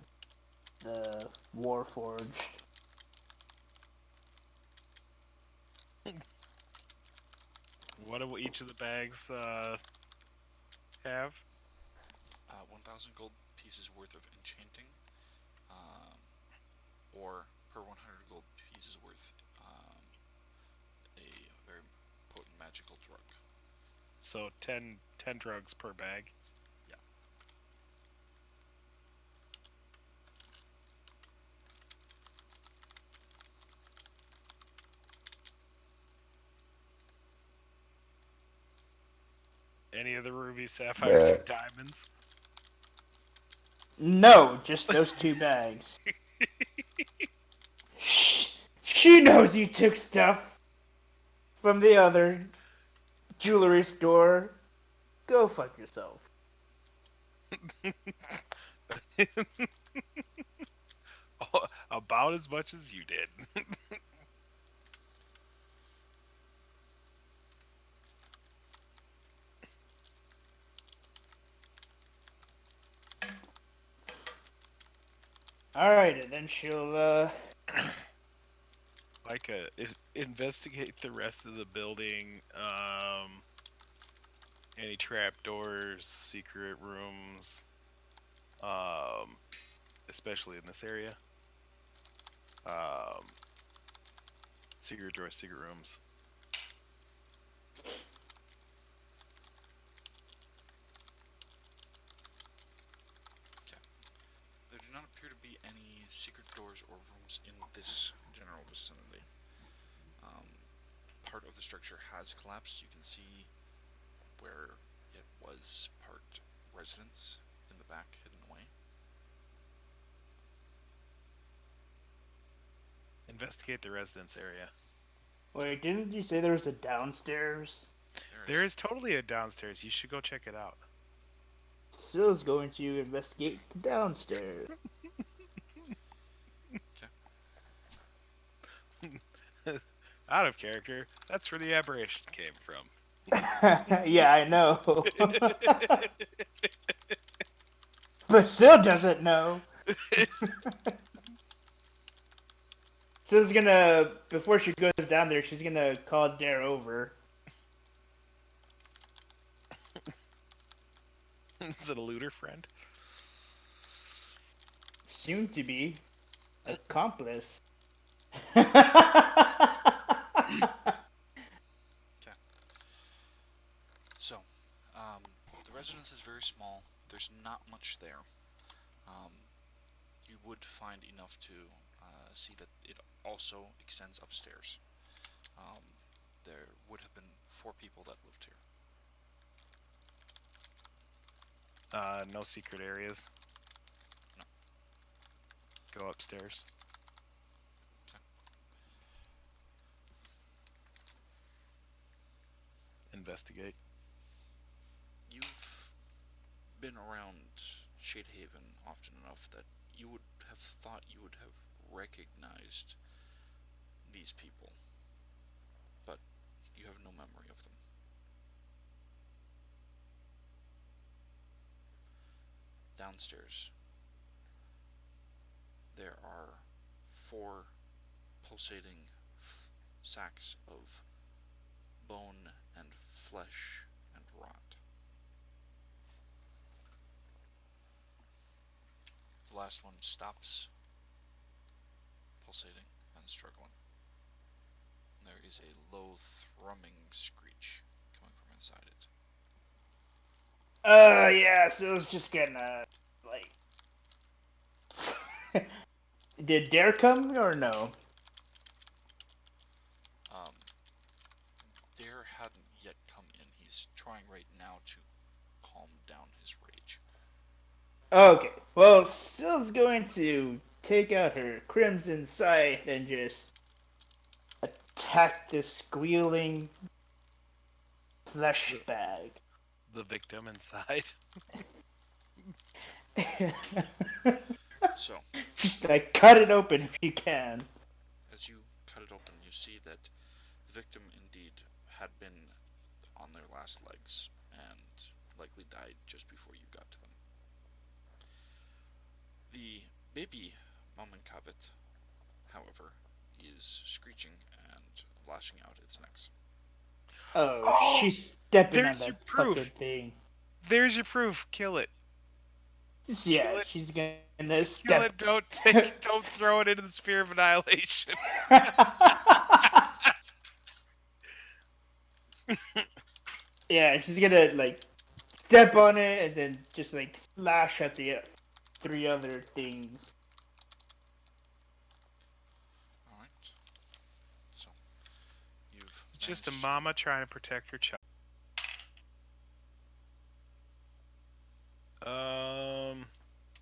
the Warforged. What do each of the bags have? 1,000 gold pieces worth of enchanting, or per 100 gold pieces worth a very potent magical drug. So 10 drugs per bag. Yeah. Any of the rubies, sapphires, or diamonds? No, just those 2 bags. She knows you took stuff from the other jewelry store. Go fuck yourself. About as much as you did. Alright, and then she'll, Like, investigate the rest of the building. Any trapdoors, secret rooms, especially in this area. Secret doors, secret rooms. There do not appear to be any secret doors or rooms in this general vicinity. Part of the structure has collapsed. You can see where it was part residence in the back, hidden away. Investigate the residence area. Wait, didn't you say there was a downstairs? There is totally a downstairs. You should go check it out. Sill's going to investigate the downstairs. Out of character. That's where the aberration came from. Yeah, I know. But Sill doesn't know. Sill's gonna, before she goes down there, she's gonna call Dare over. Is it a looter friend? Soon to be. Accomplice. So, the residence is very small. There's not much there. You would find enough to see that it also extends upstairs. There would have been 4 people that lived here. No secret areas. No. Go upstairs. Okay. Investigate. You've been around Shadehaven often enough that you would have thought you would have recognized these people, but you have no memory of them. Downstairs, there are 4 pulsating sacks of bone and flesh and rot. The last one stops pulsating and struggling. And there is a low thrumming screech coming from inside it. Yeah, Sill's just gonna, like... Did Dare come, or no? Dare hadn't yet come in. He's trying right now to calm down his rage. Okay, well, Sill's going to take out her Crimson Scythe and just attack this squealing flesh bag. The victim inside. So, just like cut it open if you can. as you cut it open, you see that the victim indeed had been on their last legs and likely died just before you got to them. The baby Momenkavit, however, is screeching and lashing out its necks. Oh, she's stepping on There's that your proof. fucking thing. There's your proof. Kill it. Yeah, Kill it. she's gonna Kill step. it. Don't throw it into the sphere of annihilation. Yeah, she's gonna like step on it and then just like slash at the 3 other things. Alright. So, you've It's just a managed mama trying to protect her child.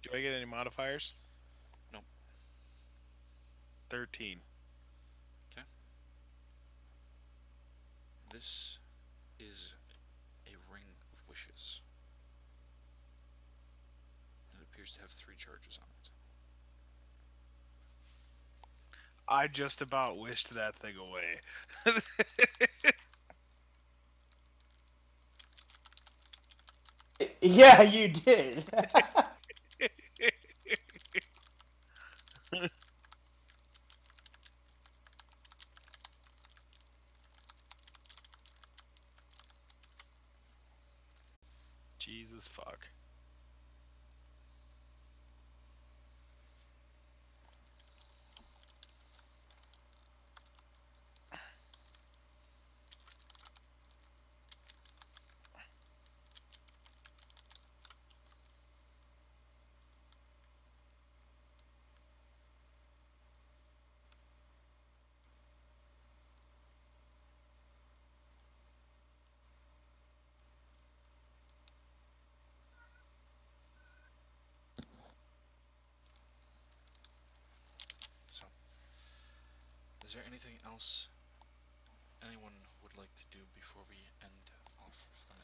Do I get any modifiers? Nope. 13. This is a ring of wishes. It appears to have 3 charges on it. I just about wished that thing away. Yeah, you did. Jesus fuck. So, is there anything else anyone would like to do before we end off for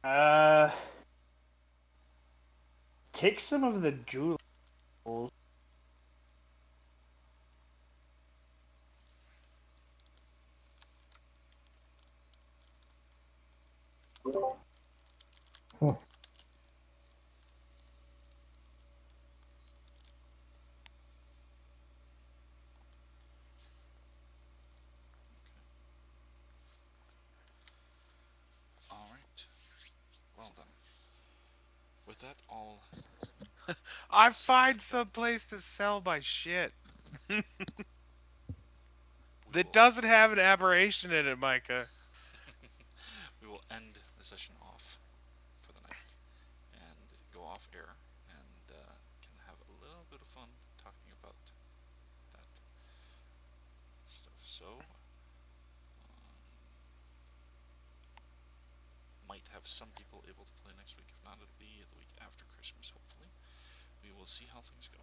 the night? Take some of the jewels. Huh. Alright. Well then. With that, all I find some place to sell my shit. That doesn't have an aberration in it, Micah. we will end the session off for the night and go off air and can have a little bit of fun talking about that stuff. So, might have some people able to play next week. If not, it'll be the week after Christmas, hopefully. We will see how things go.